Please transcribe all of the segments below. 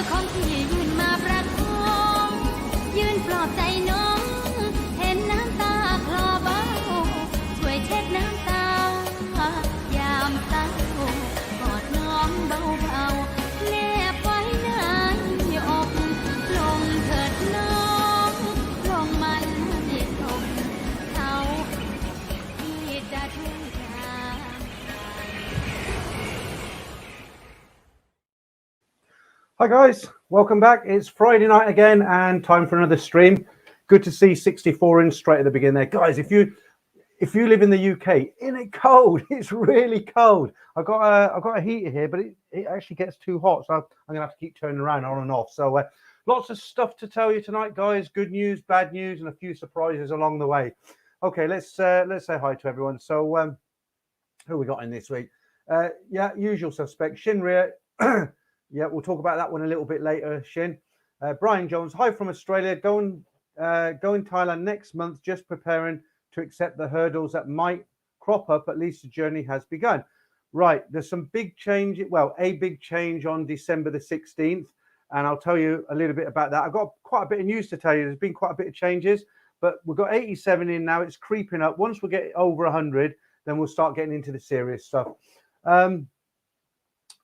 ของที่ยืนมาประคองยืนปลอบใจน้องเห็นน้ำตาคลอเบาช่วยเช็ดน้ำตายามเศร้ากอดน้องเบาๆแนบไว้ในอกลงเถิดน้องลงมันให้ตกเขาที่จะช่วยยาม Hi guys, welcome back. It's Friday night again and time for another stream. Good to see 64 in straight at the beginning there. Guys, if you live in the UK, isn't it cold? It's really cold. I've got a heater here, but it actually gets too hot, so I'm gonna have to keep turning around on and off. So lots of stuff to tell you tonight, guys. Good news, bad news, and a few surprises along the way. Okay, let's say hi to everyone. So who we got in this week? Yeah, usual suspect, Shinria. Yeah, we'll talk about that one a little bit later, Shin. Brian Jones, hi from Australia. Going Thailand next month, just preparing to accept the hurdles that might crop up. At least the journey has begun. Right, there's some big change. Well, a big change on December the 16th. And I'll tell you a little bit about that. I've got quite a bit of news to tell you. There's been quite a bit of changes, but we've got 87 in now. It's creeping up. Once we get over 100, then we'll start getting into the serious stuff.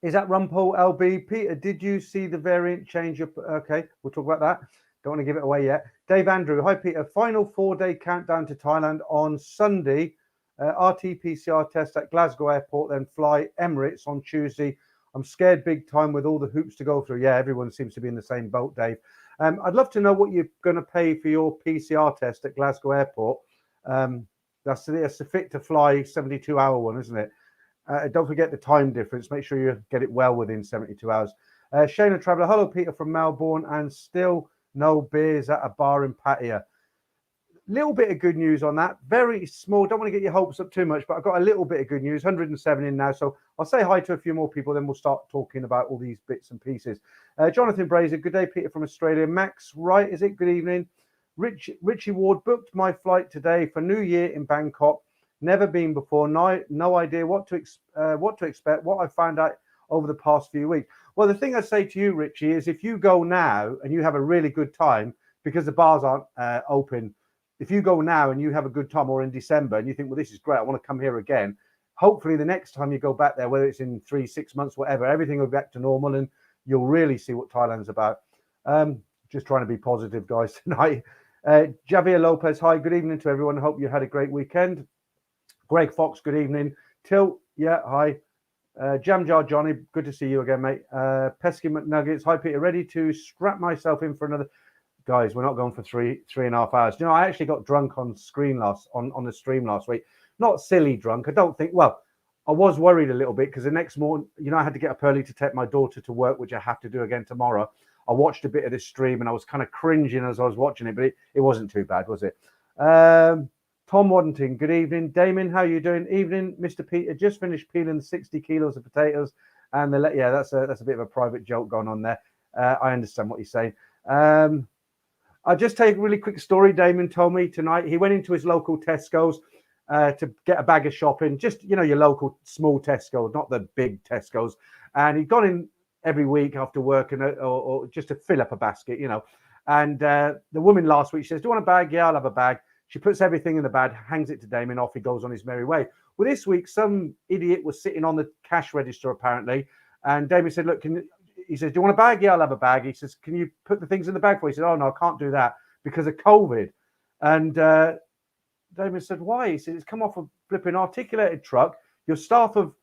Is that Rumpel LB? Peter, did you see the variant change? Okay, we'll talk about that. Don't want to give it away yet. Dave Andrew, hi Peter. Final 4-day countdown to Thailand on Sunday. RT-PCR test at Glasgow Airport, then fly Emirates on Tuesday. I'm scared big time with all the hoops to go through. Yeah, everyone seems to be in the same boat, Dave. I'd love to know what you're going to pay for your PCR test at Glasgow Airport. That's the fit to fly 72-hour one, isn't it? Don't forget the time difference. Make sure you get it well within 72 hours. Shayna Traveller, hello, Peter from Melbourne, and still no beers at a bar in Pattaya. Little bit of good news on that. Very small. Don't want to get your hopes up too much, but I've got a little bit of good news. 107 in now. So I'll say hi to a few more people, then we'll start talking about all these bits and pieces. Jonathan Brazier, good day, Peter from Australia. Max Wright, is it? Good evening. Richie Ward, booked my flight today for New Year in Bangkok. Never been before. No idea what to expect. What I found out over the past few weeks. Well, the thing I say to you, Richie, is if you go now and you have a really good time, because the bars aren't open, if you go now and you have a good time, or in December and you think, well, this is great, I want to come here again. Hopefully, the next time you go back there, whether it's in 3, 6 months, whatever, everything will be back to normal, and you'll really see what Thailand's about. Just trying to be positive, guys, tonight. Javier Lopez, hi, good evening to everyone. Hope you had a great weekend. Greg Fox, good evening. Till, yeah, hi. Jam Jar Johnny, good to see you again, mate. Pesky McNuggets, hi Peter, ready to strap myself in for another. Guys, we're not going for three and a half hours. You know, I actually got drunk on the stream last week. Not silly drunk. I don't think. Well, I was worried a little bit because the next morning, you know, I had to get up early to take my daughter to work, which I have to do again tomorrow. I watched a bit of this stream and I was kind of cringing as I was watching it, but it wasn't too bad, was it? Tom Waddington, good evening. Damon, how you doing? Evening, Mr. Peter. Just finished peeling 60 kilos of potatoes, and yeah, that's a bit of a private joke going on there. I understand what you're saying. I'll just tell you a really quick story. Damon told me tonight he went into his local Tesco's to get a bag of shopping, just, you know, your local small Tesco's, not the big Tesco's. And he'd gone in every week after work or just to fill up a basket, you know. And the woman last week says, "Do you want a bag?" "Yeah, I'll have a bag." She puts everything in the bag, hangs it to Damien, off he goes on his merry way. Well, this week, some idiot was sitting on the cash register, apparently. And Damien said, "Look, he says, do you want a bag?" "Yeah, I'll have a bag." He says, "Can you put the things in the bag for me?" He said, "Oh, no, I can't do that because of COVID." And Damien said, "Why?" He said, "It's come off a flipping articulated truck. Your staff have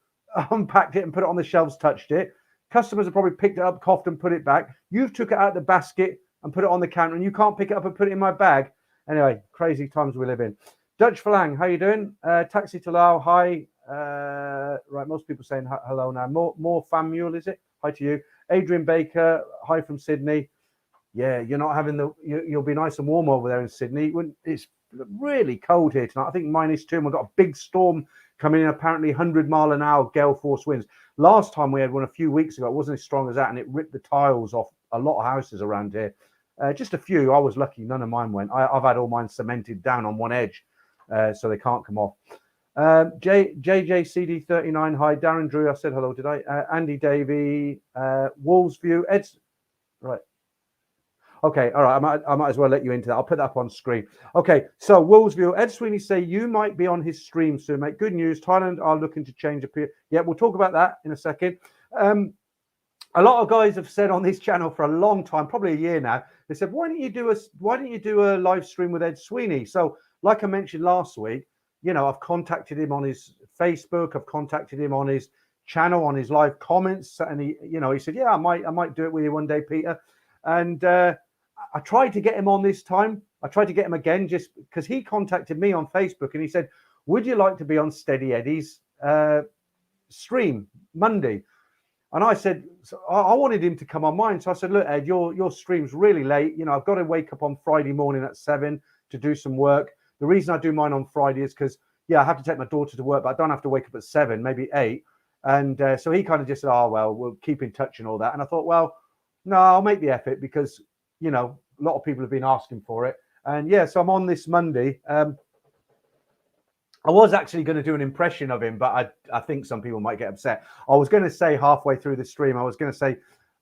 unpacked it and put it on the shelves, touched it. Customers have probably picked it up, coughed and put it back. You've took it out of the basket and put it on the counter, and you can't pick it up and put it in my bag." Anyway, crazy times we live in. Dutch Falang, how you doing? Taxi to Lao, hi. Right, most people saying hello now. More fan mule, is it? Hi to you. Adrian Baker, hi from Sydney. Yeah, you're not having you'll be nice and warm over there in Sydney. It's really cold here tonight. I think -2, and we've got a big storm coming in, apparently 100-mile-an-hour gale force winds. Last time we had one a few weeks ago, it wasn't as strong as that, and it ripped the tiles off a lot of houses around here. Just a few. I was lucky. None of mine went. I've had all mine cemented down on one edge, so they can't come off. JJCD39, hi. Darren Drew, I said hello, did I? Andy Davey, Wolves View. Right. Okay, all right. I might as well let you into that. I'll put that up on screen. Okay, so Wolvesville, Ed Sweeney say you might be on his stream soon, mate. Good news. Thailand are looking to change a Yeah, we'll talk about that in a second. A lot of guys have said on this channel for a long time, probably a year now, they said, why don't you do a live stream with Ed Sweeney? So, like I mentioned last week, you know, I've contacted him on his Facebook, I've contacted him on his channel, on his live comments, and he, you know, he said, yeah, I might do it with you one day, Peter. And I tried to get him on this time. I tried to get him again just because he contacted me on Facebook and he said, would you like to be on Steady Eddie's stream Monday? And I said, so I wanted him to come on mine. So I said, look, Ed, your stream's really late. You know, I've got to wake up on Friday morning at 7 to do some work. The reason I do mine on Friday is because, yeah, I have to take my daughter to work, but I don't have to wake up at 7, maybe 8. And so he kind of just said, oh, well, we'll keep in touch and all that. And I thought, well, no, I'll make the effort because, you know, a lot of people have been asking for it. And yeah, so I'm on this Monday. I was actually going to do an impression of him, but I think some people might get upset. I was going to say halfway through the stream, I was going to say,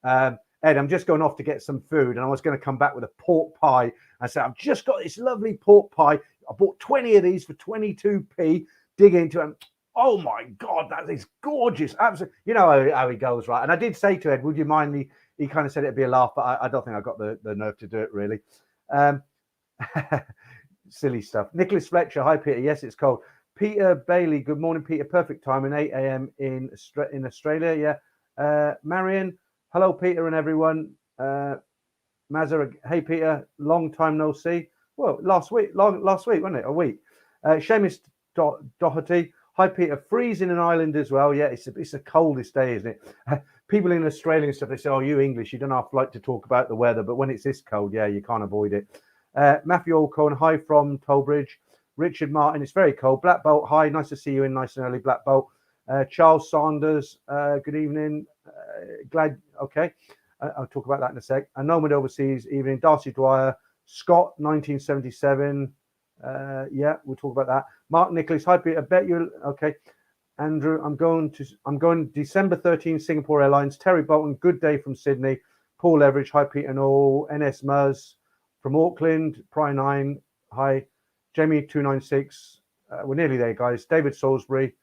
Ed, I'm just going off to get some food. And I was going to come back with a pork pie. I said, I've just got this lovely pork pie. I bought 20 of these for 22p. Dig into them. Oh my God, that is gorgeous. Absolutely. You know how he goes, right? And I did say to Ed, would you mind me? He kind of said it'd be a laugh, but I don't think I got the nerve to do it really. Silly stuff. Nicholas Fletcher, hi Peter. Yes, it's cold. Peter Bailey, good morning, Peter. Perfect timing, 8 a.m. in Australia. Yeah. Marion, hello, Peter and everyone. Mazza, hey Peter, long time no see. Well, last week, wasn't it? A week. Seamus Doherty, hi Peter. Freezing in Ireland as well. Yeah, it's the coldest day, isn't it? People in Australia and stuff, they say, oh, you English, you don't have like to talk about the weather, but when it's this cold, yeah, you can't avoid it. Matthew Olcone, hi from Tollbridge. Richard Martin, it's very cold. Black Bolt, hi, nice to see you in nice and early, Black Bolt. Charles Saunders, good evening. Glad, okay, I'll talk about that in a sec. Nomad Overseas, evening. Darcy Dwyer, Scott, 1977. Yeah, we'll talk about that. Mark Nicholas, hi Peter, I bet you, okay. Andrew, I'm going December 13, Singapore Airlines. Terry Bolton, good day from Sydney. Paul Everidge, hi Peter and all. NS Muzz from Auckland. Pry 9, hi. Jamie 296. We're nearly there, guys. David Salisbury.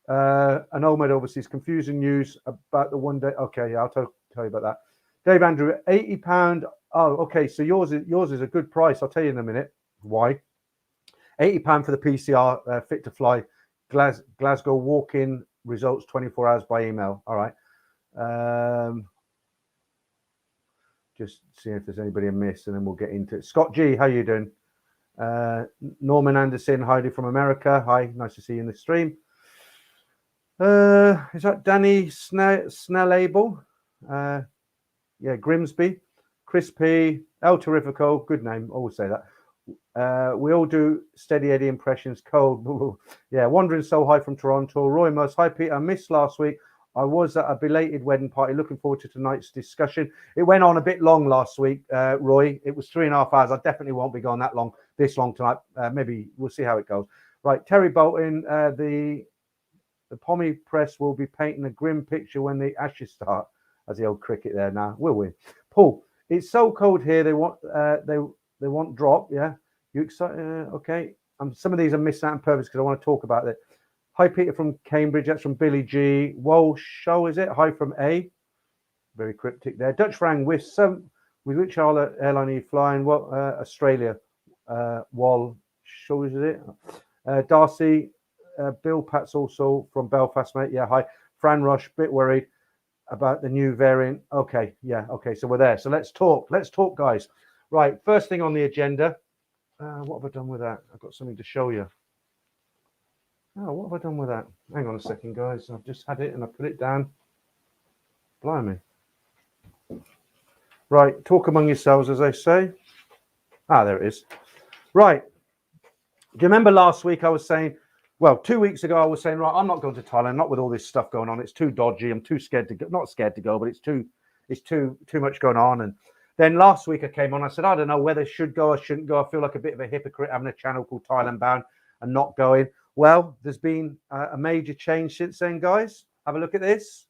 And Omid Overseas, confusing news about the one day. Okay, yeah, I'll tell you about that. Dave Andrew, £80. Oh, okay. So yours is a good price. I'll tell you in a minute why. £80 for the PCR fit to fly Glasgow walk-in results 24 hours by email. All right. Just seeing if there's anybody I missed, and then we'll get into it. Scott G, how you doing? Norman Anderson, Heidi from America. Hi, nice to see you in the stream. Is that Danny Snellable? Yeah, Grimsby. Chris P. El Terrifico, good name, always say that. We all do Steady Eddie impressions. Cold. Yeah, Wandering So High from Toronto. Roy Musk, hi Peter, I missed last week. I was at a belated wedding party. Looking forward to tonight's discussion. It went on a bit long last week, Roy. It was 3.5 hours. I definitely won't be going this long tonight. Maybe we'll see how it goes. Right, Terry Bolton. The Pommy Press will be painting a grim picture when the Ashes start. As the old cricket there now. We'll win. Paul, it's so cold here. They want drop. Yeah, you excited? Okay. Some of these are missed out on purpose because I want to talk about it. Hi, Peter from Cambridge. That's from Billy G. Walsh show, is it? Hi from A. Very cryptic there. Dutch Frank, with which airline are you flying? Well, Australia. Wall show, is it? Darcy, Bill Pat's also from Belfast, mate. Yeah, hi. Fran Rush, bit worried about the new variant. Okay, yeah, okay. So we're there. So let's talk. Let's talk, guys. Right, first thing on the agenda. What have I done with that? I've got something to show you. Oh, what have I done with that? Hang on a second, guys. I've just had it and I put it down. Blimey. Right, talk among yourselves, as they say. Ah, there it is. Right. Do you remember last week I was saying, well, 2 weeks ago I was saying, right, I'm not going to Thailand, not with all this stuff going on. It's too dodgy. I'm too scared to go. Not scared to go, but it's too much going on. And then last week I came on, I said, I don't know whether I should go or shouldn't go. I feel like a bit of a hypocrite having a channel called Thailand Bound and not going. Well, there's been a major change since then, guys. Have a look at this.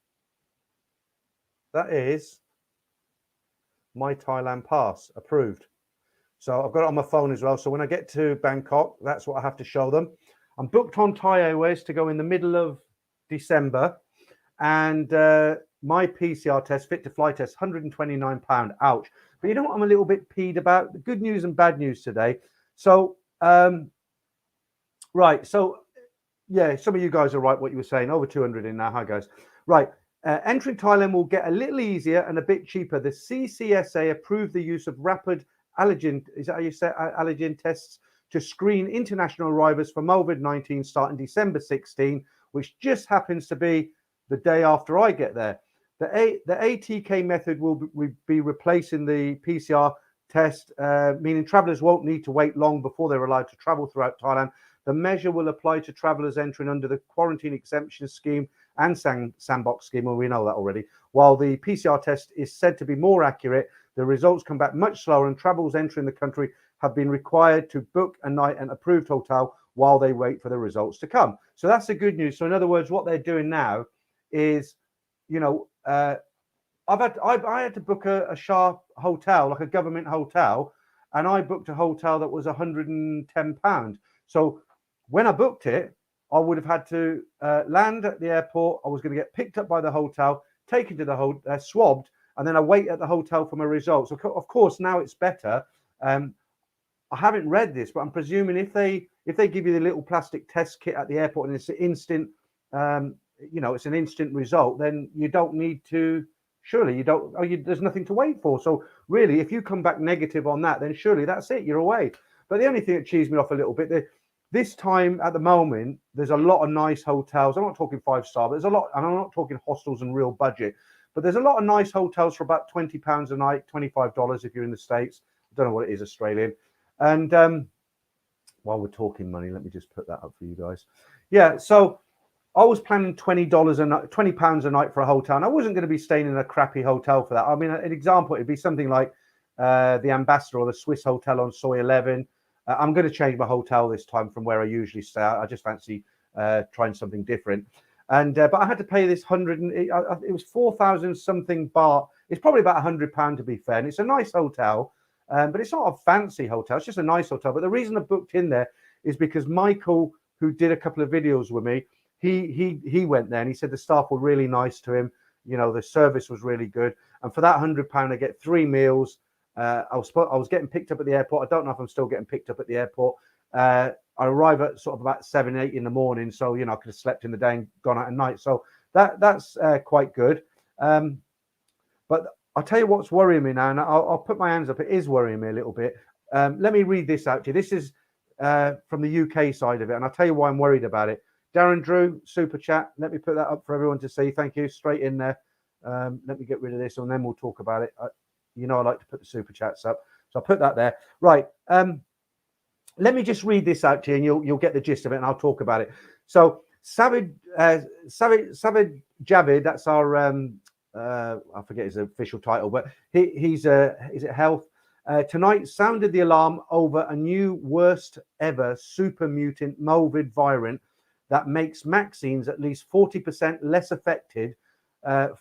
That is My Thailand pass approved. So I've got it on my phone as well. So when I get to Bangkok, that's what I have to show them. I'm booked on Thai Airways to go in the middle of December. And my PCR test, fit to fly test, £129. Ouch. But you know what I'm a little bit peed about? The good news and bad news today. So, right. So, yeah, some of you guys are right what you were saying. Over 200 in now. Hi, guys. Right. Entering Thailand will get a little easier and a bit cheaper. The CCSA approved the use of rapid allergen, is that how you say allergen tests, to screen international arrivals for COVID-19 starting December 16, which just happens to be the day after I get there. The ATK method will be replacing the PCR test, meaning travellers won't need to wait long before they're allowed to travel throughout Thailand. The measure will apply to travellers entering under the quarantine exemption scheme and sandbox scheme, and we know that already. While the PCR test is said to be more accurate, the results come back much slower, and travellers entering the country have been required to book a night at an approved hotel while they wait for the results to come. So that's the good news. So in other words, what they're doing now is, you know, I had to book a Shah hotel, like a government hotel, and I booked a hotel that was £110. So when I booked it, I would have had to land at the airport. I was going to get picked up by the hotel, taken to the hotel, swabbed, and then I wait at the hotel for my results. Of course, now it's better. I haven't read this, but I'm presuming if they give you the little plastic test kit at the airport and it's an instant, it's an instant result, then you don't need to. Surely you don't. There's nothing to wait for. So really, if you come back negative on that, then surely that's it. You're away. But the only thing that cheesed me off a little bit, this time at the moment, there's a lot of nice hotels. I'm not talking 5-star, but there's a lot, and I'm not talking hostels and real budget. But there's a lot of nice hotels for about £20 a night, $25 if you're in the States. I don't know what it is Australian. And while we're talking money, let me just put that up for you guys. Yeah, so I was planning £20 a night, £20 a night for a hotel, and I wasn't going to be staying in a crappy hotel for that. I mean, an example, it'd be something like the Ambassador or the Swiss Hotel on Soy 11. I'm going to change my hotel this time from where I usually stay. I just fancy trying something different. And but I had to pay this it was 4,000 something baht. It's probably about £100 to be fair. And it's a nice hotel, but it's not a fancy hotel. It's just a nice hotel. But the reason I booked in there is because Michael, who did a couple of videos with me, he went there and he said the staff were really nice to him. You know, the service was really good. And for that £100, I get 3 meals. I was getting picked up at the airport. I don't know if I'm still getting picked up at the airport. I arrive at sort of about 7, 8 in the morning. So, you know, I could have slept in the day and gone out at night. So that's quite good. But I'll tell you what's worrying me now, and I'll put my hands up. It is worrying me a little bit. Let me read this out to you. This is from the UK side of it, and I'll tell you why I'm worried about it. Darren Drew, super chat. Let me put that up for everyone to see. Thank you. Straight in there. Let me get rid of this, and then we'll talk about it. You know, I like to put the super chats up, so I'll put that there. Right. Let me just read this out to you, and you'll get the gist of it, and I'll talk about it. So, Savid Javid, that's our I forget his official title, but he's is it health? Tonight sounded the alarm over a new worst ever super mutant Movid variant that makes vaccines at least 40% less effective,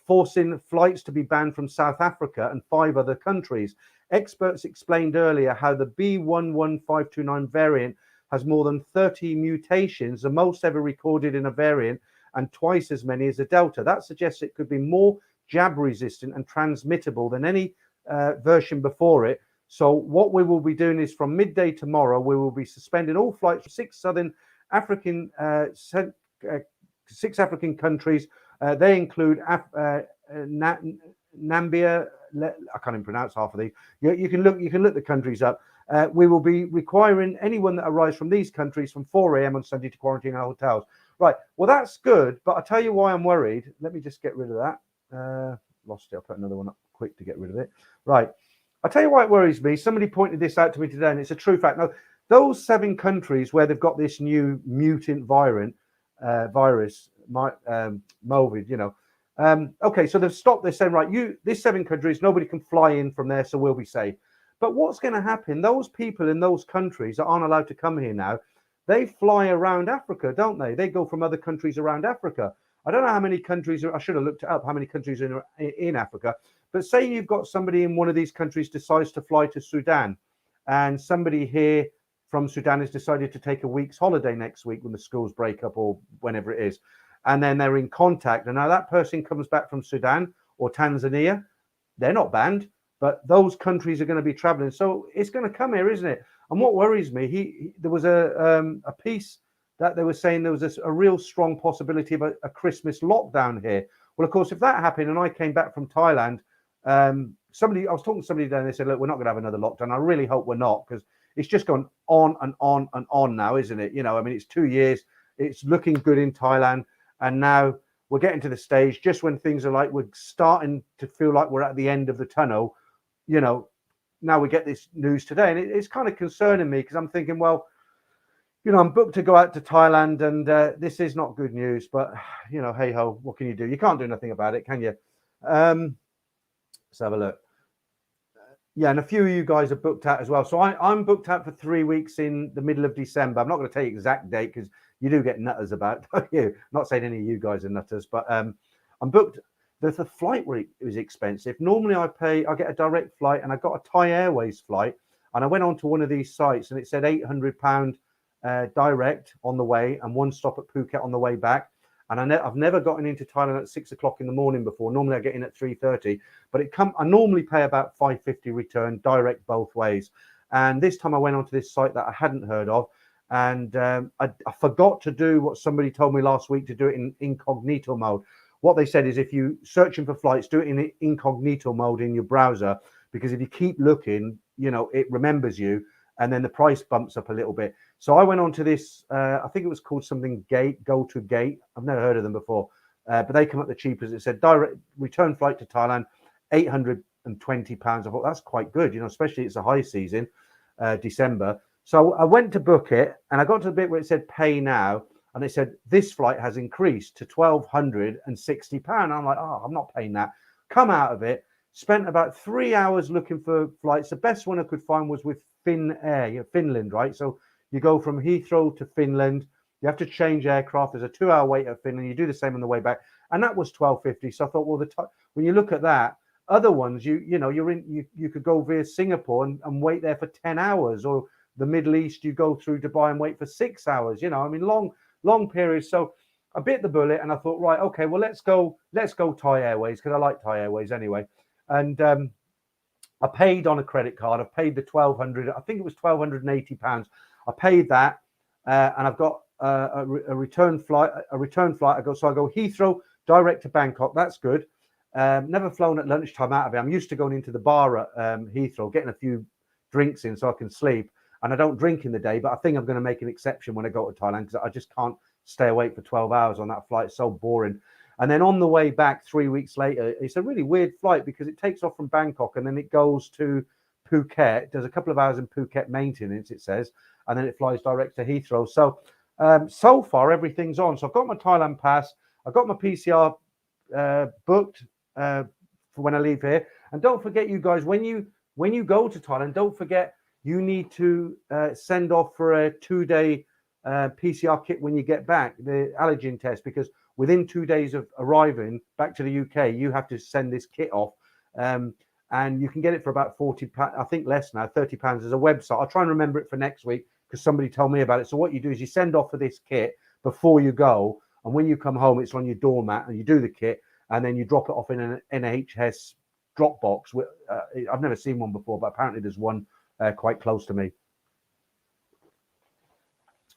forcing flights to be banned from South Africa and 5 other countries. Experts explained earlier how the B11529 variant has more than 30 mutations, the most ever recorded in a variant, and twice as many as the Delta. That suggests it could be more jab resistant and transmittable than any version before it. So what we will be doing is from midday tomorrow, we will be suspending all flights from 6 African countries. They include Namibia. I can't even pronounce half of these. You can look the countries up. We will be requiring anyone that arrives from these countries from 4 a.m. on Sunday to quarantine our hotels. Right. Well, that's good, but I'll tell you why I'm worried. Let me just get rid of that. Lost it. I'll put another one up quick to get rid of it. Right. I'll tell you why it worries me. Somebody pointed this out to me today, and it's a true fact. Now, those 7 countries where they've got this new mutant virus, Movid, you know. Okay, so they've stopped. They're saying, right, this 7 countries, nobody can fly in from there, so we'll be safe. But what's going to happen? Those people in those countries that aren't allowed to come here now, they fly around Africa, don't they? They go from other countries around Africa. I don't know how many countries. I should have looked it up. How many countries are in Africa? But say you've got somebody in one of these countries decides to fly to Sudan, and somebody here from Sudan has decided to take a week's holiday next week when the schools break up or whenever it is, and then they're in contact, and now that person comes back from Sudan or Tanzania, they're not banned, but those countries are going to be traveling, so it's going to come here, isn't it? And what worries me, there was a piece that they were saying there was a real strong possibility of a Christmas lockdown here. Well, of course, if that happened and I came back from Thailand, I was talking to somebody there and they said, look, we're not going to have another lockdown. I really hope we're not, because it's just gone on and on and on now, isn't it? You know, I mean, it's 2 years, it's looking good in Thailand, and now we're getting to the stage just when things are like, we're starting to feel like we're at the end of the tunnel. You know, now we get this news today, and it's kind of concerning me, because I'm thinking, well, you know, I'm booked to go out to Thailand, and this is not good news, but, you know, hey ho, what can you do? You can't do nothing about it, can you? Let's have a look. Yeah, and a few of you guys are booked out as well. So I'm booked out for 3 weeks in the middle of December. I'm not going to tell you exact date, because you do get nutters about, don't you? Not saying any of you guys are nutters, but I'm booked. The flight was expensive. Normally I get a direct flight, and I got a Thai Airways flight, and I went on to one of these sites and it said £800 direct on the way and one stop at Phuket on the way back. And I've never gotten into Thailand at 6 o'clock in the morning before. Normally I get in at 3:30, but I normally pay about $5.50 return direct both ways. And this time I went onto this site that I hadn't heard of, and I forgot to do what somebody told me last week, to do it in incognito mode. What they said is, if you searching for flights, do it in incognito mode in your browser, because if you keep looking, you know, it remembers you, and then the price bumps up a little bit. So I went on to this, I think it was called something Go to Gate. I've never heard of them before, but they come up the cheapest. It said direct return flight to Thailand, £820. I thought that's quite good, you know, especially it's a high season, December. So I went to book it, and I got to the bit where it said pay now, and it said this flight has increased to £1,260. I'm like, oh, I'm not paying that. Come out of it. Spent about 3 hours looking for flights. The best one I could find was with Finnair, Finland, right? So you go from Heathrow to Finland. You have to change aircraft. There's a 2-hour wait at Finland. You do the same on the way back, and that was £12.50. So I thought, well, when you look at that, other ones, you could go via Singapore and wait there for 10 hours, or the Middle East, you go through Dubai and wait for 6 hours. You know, I mean, long periods. So I bit the bullet, and I thought, right, okay, well, let's go Thai Airways, because I like Thai Airways anyway. And I paid on a credit card. I've paid the I think it was £1,280. I paid that, and I've got a return flight. I go Heathrow direct to Bangkok. That's good. Never flown at lunchtime out of it. I'm used to going into the bar at Heathrow, getting a few drinks in so I can sleep. And I don't drink in the day, but I think I'm going to make an exception when I go to Thailand, because I just can't stay awake for 12 hours on that flight. It's so boring. And then on the way back 3 weeks later, it's a really weird flight, because it takes off from Bangkok and then it goes to Phuket. Does a couple of hours in Phuket maintenance, it says, and then it flies direct to Heathrow. So so far everything's on. So I've got my Thailand pass. I've got my PCR booked for when I leave here. And don't forget, you guys, when you go to Thailand, don't forget you need to send off for a 2-day PCR kit when you get back, the allergen test, because within 2 days of arriving back to the UK, you have to send this kit off. And you can get it for about £40, I think less now, £30. There's a website. I'll try and remember it for next week, because somebody told me about it. So what you do is you send off for this kit before you go, and when you come home, it's on your doormat, and you do the kit, and then you drop it off in an NHS drop box. I've never seen one before, but apparently there's one quite close to me.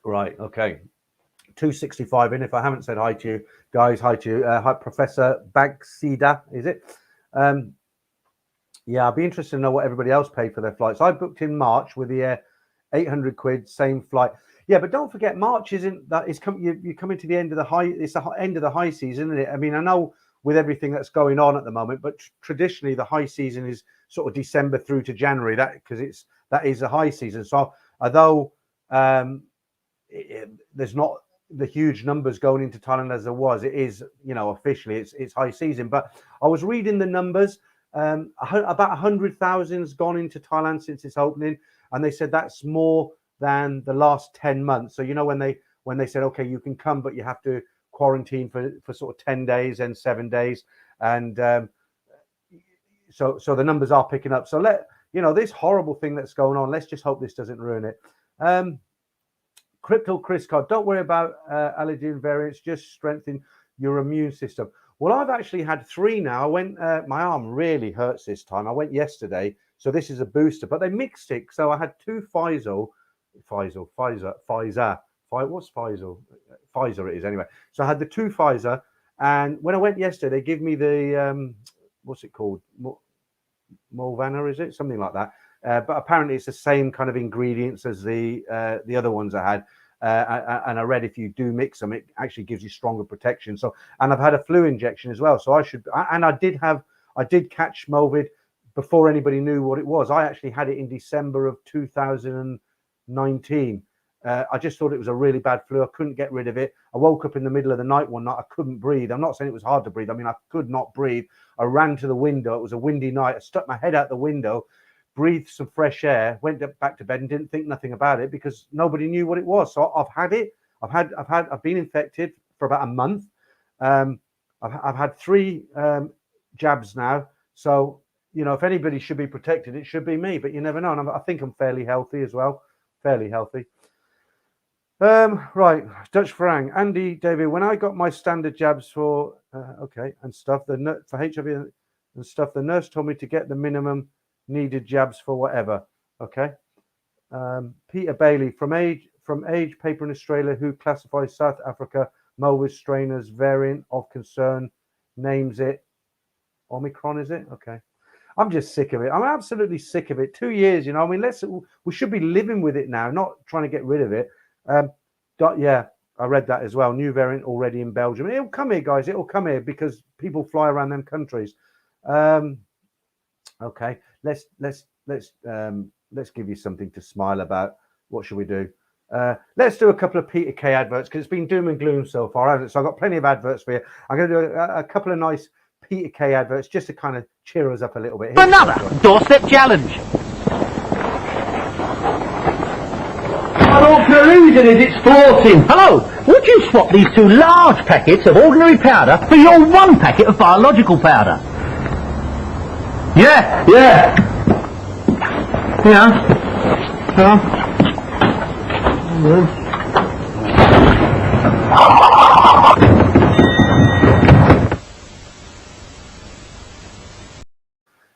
Right, okay. 265 in. If I haven't said hi to you guys, hi to you. Hi, Professor Bagsida, is it? Yeah, I'd be interested to know what everybody else paid for their flights. I booked in March with the 800 quid, same flight. Yeah, but don't forget, March isn't that. You're coming to the end of the high. It's the end of the high season, isn't it? I mean, I know with everything that's going on at the moment, but traditionally the high season is sort of December through to January. That is a high season. So although there's not the huge numbers going into Thailand as there was, it is, officially it's high season. But I was reading the numbers. About 100,000 has gone into Thailand since its opening, and they said that's more than the last 10 months. So when they said, okay, you can come, but you have to quarantine for sort of 10 days and 7 days, and so the numbers are picking up. So this horrible thing that's going on, let's just hope this doesn't ruin it. Crypto Chris Card, don't worry about allergen variants, just strengthen your immune system. Well, I've actually had 3 now. I went, my arm really hurts this time. I went yesterday, so this is a booster, but they mixed it. So I had 2 Pfizer. What's Pfizer? Pfizer it is anyway. So I had the 2 Pfizer, and when I went yesterday, they give me the, what's it called? Molvana, is it? Something like that. But apparently it's the same kind of ingredients as the other ones I had. And I read if you do mix them, it actually gives you stronger protection. So, and I've had a flu injection as well. So I did catch COVID before anybody knew what it was. I actually had it in December of 2019. I just thought it was a really bad flu. I couldn't get rid of it. I woke up in the middle of the night one night. I couldn't breathe. I'm not saying it was hard to breathe. I mean, I could not breathe. I ran to the window. It was a windy night. I stuck my head out the window, breathed some fresh air, went back to bed and didn't think nothing about it because nobody knew what it was. So I've had it. I've been infected for about a month. I've had 3 jabs now. So, if anybody should be protected, it should be me, but you never know. And I think I'm fairly healthy as well. Fairly healthy. Right, Dutch Farang, Andy, David. When I got my standard jabs for and stuff, for HIV and stuff, the nurse told me to get the minimum needed jabs for whatever. Okay. Peter Bailey from Age Paper in Australia, who classifies South Africa Movis strain as variant of concern, names it Omicron. Is it okay? I'm just sick of it. I'm absolutely sick of it. 2 years, I mean, we should be living with it now, not trying to get rid of it. Yeah, I read that as well. New variant already in Belgium. It'll come here, guys. It'll come here because people fly around them countries. Okay, let's give you something to smile about. What should we do? Let's do a couple of Peter K adverts because it's been doom and gloom so far, hasn't it? So I've got plenty of adverts for you. I'm going to do a couple of nice Peter K adverts just to kind of cheer us up a little bit. Here's another doorstep challenge. Hello, Perusian, is it sporting? Hello, would you swap these 2 large packets of ordinary powder for your 1 packet of biological powder? Yeah.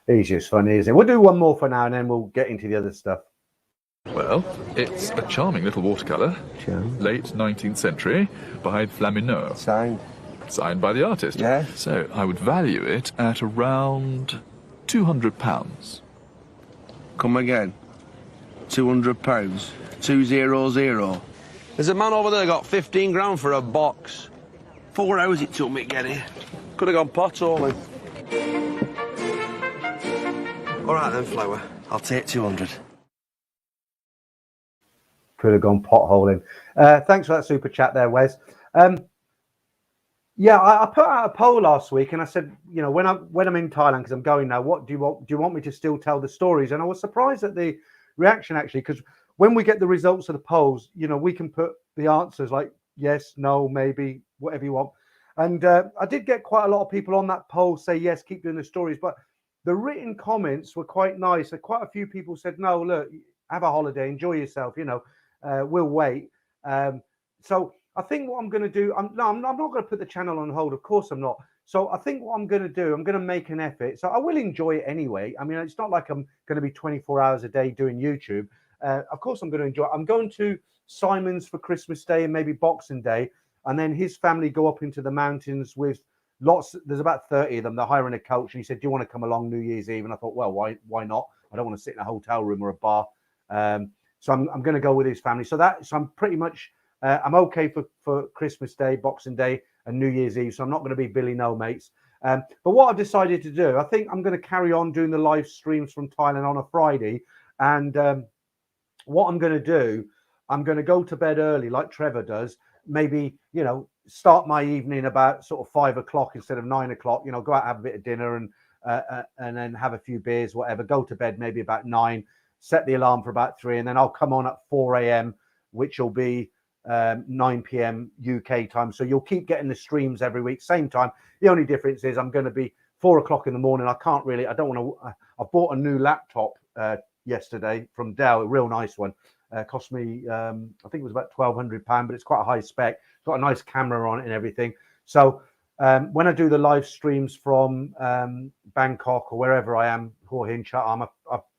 He's just funny, isn't it? We'll do one more for now and then we'll get into the other stuff. Well, it's a charming little watercolour, late 19th century, by Flamineux. Signed by the artist. Yeah. So I would value it at around £200. Come again. £200. 200. There's a man over there got 15 grand for a box. 4 hours it took me to get here. Could have gone potholing. All right then, Flower. I'll take 200. Could have gone potholing. Thanks for that super chat there, Wes. Yeah, I put out a poll last week and I said, when I'm in Thailand, because I'm going now, what do you want me to still tell the stories? And I was surprised at the reaction actually, because when we get the results of the polls, we can put the answers like yes, no, maybe, whatever you want. And I did get quite a lot of people on that poll say yes, keep doing the stories, but the written comments were quite nice. Quite a few people said, no, look, have a holiday, enjoy yourself, we'll wait. So I think what I'm going to do, I'm not going to put the channel on hold. Of course I'm not. So I think what I'm going to do, I'm going to make an effort. So I will enjoy it anyway. I mean, it's not like I'm going to be 24 hours a day doing YouTube. Of course I'm going to enjoy it. I'm going to Simon's for Christmas Day and maybe Boxing Day. And then his family go up into the mountains with there's about 30 of them. They're hiring a coach. And he said, do you want to come along New Year's Eve? And I thought, well, why not? I don't want to sit in a hotel room or a bar. So I'm going to go with his family. So I'm pretty much, I'm okay for Christmas Day, Boxing Day and New Year's Eve. So I'm not going to be Billy No Mates. But what I've decided to do, I think I'm going to carry on doing the live streams from Thailand on a Friday. And what I'm going to do, I'm going to go to bed early like Trevor does. Maybe, start my evening about sort of 5 o'clock instead of 9 o'clock, go out, have a bit of dinner and then have a few beers, whatever, go to bed maybe about 9, set the alarm for about 3, and then I'll come on at 4 a.m., which will be 9 p.m. UK time. So you'll keep getting the streams every week, same time. The only difference is I'm going to be 4 o'clock in the morning. I can't really, I don't want to, I bought a new laptop yesterday from Dell, a real nice one. Cost me, I think it was about £1,200, but it's quite a high spec. It's got a nice camera on it and everything. So when I do the live streams from Bangkok or wherever I am, Hua Hin, Chatham,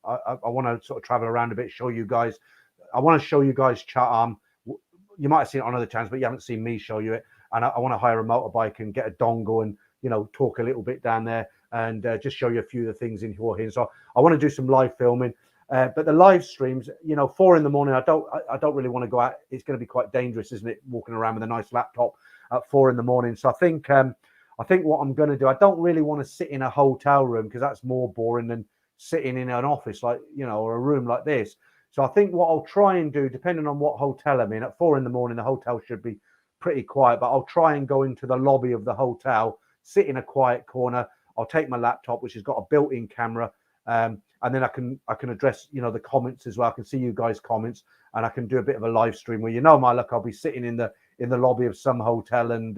I want to sort of travel around a bit, show you guys. I want to show you guys Chatham. You might have seen it on other channels, but you haven't seen me show you it. And I want to hire a motorbike and get a dongle and, you know, talk a little bit down there and just show you a few of the things in Hua Hin. So I want to do some live filming. But the live streams, you know, 4 in the morning, I don't really want to go out. It's going to be quite dangerous, isn't it? Walking around with a nice laptop at 4 in the morning. So I think what I'm going to do, I don't really want to sit in a hotel room because that's more boring than sitting in an office like, you know, or a room like this. So I think what I'll try and do, depending on what hotel I'm in, at 4 in the morning, the hotel should be pretty quiet, but I'll try and go into the lobby of the hotel, sit in a quiet corner. I'll take my laptop, which has got a built-in camera, and then I can address, you know, the comments as well. I can see you guys' comments, and I can do a bit of a live stream where, you know, my luck, I'll be sitting in the lobby of some hotel, and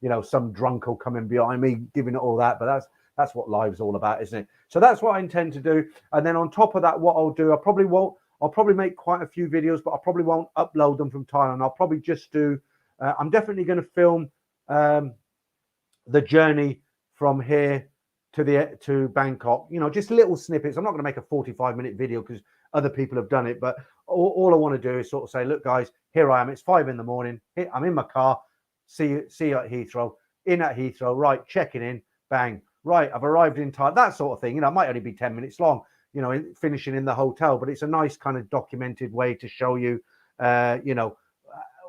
you know, some drunk will come in behind me giving it all that. But that's what life's all about, isn't it? So that's what I intend to do. And then on top of that, what I'll do, I'll probably make quite a few videos, but I probably won't upload them from Thailand. I'll probably just do. I'm definitely going to film the journey from here to Bangkok. You know, just little snippets. I'm not going to make a 45-minute video because other people have done it. But all I want to do is sort of say, look, guys, here I am. It's 5 in the morning. I'm in my car. See you at Heathrow. In at Heathrow. Right, checking in. Bang. Right, I've arrived in time. That sort of thing. You know, it might only be 10 minutes long. You know, finishing in the hotel, but it's a nice kind of documented way to show you, you know,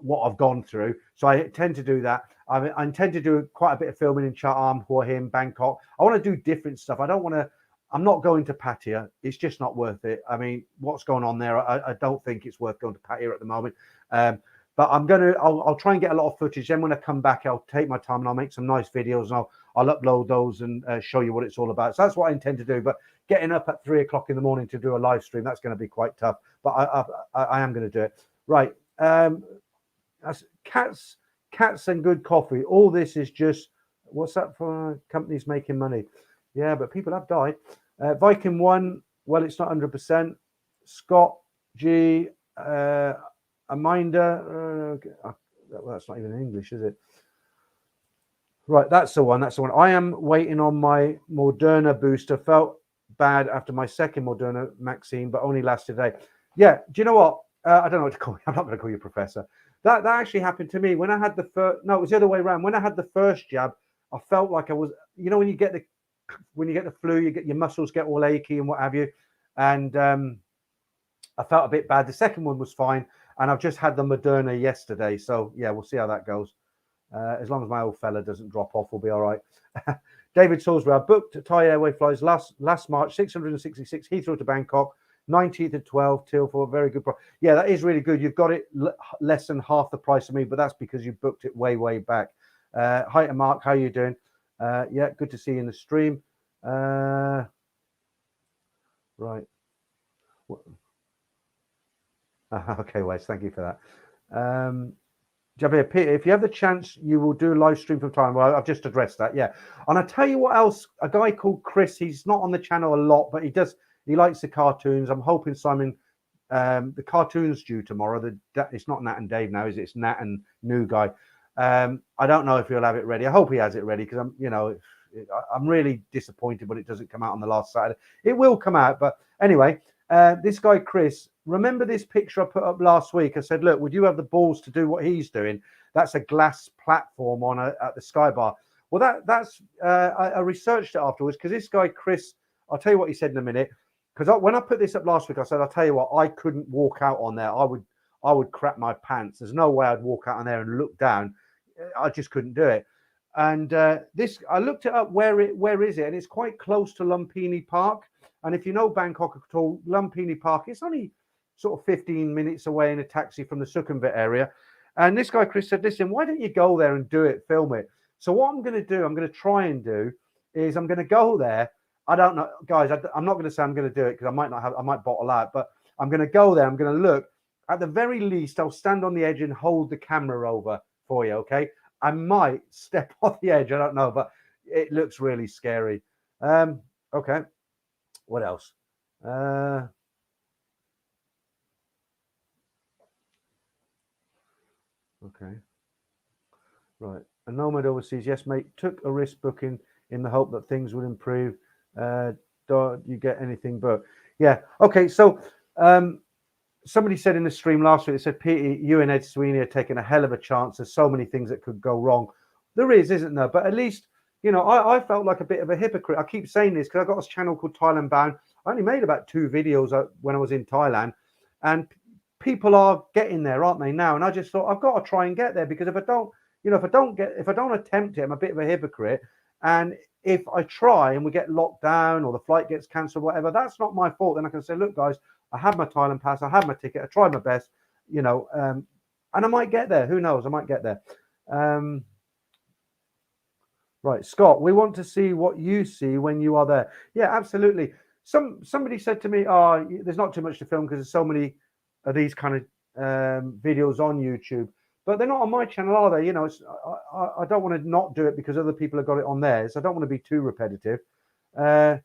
what I've gone through. So I tend to do that. I intend to do quite a bit of filming in Chatham, Hua Hin, Bangkok. I want to do different stuff. I'm not going to Pattaya. It's just not worth it. I mean, what's going on there? I don't think it's worth going to Pattaya at the moment. But I'll try and get a lot of footage. Then when I come back, I'll take my time and I'll make some nice videos and I'll upload those and show you what it's all about. So that's what I intend to do. But getting up at 3 o'clock in the morning to do a live stream, that's going to be quite tough. But I am going to do it. Right. That's cats and good coffee. All this is just, what's that for? Companies making money. Yeah, but people have died. Viking 1, well, it's not 100%. Scott G, Aminda, well, that's not even in English, is it? Right, that's the one. I am waiting on my Moderna booster. Felt bad after my second Moderna vaccine, but only lasted a day. Yeah, do you know what? I don't know what to call you. I'm not going to call you professor. That actually happened to me when I had the first. No, it was the other way around. When I had the first jab, I felt like I was. You know, when you get the flu, your muscles get all achy and what have you. And I felt a bit bad. The second one was fine, and I've just had the Moderna yesterday. So yeah, we'll see how that goes. As long as my old fella doesn't drop off, we'll be all right. David Salisbury, I booked Thai Airway flights last March, 666 Heathrow to Bangkok, 19th to 12 till for a very good price. Yeah, that is really good. You've got it less than half the price of me, but that's because you booked it way back. Hi to Mark, how you doing? Yeah, good to see you in the stream. Right. Okay, Wes, thank you for that. Javier, Peter, if you have the chance, you will do a live stream from Thailand. Well, I've just addressed that, yeah. And I tell you what else, a guy called Chris, he's not on the channel a lot, but he likes the cartoons. I'm hoping Simon, the cartoon's due tomorrow. It's not Nat and Dave now, is it? It's Nat and New Guy. I don't know if he'll have it ready. I hope he has it ready because I'm really disappointed when it doesn't come out on the last Saturday. It will come out, but anyway, this guy Chris, remember this picture I put up last week? I said, look, would you have the balls to do what he's doing? That's a glass platform at the Sky Bar. Well, I researched it afterwards because this guy Chris, I'll tell you what he said in a minute. Because when I put this up last week, I said, I'll tell you what, I couldn't walk out on there. I would crap my pants. There's no way I'd walk out on there and look down. I just couldn't do it. And I looked it up. Where is it? And it's quite close to Lumpini Park. And if you know Bangkok at all, Lumpini Park, it's only sort of 15 minutes away in a taxi from the Sukhumvit area. And this guy, Chris, said, listen, why don't you go there and do it, film it? So what I'm going to do, I'm going to try and do, is I'm going to go there. I don't know, guys, I'm not going to say I'm going to do it because I might bottle out, but I'm going to go there. I'm going to look. At the very least, I'll stand on the edge and hold the camera over for you, okay? I might step off the edge. I don't know, but it looks really scary. Okay, what else? Okay, right. A nomad overseas. Yes, mate. Took a risk booking in the hope that things would improve. Don't you get anything but? Yeah. Okay. So somebody said in the stream last week, they said, Pete, you and Ed Sweeney are taking a hell of a chance. There's so many things that could go wrong. There is, isn't there? But at least, you know, I felt like a bit of a hypocrite. I keep saying this because I got this channel called Thailand Bound. I only made about 2 videos when I was in Thailand, and people are getting there, aren't they now? And I just thought I've got to try and get there, because if I don't, you know, if I don't attempt it, I'm a bit of a hypocrite. And if I try and we get locked down or the flight gets cancelled, whatever, that's not my fault. Then I can say, look, guys, I have my Thailand pass, I have my ticket, I tried my best, you know, and I might get there. Who knows? I might get there. Right, Scott, we want to see what you see when you are there. Yeah, absolutely. Somebody said to me, oh, there's not too much to film because there's so many of these kind of videos on YouTube. But they're not on my channel, are they? You know, I don't want to not do it because other people have got it on theirs. I don't want to be too repetitive. Yeah,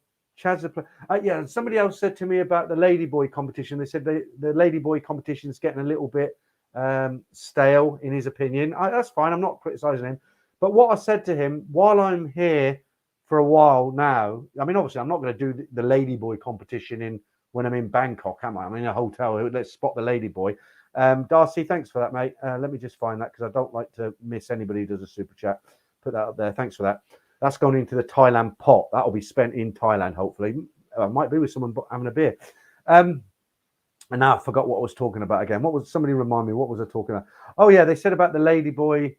somebody else said to me about the Ladyboy competition. They said the Ladyboy competition is getting a little bit stale, in his opinion. That's fine. I'm not criticizing him. But what I said to him, while I'm here for a while now, I mean, obviously, I'm not going to do the Ladyboy competition when I'm in Bangkok, am I? I'm in a hotel. Let's spot the Ladyboy. Darcy, thanks for that, mate. Let me just find that, because I don't like to miss anybody who does a super chat. Put that up there. Thanks for that. That's going into the Thailand pot. That'll be spent in Thailand, hopefully. Might be with someone having a beer. And now I forgot what I was talking about again. Somebody remind me, what was I talking about? Oh, yeah, they said about the Ladyboy.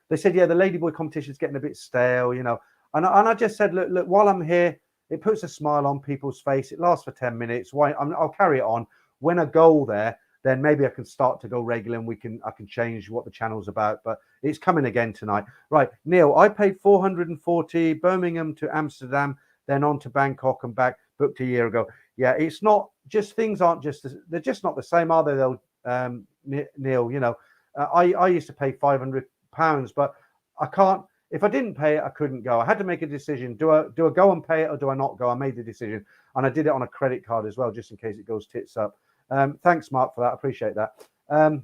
They said, yeah, the Ladyboy competition is getting a bit stale, you know. And I just said, look, while I'm here, it puts a smile on people's face. It lasts for 10 minutes. I'll carry it on. When I go there, then maybe I can start to go regular, and I can change what the channel's about. But it's coming again tonight. Right, Neil, I paid 440 Birmingham to Amsterdam, then on to Bangkok and back, booked a year ago. Yeah, it's not just, things aren't just, they're just not the same, are they, though, Neil? You know, I used to pay £500, but I can't. If I didn't pay it, I couldn't go. I had to make a decision. Do I go and pay it, or do I not go? I made the decision, and I did it on a credit card as well, just in case it goes tits up. Thanks, Mark, for that. I appreciate that.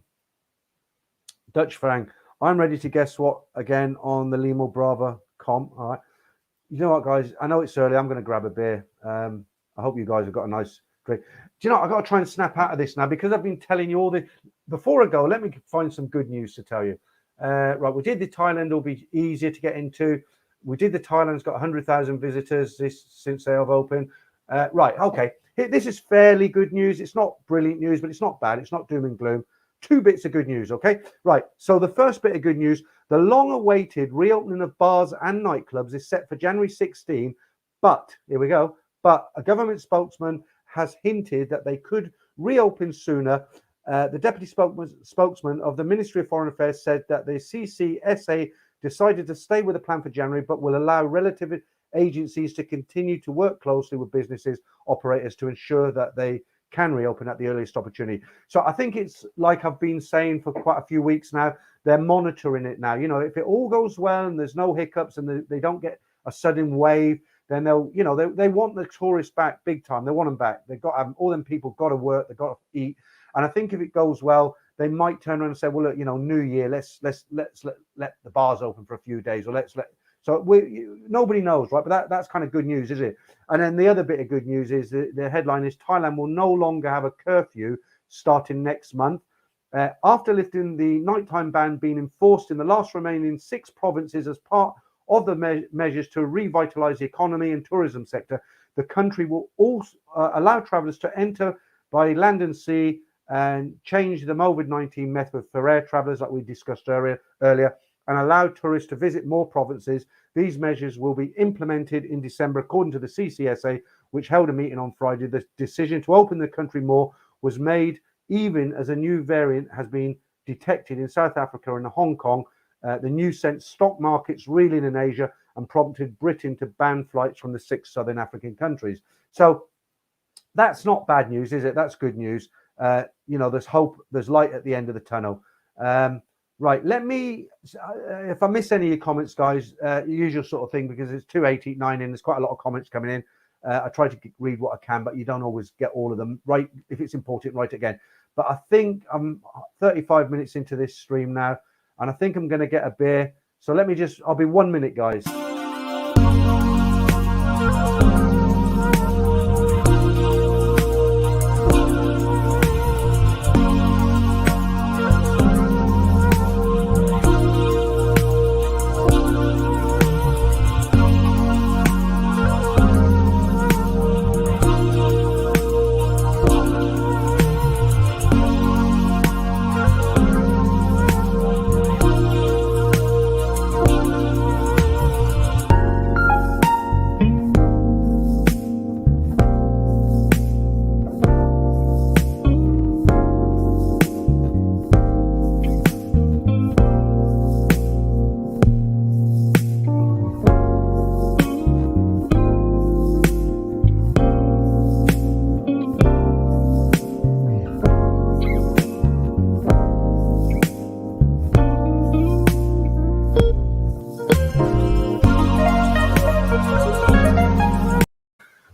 Dutch Frank, I'm ready to guess what again on the Limo Bravo comp. All right. You know what, guys? I know it's early. I'm going to grab a beer. I hope you guys have got a nice drink. Do you know, I've got to try and snap out of this now, because I've been telling you all this. Before I go, let me find some good news to tell you. Right, we did the Thailand will be easier to get into. We did the Thailand's got 100,000 visitors since they have opened. Right, okay. This is fairly good news. It's not brilliant news, but it's not bad. It's not doom and gloom. 2 bits of good news, okay? Right, so the first bit of good news, the long-awaited reopening of bars and nightclubs is set for January 16, but, here we go, but a government spokesman has hinted that they could reopen sooner. The deputy spokesman of the Ministry of Foreign Affairs said that the CCSA decided to stay with the plan for January, but will allow relative agencies to continue to work closely with businesses, operators, to ensure that they can reopen at the earliest opportunity. So I think it's like I've been saying for quite a few weeks now, they're monitoring it now. You know, if it all goes well and there's no hiccups and they don't get a sudden wave, then they'll, you know, they want the tourists back big time. They want them back. They've got to have, all them people got to work, they've got to eat. And I think if it goes well, they might turn around and say, well, look, you know, New Year, let's let the bars open for a few days, or so nobody knows, right? But that's kind of good news, is it? And then the other bit of good news is the headline is Thailand will no longer have a curfew starting next month. After lifting the nighttime ban being enforced in the last remaining 6 provinces as part of the measures to revitalise the economy and tourism sector, the country will also allow travellers to enter by land and sea and change the COVID-19 method for air travellers, like we discussed earlier, and allow tourists to visit more provinces. These measures will be implemented in December, according to the CCSA, which held a meeting on Friday. The decision to open the country more was made even as a new variant has been detected in South Africa and Hong Kong. The news sent stock markets reeling in Asia and prompted Britain to ban flights from the 6 southern African countries. So that's not bad news, is it? That's good news. You know, there's hope, there's light at the end of the tunnel. Right, let me, if I miss any of your comments, guys, usual sort of thing, because it's 2:89 in, there's quite a lot of comments coming in. I try to read what I can, but you don't always get all of them. Right, if it's important, write it again. But I think I'm 35 minutes into this stream now, and I think I'm going to get a beer. So let me just, I'll be 1 minute, guys.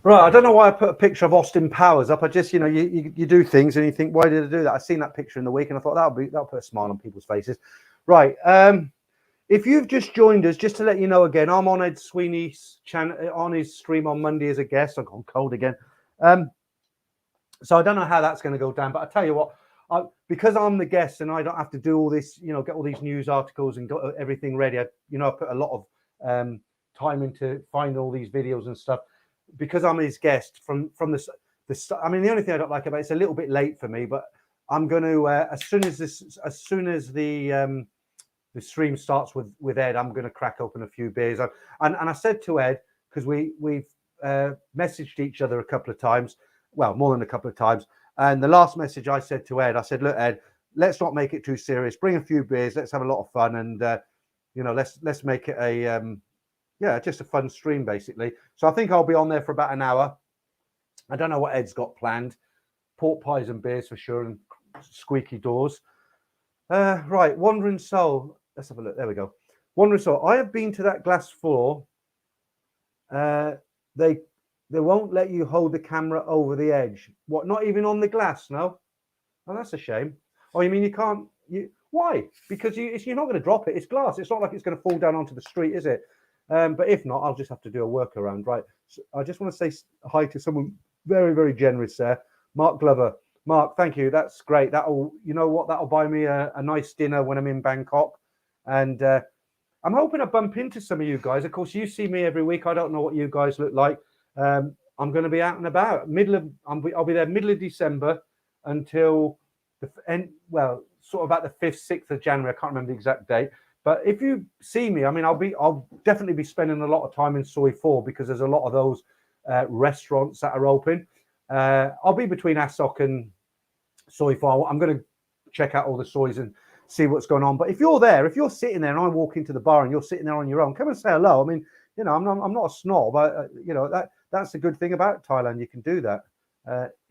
Right, I don't know why I put a picture of Austin Powers up. I just, you know, you do things and you think, why did I do that? I seen that picture in the week and I thought that'll put a smile on people's faces. Right, if you've just joined us, just to let you know again, I'm on Ed Sweeney's channel on his stream on Monday as a guest. I've gone cold again, so I don't know how that's going to go down. But I tell you what, because I'm the guest and I don't have to do all this, you know, get all these news articles and got everything ready. I put a lot of time into finding all these videos and stuff. Because I'm his guest from the I mean, the only thing I don't like about it's a little bit late for me, but I'm going to as soon as the stream starts with Ed, I'm going to crack open a few beers. And I said to Ed, because we've messaged each other a couple of times, well, more than a couple of times. And the last message I said to Ed, I said, look, Ed, let's not make it too serious. Bring a few beers. Let's have a lot of fun, and let's make it a just a fun stream, basically. So I think I'll be on there for about an hour. I don't know what Ed's got planned. Pork pies and beers for sure, and squeaky doors. Right, Wandering Soul. Let's have a look. There we go. Wandering Soul. I have been to that glass floor. They won't let you hold the camera over the edge. What? Not even on the glass? No. Oh, that's a shame. Oh, you mean you can't? Why? Because you're not going to drop it. It's glass. It's not like it's going to fall down onto the street, is it? But if not, I'll just have to do a workaround, right? So I just want to say hi to someone very, very generous there, Mark Glover. Mark, thank you. That's great. That'll buy me a nice dinner when I'm in Bangkok, and I'm hoping I bump into some of you guys. Of course, you see me every week. I don't know what you guys look like. I'm going to be out and about. I'll be there middle of December until the end. Well, sort of about the 5th, 6th of January. I can't remember the exact date. But if you see me, I mean, I'll definitely be spending a lot of time in Soi 4 because there's a lot of those restaurants that are open. I'll be between Asok and Soi 4. I'm going to check out all the sois and see what's going on. But if you're there, if you're sitting there and I walk into the bar and you're sitting there on your own, come and say hello. I mean, I'm not a snob. That's a good thing about Thailand. You can do that.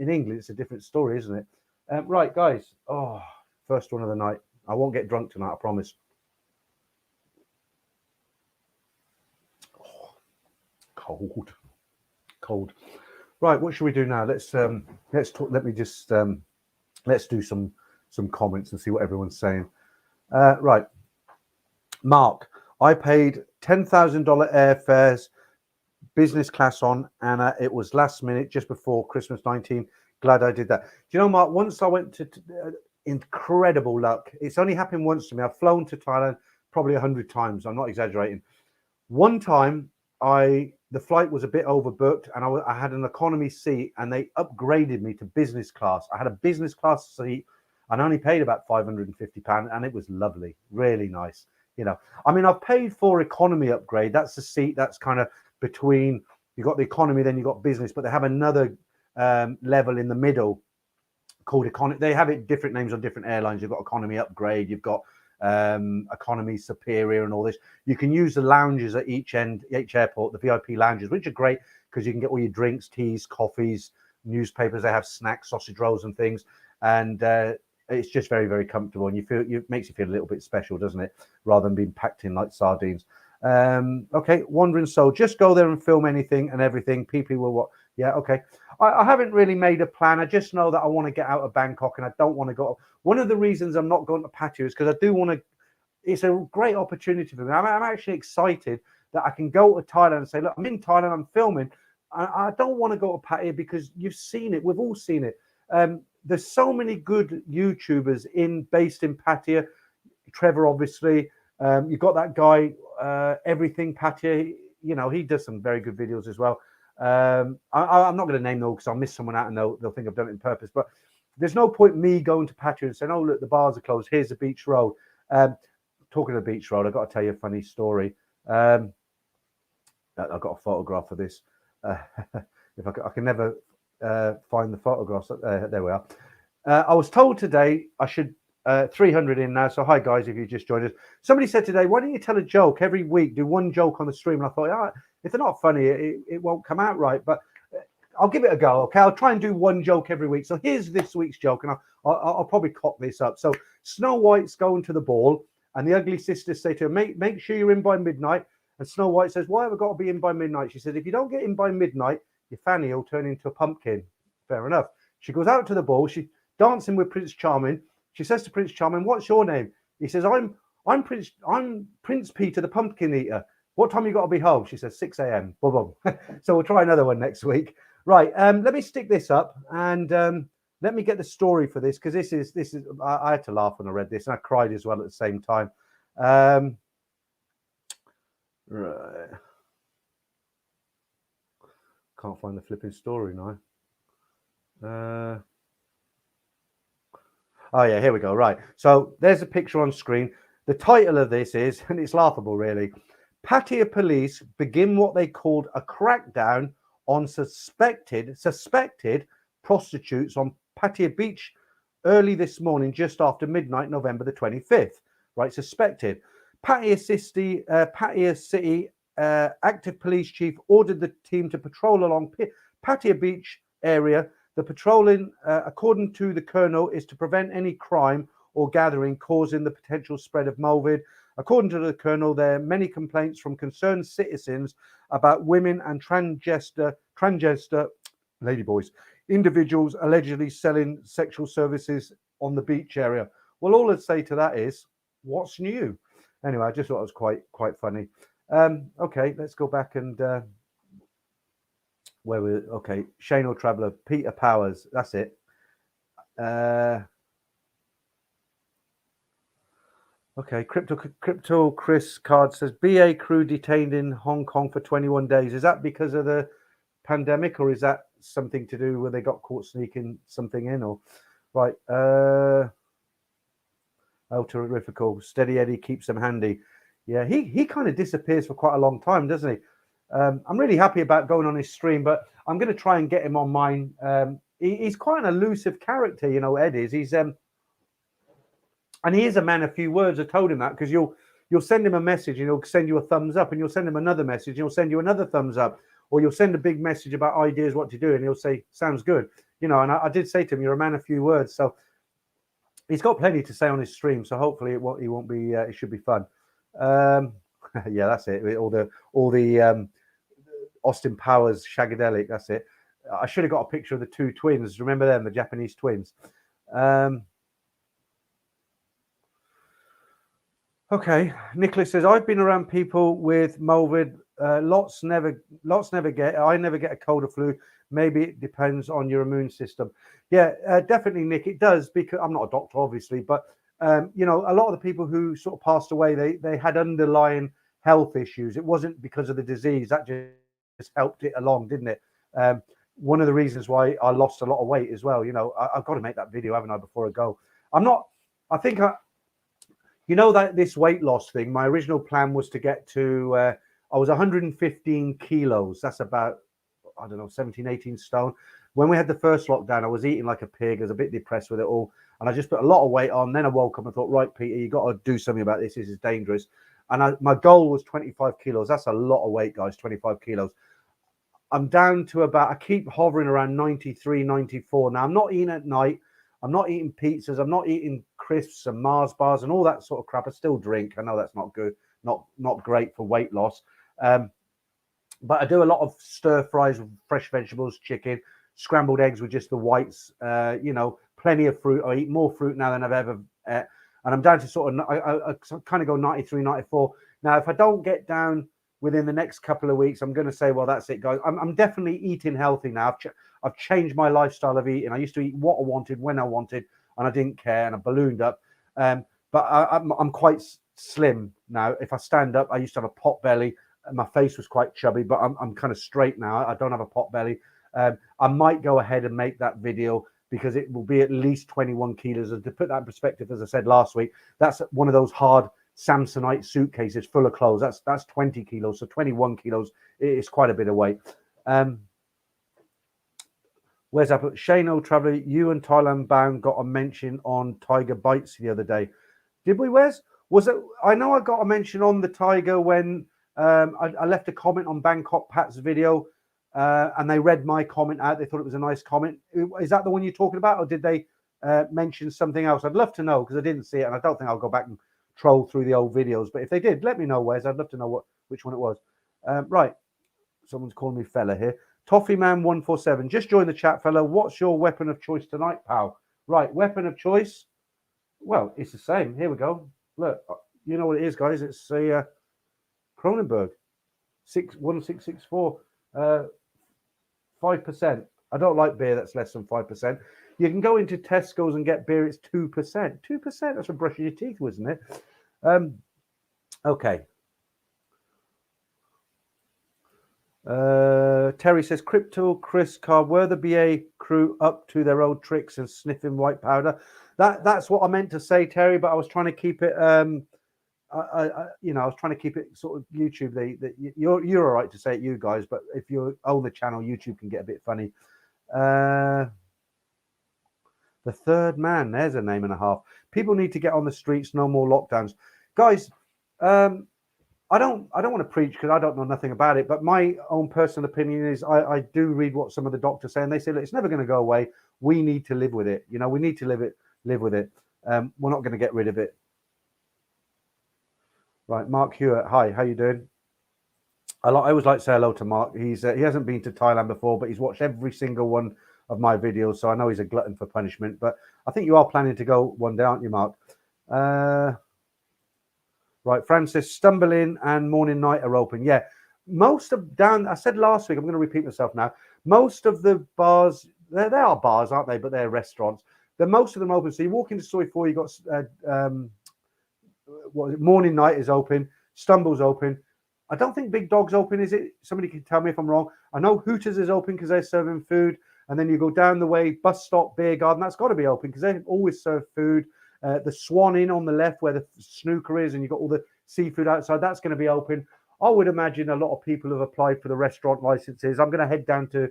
In England, it's a different story, isn't it? Right, guys. Oh, first one of the night. I won't get drunk tonight, I promise. Cold. Right, what should we do now? Let's talk. Let's do some comments and see what everyone's saying. Right, Mark, I paid $10,000 airfares, business class on Anna. It was last minute, just before Christmas 19. Glad I did that. Do you know, Mark? Once I went to incredible luck. It's only happened once to me. I've flown to Thailand probably 100 times. I'm not exaggerating. One time, the flight was a bit overbooked and I had an economy seat and they upgraded me to business class. I had a business class seat and I only paid about £550 and it was lovely, really nice. I mean, I've paid for economy upgrade. That's the seat that's kind of between, you got the economy, then you got business, but they have another level in the middle called economy. They have it different names on different airlines. You've got economy upgrade, you've got economy superior and all this. You can use the lounges at each airport, the VIP lounges, which are great because you can get all your drinks, teas, coffees, newspapers. They have snacks, sausage rolls and things. And it's just very, very comfortable, and it makes you feel a little bit special, doesn't it? Rather than being packed in like sardines. Okay, Wandering Soul, just go there and film anything and everything. People will what? Yeah, okay. I haven't really made a plan. I just know that I want to get out of Bangkok, and I don't want to go. One of the reasons I'm not going to Pattaya is because I do want to. It's a great opportunity for me. I'm actually excited that I can go to Thailand and say, look, I'm in Thailand, I'm filming. I don't want to go to Pattaya because you've seen it. We've all seen it. There's so many good YouTubers based in Pattaya. Trevor, obviously. You've got that guy, Everything Pattaya. You know, he does some very good videos as well. I'm not going to name them because I'll miss someone out and they'll think I've done it on purpose. But there's no point me going to Pattaya and saying, oh, look, the bars are closed. Here's the beach road. Talking of the beach road, I've got to tell you a funny story. I've got a photograph of this. If I can never find the photographs. There we are. I was told today I should 300 in now. So hi guys, if you just joined us. Somebody said today, why don't you tell a joke every week? Do one joke on the stream. And I thought, if they're not funny, it won't come out right. But I'll give it a go. Okay, I'll try and do one joke every week. So here's this week's joke, and I'll probably cock this up. So Snow White's going to the ball, and the ugly sisters say to her, make sure you're in by midnight. And Snow White says, why have I got to be in by midnight? She said, if you don't get in by midnight, your fanny will turn into a pumpkin. Fair enough. She goes out to the ball. She's dancing with Prince Charming. She says to Prince Charming, what's your name? He says, I'm Prince Peter, the pumpkin eater. What time you got to be home? She says, 6 a.m. Boom, boom. So we'll try another one next week. Right. Let me stick this up and let me get the story for this, because this is I had to laugh when I read this, and I cried as well at the same time. Right. Can't find the flipping story now. Oh yeah, here we go. Right. So there's a picture on screen. The title of this is, and it's laughable really, Pattaya police begin what they called a crackdown on suspected prostitutes on Pattaya Beach early this morning, just after midnight, November the 25th. Right, suspected. Pattaya City active police chief ordered the team to patrol along Pattaya Beach area. The patrolling, according to the colonel, is to prevent any crime or gathering causing the potential spread of COVID. According to the colonel, there are many complaints from concerned citizens about women and transgender ladyboys, individuals allegedly selling sexual services on the beach area. Well, all I'd say to that is, what's new? Anyway, I just thought it was quite funny. Okay, let's go back and Shane O'Traveller, Peter Powers, that's it. Okay, Crypto Chris Card says BA crew detained in Hong Kong for 21 days. Is that because of the pandemic, or is that something to do where they got caught sneaking something in? Or right, Terrifical. Steady Eddie keeps them handy. Yeah, he kind of disappears for quite a long time, doesn't he? I'm really happy about going on his stream, but I'm going to try and get him on mine. He's quite an elusive character, you know. Ed is. He's and he is a man of few words. I told him that, because you'll send him a message and he'll send you a thumbs up, and you'll send him another message and he'll send you another thumbs up, or you'll send a big message about ideas what to do, and he'll say sounds good, you know. And I did say to him, you're a man of few words, so he's got plenty to say on his stream. So hopefully he won't be. It should be fun. Yeah, that's it. All the Austin Powers Shagadelic. That's it. I should have got a picture of the two twins. Remember them, the Japanese twins. Okay, Nicholas says, I've been around people with COVID. Lots never get. I never get a cold or flu. Maybe it depends on your immune system. Yeah, definitely, Nick. It does, because I'm not a doctor, obviously, but you know, a lot of the people who sort of passed away, they had underlying health issues. It wasn't because of the disease. That just helped it along, didn't it? One of the reasons why I lost a lot of weight as well. You know, I've got to make that video, haven't I, before I go? You know, that this weight loss thing, my original plan was to get to, I was 115 kilos. That's about, I don't know, 17, 18 stone. When we had the first lockdown, I was eating like a pig. I was a bit depressed with it all. And I just put a lot of weight on. Then I woke up and thought, right, Peter, you got to do something about this. This is dangerous. And my goal was 25 kilos. That's a lot of weight, guys, 25 kilos. I'm down to about, I keep hovering around 93, 94. Now, I'm not eating at night. I'm not eating pizzas. I'm not eating crisps and Mars bars and all that sort of crap. I still drink. I know that's not good, not great for weight loss. But I do a lot of stir fries with fresh vegetables, chicken, scrambled eggs with just the whites, plenty of fruit. I eat more fruit now than I've ever and I'm down to sort of, I kind of go 93, 94. Now, if I don't get down within the next couple of weeks, I'm going to say, well, that's it, guys. I'm definitely eating healthy now. I've changed my lifestyle of eating. I used to eat what I wanted, when I wanted, and I didn't care, and I ballooned up. But I'm quite slim now. If I stand up, I used to have a pot belly. My face was quite chubby, but I'm kind of straight now. I don't have a pot belly. I might go ahead and make that video because it will be at least 21 kilos. And to put that in perspective, as I said last week, that's one of those hard Samsonite suitcases full of clothes. That's 20 kilos. So 21 kilos is quite a bit of weight. Where's that? Shane Old Traveller, you and Thailand Bound got a mention on Tiger Bites the other day. Did we, Wes? Was it? I know I got a mention on the Tiger when I left a comment on Bangkok Pat's video and they read my comment out. They thought it was a nice comment. Is that the one you're talking about, or did they mention something else? I'd love to know because I didn't see it, and I don't think I'll go back and troll through the old videos. But if they did, let me know, Wes. I'd love to know which one it was. Right. Someone's calling me fella here. Toffee Man 147. Just join the chat, fella. What's your weapon of choice tonight, pal? Right, weapon of choice. Well, it's the same. Here we go. Look, you know what it is, guys. It's a Kronenberg 1664, 5%. I don't like beer that's less than 5%. You can go into Tesco's and get beer. It's 2%. 2%. That's for brushing your teeth, wasn't it? Okay. Terry says, Crypto, Chris, Carr, were the BA crew up to their old tricks and sniffing white powder? That's what I meant to say, Terry, but I was trying to keep it I was trying to keep it sort of YouTube. You're all right to say it, you guys, but if you own the channel, YouTube can get a bit funny. The Third Man, there's a name and a half. People need to get on the streets, no more lockdowns. Guys, I don't want to preach because I don't know nothing about it, but my own personal opinion is I do read what some of the doctors say, and they say, look, it's never going to go away. We need to live with it. We need to live with it. We're not going to get rid of it. Right, Mark Hewitt. Hi, how you doing? I always like to say hello to Mark. He hasn't been to Thailand before, but he's watched every single one of my videos, so I know he's a glutton for punishment. But I think you are planning to go one day, aren't you, Mark? Right, Francis, Stumble Inn and Morning Night are open. Yeah, I said last week, I'm going to repeat myself now. Most of the bars, they are bars, aren't they? But they're restaurants. Most of them open. So you walk into Soy 4, you got Morning Night is open, Stumble's open. I don't think Big Dog's open, is it? Somebody can tell me if I'm wrong. I know Hooters is open because they're serving food. And then you go down the way, Bus Stop, Beer Garden, that's got to be open because they always serve food. The Swan Inn on the left where the snooker is and you've got all the seafood outside, that's going to be open. I would imagine a lot of people have applied for the restaurant licenses. I'm going to head down to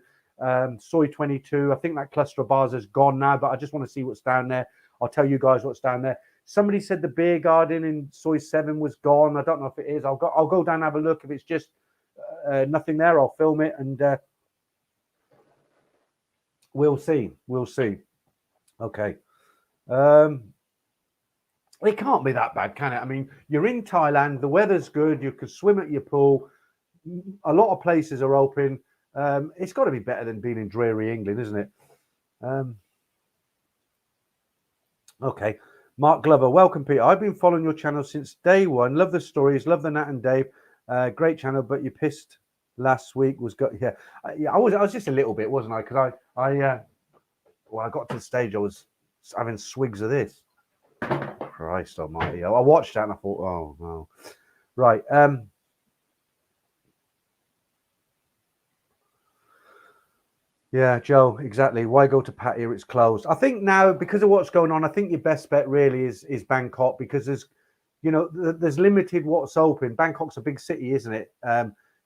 Soy 22. I think that cluster of bars is gone now, but I just want to see what's down there. I'll tell you guys what's down there. Somebody said the Beer Garden in Soy 7 was gone. I don't know if it is. I'll go down and have a look. If it's just nothing there, I'll film it and we'll see. Okay. It can't be that bad, can it? I mean, you're in Thailand, the weather's good, you can swim at your pool, a lot of places are open. It's got to be better than being in dreary England, isn't it? Okay. Mark Glover, welcome, Peter. I've been following your channel since day one. Love the stories, love the Nat and Dave. Great channel, but you pissed last week. I was just a little bit, wasn't I? Because I got to the stage I was having swigs of this. Christ almighty. I watched that and I thought, oh no. Right. Yeah, Joe, exactly. Why go to Pattaya? It's closed. I think now, because of what's going on, I think your best bet really is Bangkok because there's limited what's open. Bangkok's a big city, isn't it?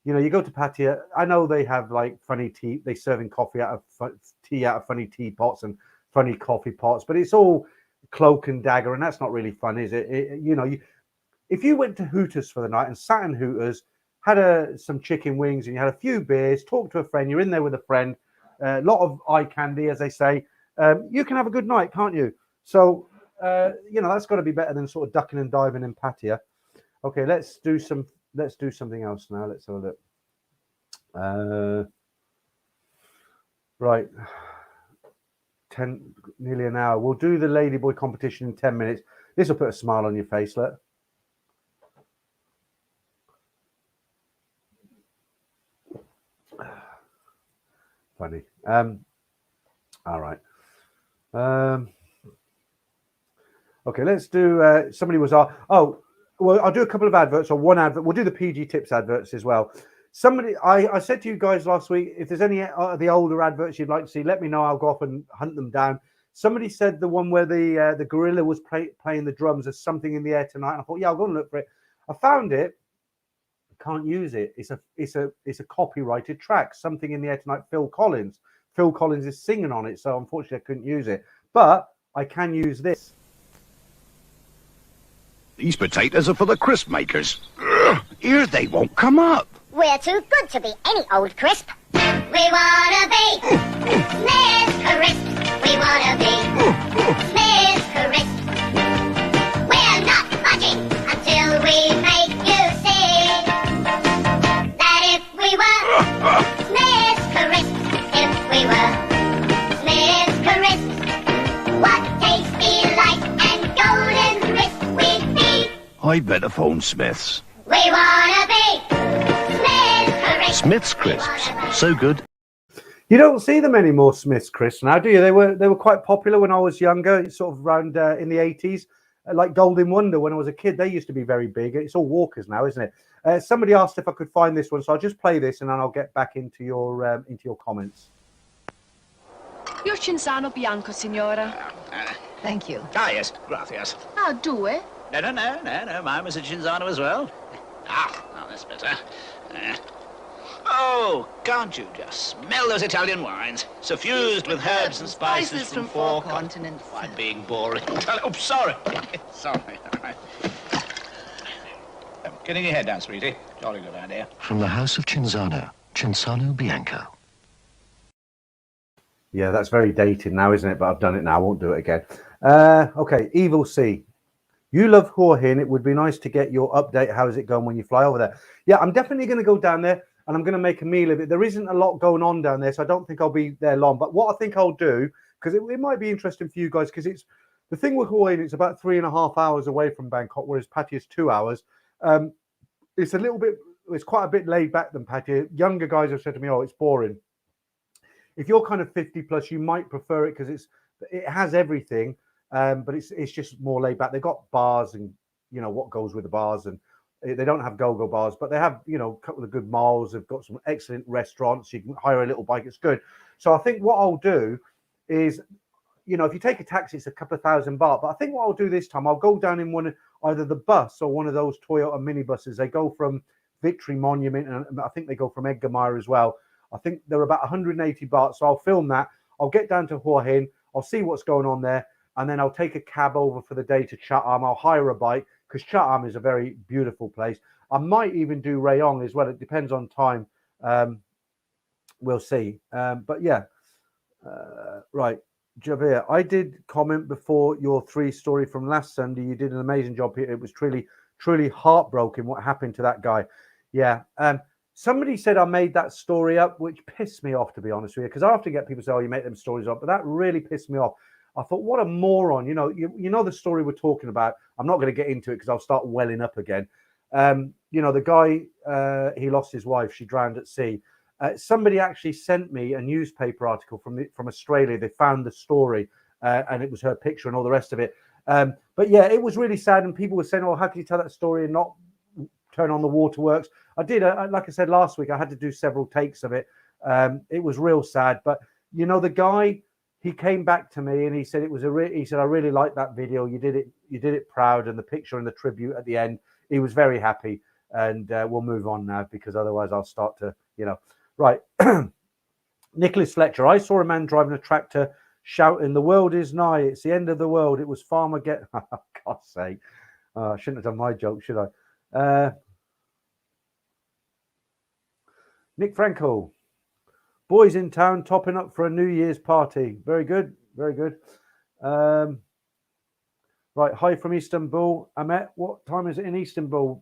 You go to Pattaya, I know they have like funny tea, they serving tea out of funny teapots and funny coffee pots, but it's all cloak and dagger, and that's not really fun, is it? If you went to Hooters for the night and sat in Hooters, had some chicken wings and you had a few beers, talked to a friend, you're in there with a friend, a lot of eye candy, as they say, you can have a good night, can't you? So, that's got to be better than sort of ducking and diving in Pattaya. Okay, let's do something else now. Let's have a look. Right. Nearly an hour. We'll do the Ladyboy competition in 10 minutes. This will put a smile on your face, look. Funny. All right. Okay, let's do. Somebody was well, I'll do a couple of adverts or one advert. We'll do the PG Tips adverts as well. I said to you guys last week, if there's any of the older adverts you'd like to see, let me know. I'll go off and hunt them down. Somebody said the one where the gorilla was playing the drums as Something in the Air Tonight. And I thought, yeah, I'll go and look for it. I found it. Can't use it. It's a copyrighted track. Something in the Air Tonight. Phil Collins. Phil Collins is singing on it, so unfortunately I couldn't use it. But I can use this. These potatoes are for the crisp makers. Here they won't come up. We're too good to be any old crisp. We wanna be Smith Crisp. We wanna be Smith Crisp. We're not budging until we make you see that if we were Smith Crisp, if we were Smith Crisp, what tasty, light and golden crisp we'd be. I better phone Smith's. We wanna be Smith's Crisps, so good. You don't see them anymore, Smith's Crisps, now, do you? They were quite popular when I was younger, sort of around in the 80s, like Golden Wonder. When I was a kid, they used to be very big. It's all Walkers now, isn't it? Somebody asked if I could find this one, so I'll just play this and then I'll get back into your comments. Your Cinzano Bianco, signora. Thank you. Ah, yes, gracias. How do it? No, mine was a Cinzano as well. Now that's better. Oh, can't you just smell those Italian wines, suffused with herbs and spices from four continents? Why, being boring. Oh, sorry. Sorry. All right. Getting your head down, sweetie. Jolly good idea. From the house of Cinzano Bianco. Yeah, that's very dated now, isn't it? But I've done it now. I won't do it again. Okay, Evil C. You love Hua Hin. It would be nice to get your update. How is it going when you fly over there? Yeah, I'm definitely going to go down there and I'm going to make a meal of it. There isn't a lot going on down there, so I don't think I'll be there long. But what I think I'll do, because it might be interesting for you guys, because it's the thing with Hua Hin, it's about 3.5 hours away from Bangkok, whereas Pattaya is 2 hours. It's quite a bit laid back than Pattaya. Younger guys have said to me, oh, it's boring. If you're kind of 50 plus, you might prefer it because it has everything. But it's just more laid back. They've got bars and what goes with the bars, and they don't have go-go bars, but they have a couple of good malls. They've got some excellent restaurants. You can hire a little bike. It's good. So I think what I'll do is, if you take a taxi, it's a couple of $1,000 baht. But I think what I'll do this time, I'll go down in either the bus or one of those Toyota minibuses. They go from Victory Monument, and I think they go from Edgar Meyer as well. I think they're about 180 baht. So I'll film that. I'll get down to Hua Hin. I'll see what's going on there. And then I'll take a cab over for the day to Chatham. I'll hire a bike because Chatham is a very beautiful place. I might even do Rayong as well. It depends on time. We'll see. But yeah. Right. Javier, I did comment before your 3 story from last Sunday. You did an amazing job here. It was truly heartbroken what happened to that guy. Yeah. Somebody said I made that story up, which pissed me off, to be honest with you, because I often get people say, oh, you make them stories up, but that really pissed me off. I thought, what a moron. You know the story we're talking about. I'm not going to get into it because I'll start welling up again. The guy, he lost his wife. She drowned at sea. Somebody actually sent me a newspaper article from Australia. They found the story and it was her picture and all the rest of it. But yeah, it was really sad. And people were saying, oh, how can you tell that story and not turn on the waterworks? I did. Like I said last week, I had to do several takes of it. It was real sad. But, the guy, he came back to me and he said he said, I really like that video. You did it proud, and the picture and the tribute at the end. He was very happy. And we'll move on now because otherwise I'll start to, Right. Nicholas Fletcher. I saw a man driving a tractor shouting, the world is nigh. It's the end of the world. It was Farmer Get. God's sake. I shouldn't have done my joke, should I? Nick Franco. Boys in town topping up for a New Year's party. Very good. Very good. Right, hi from Istanbul. Ahmet, what time is it in Istanbul?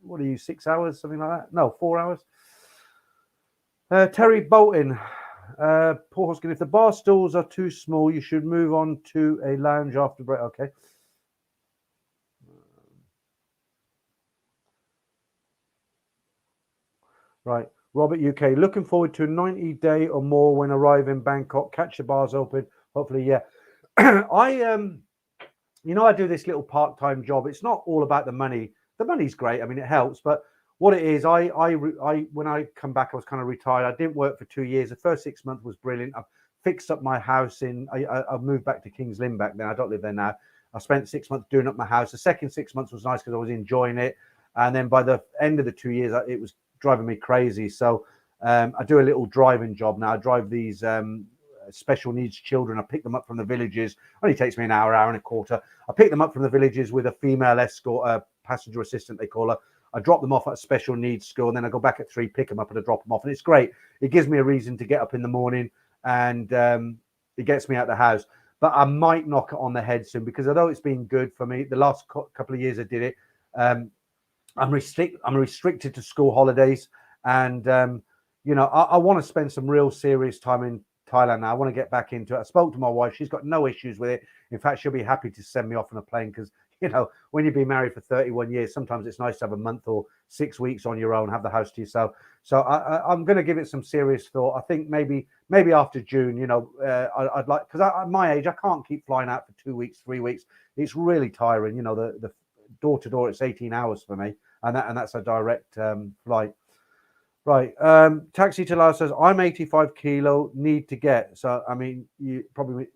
What are you, 6 hours, something like that? No, 4 hours. Terry Bolton. Paul Hoskin, if the bar stools are too small, you should move on to a lounge after break. Okay. Right. Robert UK, looking forward to a 90-day or more when arrive in Bangkok. Catch the bars open. Hopefully, yeah. I do this little part-time job. It's not all about the money. The money's great. I mean, it helps. But what it is, I when I come back, I was kind of retired. I didn't work for 2 years. The first 6 months was brilliant. I fixed up my house I moved back to Kings Lynn back then. I don't live there now. I spent 6 months doing up my house. The second 6 months was nice because I was enjoying it. And then by the end of the 2 years, it was driving me crazy. So I do a little driving job now. I drive these special needs children. I pick them up from the villages. Only takes me an hour and a quarter. I pick them up from the villages with a female escort, a passenger assistant, they call her. I drop them off at a special needs school, and then I go back at 3, pick them up, and I drop them off. And it's great. It gives me a reason to get up in the morning, and it gets me out of the house. But I might knock it on the head soon, because although it's been good for me, the last couple of years I did it, I'm restricted to school holidays, and I want to spend some real serious time in Thailand now. I want to get back into it. I spoke to my wife. She's got no issues with it. In fact, she'll be happy to send me off on a plane, because when you've been married for 31 years, sometimes it's nice to have a month or 6 weeks on your own, have the house to yourself. So I'm going to give it some serious thought. I think maybe after June, I'd like, because at my age, I can't keep flying out for 2 weeks, 3 weeks. It's really tiring. The door to door, it's 18 hours for me, and that's a direct flight. Right. Taxi to Laos says, I'm 85 kilo, need to get. So, I mean, you probably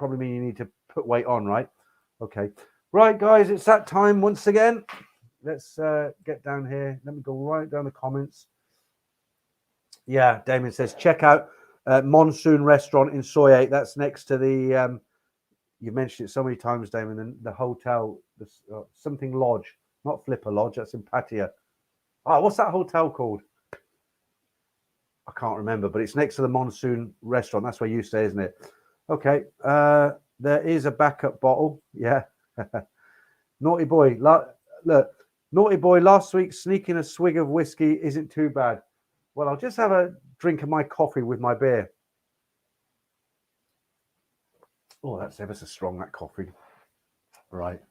mean you need to put weight on, right? Okay. Right, guys, it's that time once again. Let's get down here. Let me go right down the comments. Yeah, Damien says, check out Monsoon Restaurant in Soy 8. That's next to the, you mentioned it so many times, Damien, the hotel, something Lodge, not Flipper Lodge, that's in Pattaya. Oh, what's that hotel called? I can't remember, but it's next to the Monsoon Restaurant. That's where you stay, isn't it? Okay. There is a backup bottle. Yeah. Naughty boy. Look, naughty boy, last week sneaking a swig of whiskey isn't too bad. Well, I'll just have a drink of my coffee with my beer. Oh, that's ever so strong, that coffee. Right.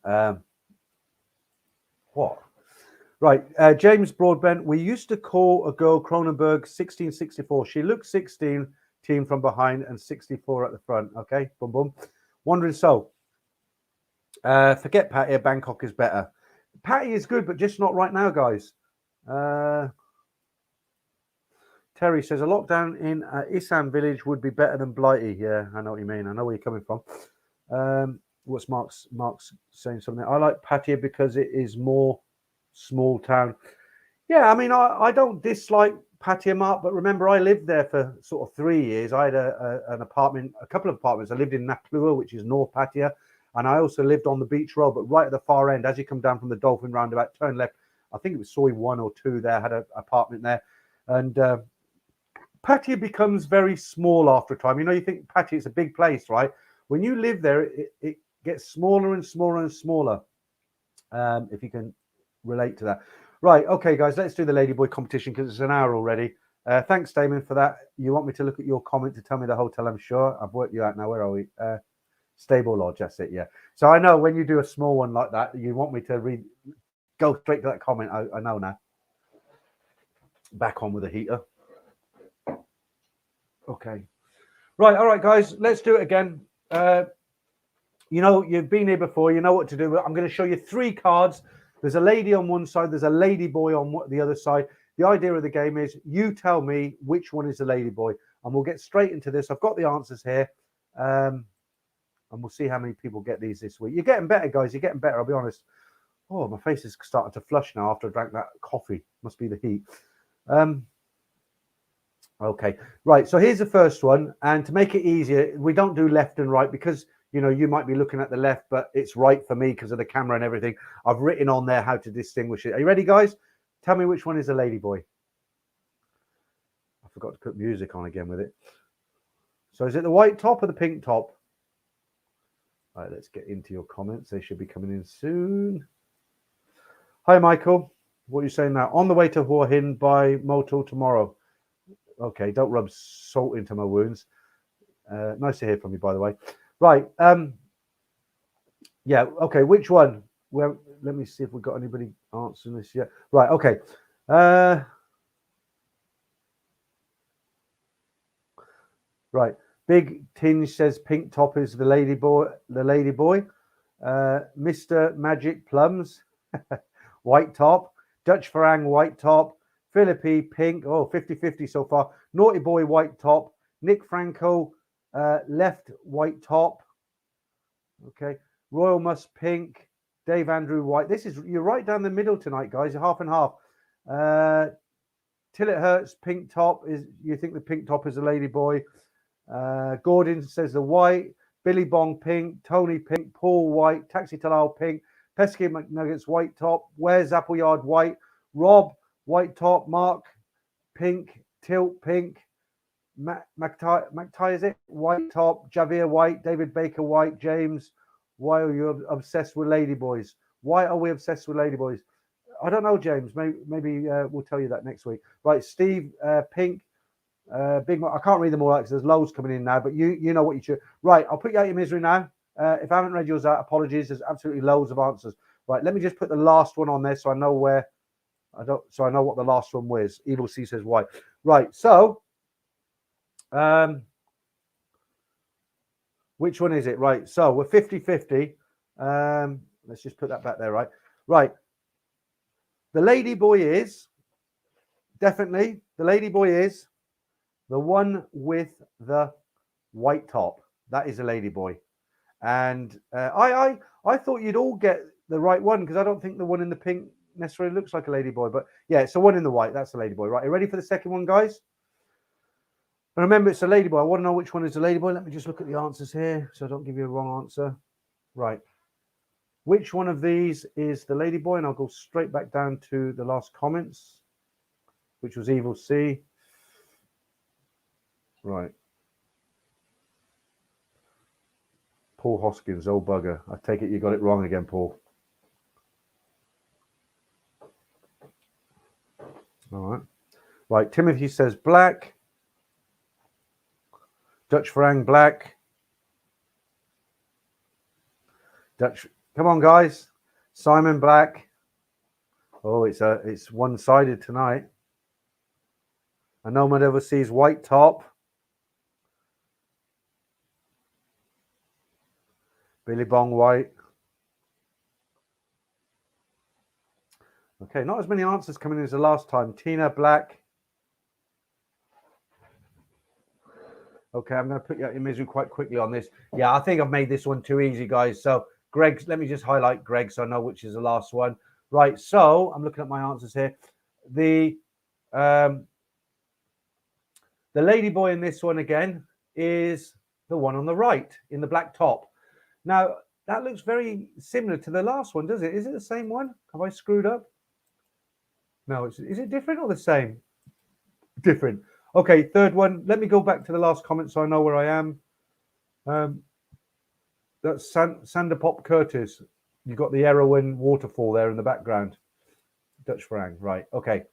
What? Right, James Broadbent. We used to call a girl Cronenberg 1664. She looked 16, team from behind, and 64 at the front. Okay, boom, boom. Wandering Soul. Forget Pattaya. Bangkok is better. Pattaya is good, but just not right now, guys. Terry says a lockdown in Isan village would be better than Blighty. Yeah, I know what you mean. I know where you're coming from. What's Mark's saying something? I like Pattaya because it is more small town. Yeah, I mean, I don't dislike Pattaya, Mark, but remember, I lived there for sort of 3 years. I had an apartment, a couple of apartments. I lived in Naklua, which is North Pattaya, and I also lived on the beach road, but right at the far end, as you come down from the Dolphin Roundabout, turn left. I think it was Soy 1 or 2 there, had an apartment there. And Pattaya becomes very small after a time. You think Pattaya is a big place, right? When you live there, it gets smaller and smaller and smaller, if you can relate to that. Right, okay, guys, let's do the Ladyboy competition because it's an hour already. Thanks, Damon, for that. You want me to look at your comment to tell me the hotel, I'm sure. I've worked you out now. Where are we? Stable Lodge, that's it, yeah. So I know when you do a small one like that, you want me to go straight to that comment. I know now. Back on with the heater. Okay. Right, all right, guys, let's do it again. You've been here before. You know what to do. But I'm going to show you 3 cards. There's a lady on one side. There's a lady boy on the other side. The idea of the game is you tell me which one is the lady boy, and we'll get straight into this. I've got the answers here, and we'll see how many people get these this week. You're getting better, guys. You're getting better. I'll be honest. Oh, my face is starting to flush now after I drank that coffee. Must be the heat. Okay, right. So here's the first one, and to make it easier, we don't do left and right because you might be looking at the left, but it's right for me because of the camera and everything. I've written on there how to distinguish it. Are you ready, guys? Tell me which one is the lady boy. I forgot to put music on again with it. So is it the white top or the pink top? All right, let's get into your comments. They should be coming in soon. Hi, Michael. What are you saying now? On the way to Hua Hin by Motul tomorrow. Okay, don't rub salt into my wounds. Nice to hear from you, by the way. Right. Yeah. Okay. Which one? Well, let me see if we've got anybody answering this yet. Right. Okay. Right. Big Tinge says pink top is the lady boy. Mr. Magic Plums, white top. Dutch Farang, white top. Philippi, pink. Oh, 50-50 so far. Naughty Boy, white top. Nick Franco, left, white top. Okay. Royal Must, pink. Dave Andrew, white. You're right down the middle tonight, guys. You're half and half. Till It Hurts, pink top. You think the pink top is a lady boy? Gordon says the white. Billy Bong, pink. Tony, pink. Paul, white. Taxi Talal, pink. Pesky McNuggets, white top. Where's Appleyard, white. Rob, white top. Mark, pink. Tilt, pink. McTie, is it? White top. Javier, white. David Baker, white. James, why are you obsessed with ladyboys? Why are we obsessed with ladyboys? I don't know, James. Maybe we'll tell you that next week. Right, Steve, pink. Big. I can't read them all out because there's loads coming in now, but you know what you should. Right, I'll put you out of your misery now. If I haven't read yours out, apologies. There's absolutely loads of answers. Right, let me just put the last one on there so I know where. So I know what the last one was. Evil C says white. Right, so which one is it? Right, so we're 50-50. Let's just put that back there, right? Right. The lady boy is definitely the lady boy is the one with the white top. That is a lady boy. And I thought you'd all get the right one because I don't think the one in the pink necessarily looks like a lady boy. But yeah, it's the one in the white. That's the lady boy. Right, are you ready for the second one, guys? Remember, it's a lady boy. I want to know which one is a lady boy. Let me just look at the answers here so I don't give you a wrong answer. Right. Which one of these is the lady boy? And I'll go straight back down to the last comments, which was Evil C. Right. Paul Hoskins, old bugger. I take it you got it wrong again, Paul. All right. Right. Timothy says black. Dutch Farang, black. Dutch. Come on, guys. Simon, black. Oh, it's one-sided tonight. A Nomad Overseas, white top. Billy Bong, white. Okay, not as many answers coming in as the last time. Tina, black. Okay, I'm going to put you out your misery quite quickly on this. Yeah, I think I've made this one too easy, guys. So, Greg, let me just highlight Greg so I know which is the last one. Right, so I'm looking at my answers here. The lady boy in this one again is the one on the right in the black top. Now, that looks very similar to the last one, does it? Is it the same one? Have I screwed up? No, is it different or the same? Different. Okay, third one. Let me go back to the last comment so I know where I am. That's Sander Pop Curtis. You've got the Erowyn waterfall there in the background. Dutch Farang. Right. Okay.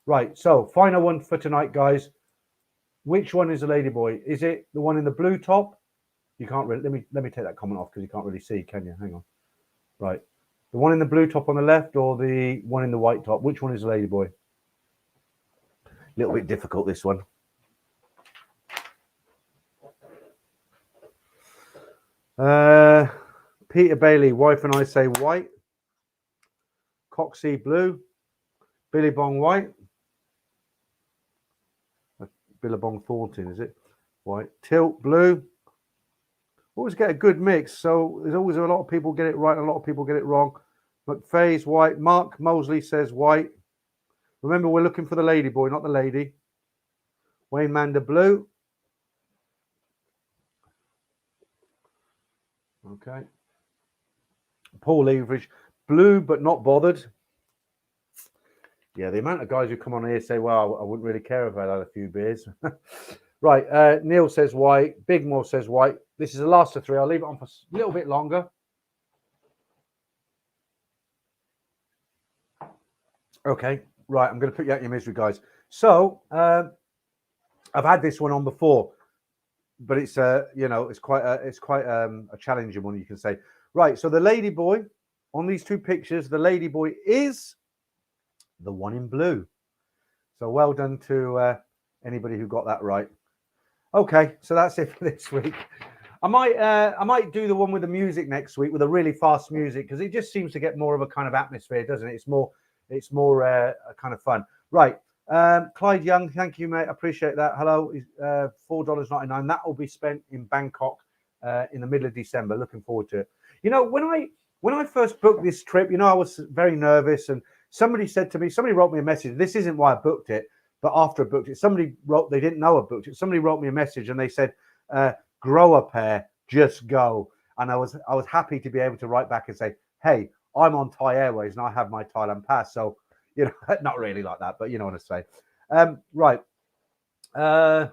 Right. So, final one for tonight, guys. Which one is a ladyboy? Is it the one in the blue top? You can't really. Let me take that comment off because you can't really see, can you? Hang on. Right. The one in the blue top on the left or the one in the white top? Which one is a ladyboy? A little bit difficult, this one. Peter Bailey, wife and I say white. Coxie, blue. Billy Bong, white. Billabong Thornton, is it? White. Tilt, blue. Always get a good mix. So there's always a lot of people get it right and a lot of people get it wrong. McFay's white. Mark Mosley says white. Remember, we're looking for the lady boy, not the lady. Wayne Mander, blue. Okay. Paul Leverage, blue but not bothered. Yeah, the amount of guys who come on here say, well, I wouldn't really care if I had a few beers. Right. Neil says white. Big Moore says white. This is the last of 3. I'll leave it on for a little bit longer. Okay. Right. I'm going to put you out your misery, guys. So I've had this one on before, but it's it's quite a challenging one, you can say. Right. So the lady boy on these 2 pictures, the lady boy is the one in blue. So well done to anybody who got that right. Okay, so that's it for this week. I might do the one with the music next week with a really fast music, because it just seems to get more of a kind of atmosphere, doesn't it? It's more kind of fun. Right. Clyde Young, thank you, mate. I appreciate that. Hello. $4.99. That will be spent in Bangkok in the middle of December. Looking forward to it. You know, when I first booked this trip, I was very nervous, and somebody wrote me a message. This isn't why I booked it, but after I booked it, they didn't know I booked it. Somebody wrote me a message and they said, grow a pair, just go. And I was happy to be able to write back and say, hey, I'm on Thai Airways and I have my Thailand pass. So, not really like that, but you know what I say. Right. Right,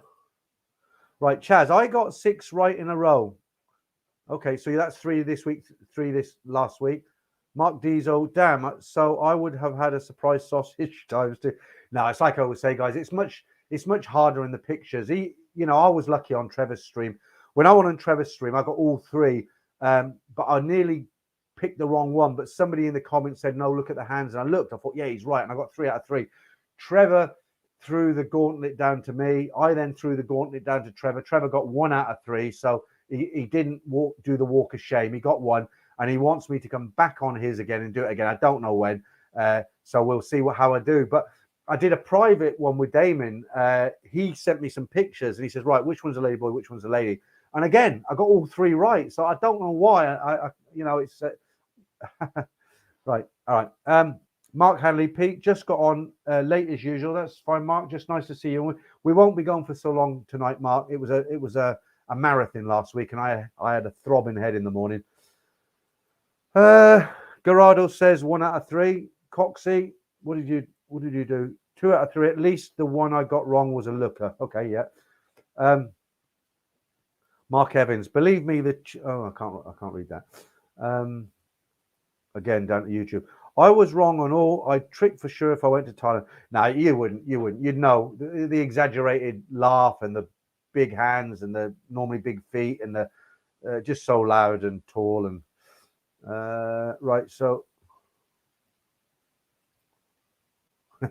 Chaz, I got 6 right in a row. Okay, so that's 3 this week, 3 this last week. Mark Diesel, damn, so I would have had a surprise sausage times 2. No, it's like I always say, guys, it's much harder in the pictures. I was lucky on Trevor's stream. When I went on Trevor's stream, I got all 3, but I nearly picked the wrong one. But somebody in the comments said, no, look at the hands. And I looked, I thought, yeah, he's right. And I got 3 out of 3. Trevor threw the gauntlet down to me. I then threw the gauntlet down to Trevor. Trevor got 1 out of 3. So he didn't do the walk of shame. He got 1. And he wants me to come back on his again and do it again. I don't know when. So we'll see how I do. But I did a private one with Damon. He sent me some pictures and he says, right, which one's a lady boy, which one's a lady? And again, I got all 3 right. So I don't know why. It's right. All right. Mark Hanley, Pete, just got on late as usual. That's fine, Mark. Just nice to see you. We won't be going for so long tonight, Mark. It was a marathon last week and I had a throbbing head in the morning. Gerardo says 1 out of 3. Coxey, what did you do? 2 out of 3. At least the one I got wrong was a looker. Okay, yeah. Mark Evans, believe me, I can't read that. Again, down to YouTube. I was wrong on all. I'd trick for sure if I went to Thailand. No, you wouldn't. You'd know the exaggerated laugh and the big hands and the normally big feet and the just so loud and tall and. Right, so I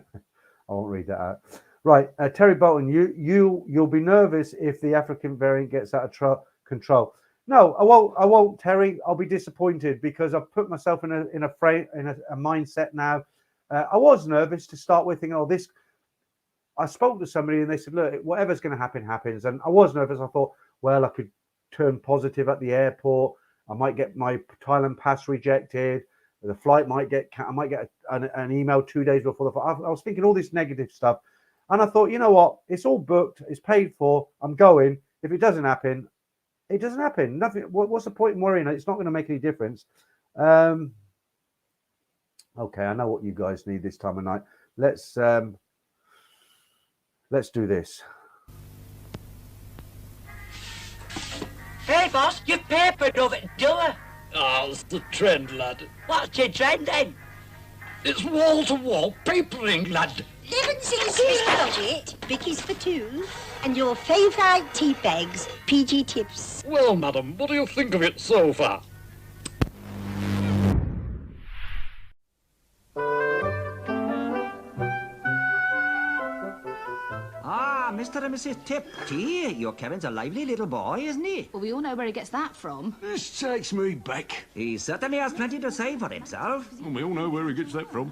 won't read that out. Right, Terry Bolton, you'll be nervous if the African variant gets out of control. No, I won't, Terry. I'll be disappointed because I've put myself in a mindset now. I was nervous to start with, thinking, this. I spoke to somebody and they said, look, whatever's going to happen happens, and I was nervous. I thought, well, I could turn positive at the airport. I might get my Thailand pass rejected. The flight I might get an email 2 days before the flight. I was thinking all this negative stuff. And I thought, you know what? It's all booked. It's paid for. I'm going. If it doesn't happen, it doesn't happen. Nothing. What's the point in worrying? It's not going to make any difference. Okay, I know what you guys need this time of night. Let's do this. Hey, boss, you papered over the door. Oh, it's the trend, lad. What's your trend, then? It's wall-to-wall papering, lad. 11cc got it, Vicky's for 2, and your favourite tea bags, PG Tips. Well, madam, what do you think of it so far? Mr. and Mrs. Tip, gee, your Kevin's a lively little boy, isn't he? Well, we all know where he gets that from. This takes me back. He certainly has plenty to say for himself. Well, we all know where he gets that from.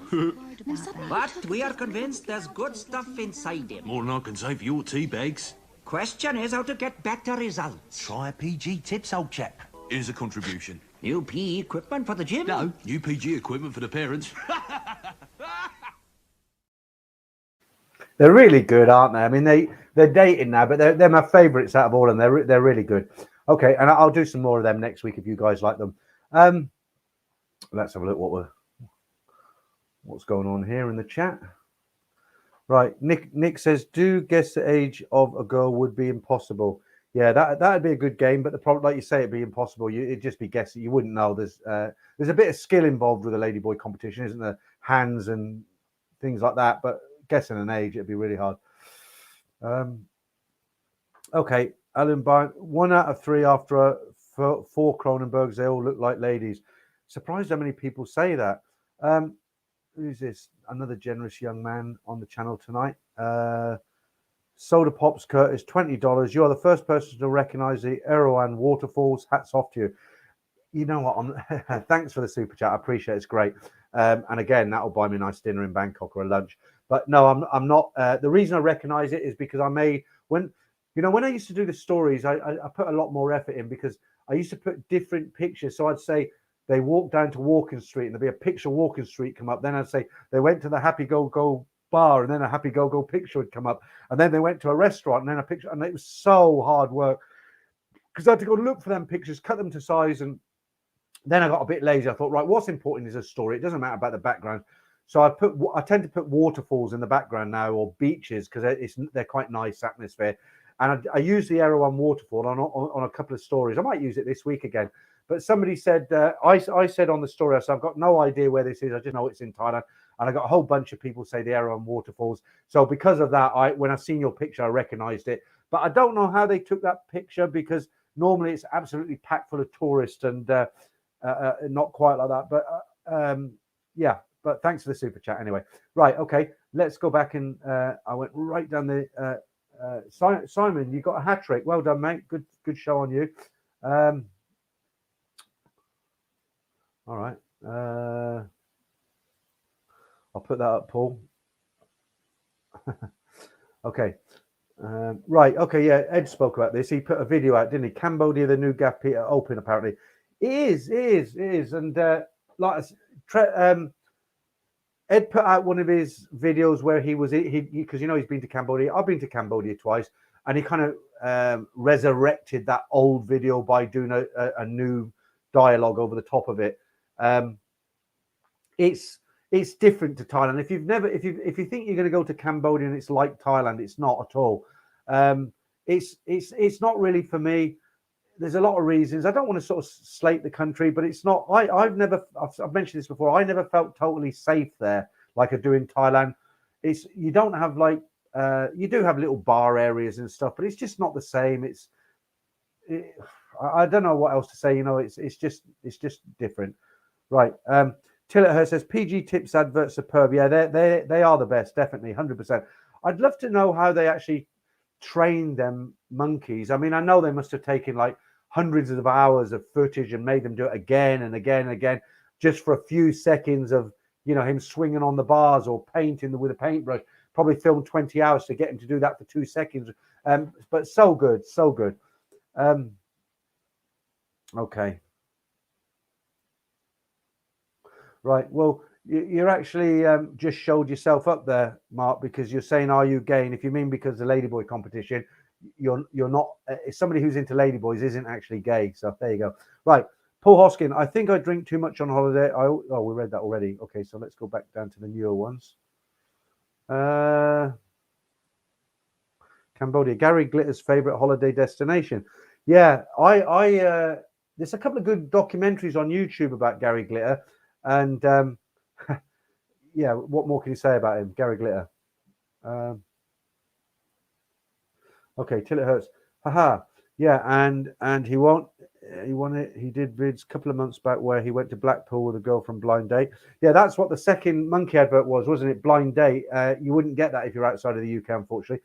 But we are convinced there's good stuff inside him. More than I can say for your tea bags. Question is how to get better results. Try PG Tips, old chap. Here's a contribution. New PE equipment for the gym? No. New PG equipment for the parents. They're really good, aren't they? I mean, they're dating now, but they're my favourites out of all of them. They're really good. Okay, and I'll do some more of them next week if you guys like them. Let's have a look what's going on here in the chat. Right. Nick says, do guess the age of a girl would be impossible. Yeah, that'd be a good game, but the problem, like you say, it'd be impossible. It'd just be guessing. You wouldn't know. There's a bit of skill involved with a ladyboy competition, isn't there? Hands and things like that. But guessing an age, it'd be really hard. Okay, Alan Byrne, 1 out of 3 after 4 Cronenbergs. They all look like ladies. Surprised how many people say that. Who's this? Another generous young man on the channel tonight. Soda Pops Curtis, $20. You are the first person to recognize the Erewhon waterfalls. Hats off to you. You know what? Thanks for the super chat. I appreciate it. It's great. And again, that'll buy me a nice dinner in Bangkok or a lunch. But no, I'm not. The reason I recognize it is because when I used to do the stories, I put a lot more effort in because I used to put different pictures. So I'd say they walked down to Walking Street and there'd be a picture of Walking Street come up. Then I'd say they went to the Happy Go Go bar and then a Happy Go Go picture would come up. And then they went to a restaurant and then a picture. And it was so hard work because I had to go look for them pictures, cut them to size. And then I got a bit lazy. I thought, right, what's important is a story. It doesn't matter about the background. So I tend to put waterfalls in the background now or beaches because they're quite nice atmosphere. And I use the Erewhon waterfall on a couple of stories. I might use it this week again. But somebody said, I said on the story, I said, I've got no idea where this is. I just know it's in Thailand. And I got a whole bunch of people say the Erewhon waterfalls. So because of that, when I seen your picture, I recognized it. But I don't know how they took that picture because normally it's absolutely packed full of tourists and not quite like that. But yeah, but thanks for the super chat anyway. Right, okay, let's go back and I went right down the... Simon, you got a hat trick. Well done, mate. Good show on you. All right. I'll put that up, Paul. Okay. Right. Okay. Yeah. Ed spoke about this. He put a video out, didn't he? Cambodia, the new Gaff Peter open. Apparently, it is. And Ed put out one of his videos where he was because he's been to Cambodia. I've been to Cambodia twice, and he kind of resurrected that old video by doing a new dialogue over the top of it. It's different to Thailand. If you think you're going to go to Cambodia and it's like Thailand, it's not at all. It's not really for me. There's a lot of reasons. I don't want to sort of slate the country, but it's not. I've mentioned this before. I never felt totally safe there like I do in Thailand. You don't have you do have little bar areas and stuff, but it's just not the same. I don't know what else to say. It's just different, right? Tillett says PG Tips adverts superb. Yeah, they are the best, definitely, 100%. I'd love to know how they actually train them monkeys. I mean, I know they must have taken like hundreds of hours of footage and made them do it again and again and again, just for a few seconds of him swinging on the bars or painting with a paintbrush. Probably filmed 20 hours to get him to do that for 2 seconds. But so good. Okay. Right. Well, you're actually just showed yourself up there, Mark, because you're saying, "Are you gay?" And if you mean because the ladyboy competition, you're not. Somebody who's into ladyboys isn't actually gay. So there you go. Right. Paul Hoskin, I think I drink too much on holiday. We read that already. Okay, so let's go back down to the newer ones. Cambodia, Gary Glitter's favorite holiday destination. Yeah, there's a couple of good documentaries on YouTube about Gary Glitter, and yeah, what more can you say about him, Gary Glitter? Okay, till it hurts. Haha. Yeah, and he won it. He did vids a couple of months back where he went to Blackpool with a girl from Blind Date. Yeah, that's what the second monkey advert was, wasn't it? Blind Date. You wouldn't get that if you're outside of the UK, unfortunately.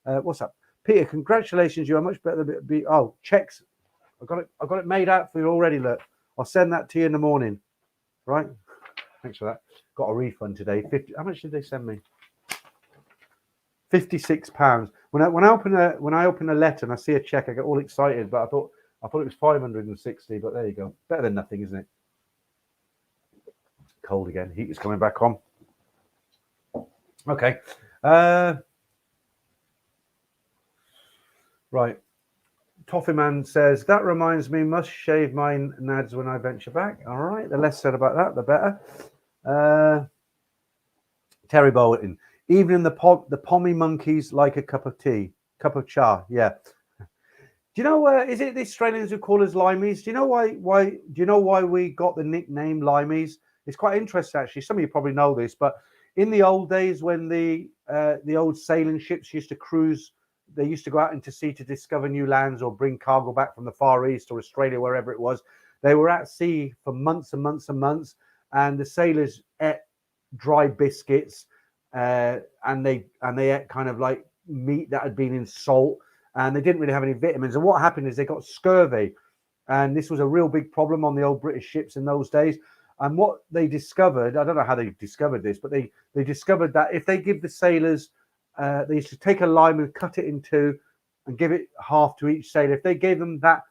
What's up, Peter? Congratulations, you are much better than checks. I got it made out for you already. Look, I'll send that to you in the morning. Right? Thanks for that. Got a refund today. How much did they send me? £56. When I open a letter and I see a check, I get all excited. But I thought it was 560. But there you go. Better than nothing, isn't it? Cold again. Heat is coming back on. Okay. Right. Toffee Man says, that reminds me, must shave my nads when I venture back. All right. The less said about that, the better. Terry Bolton. Even the pommy monkeys like a cup of cha. Yeah. Do you know? Is it the Australians who call us limeys? Do you know why? Do you know why we got the nickname limeys? It's quite interesting, actually. Some of you probably know this, but in the old days, when the old sailing ships used to cruise, they used to go out into sea to discover new lands or bring cargo back from the Far East or Australia, wherever it was. They were at sea for months and months and months, and the sailors ate dry biscuits, and they ate kind of like meat that had been in salt, and they didn't really have any vitamins. And what happened is they got scurvy, and this was a real big problem on the old British ships in those days. And what they discovered, I don't know how they discovered this, but they discovered that if they give the sailors, they used to take a lime and cut it in two and give it half to each sailor. If they gave them that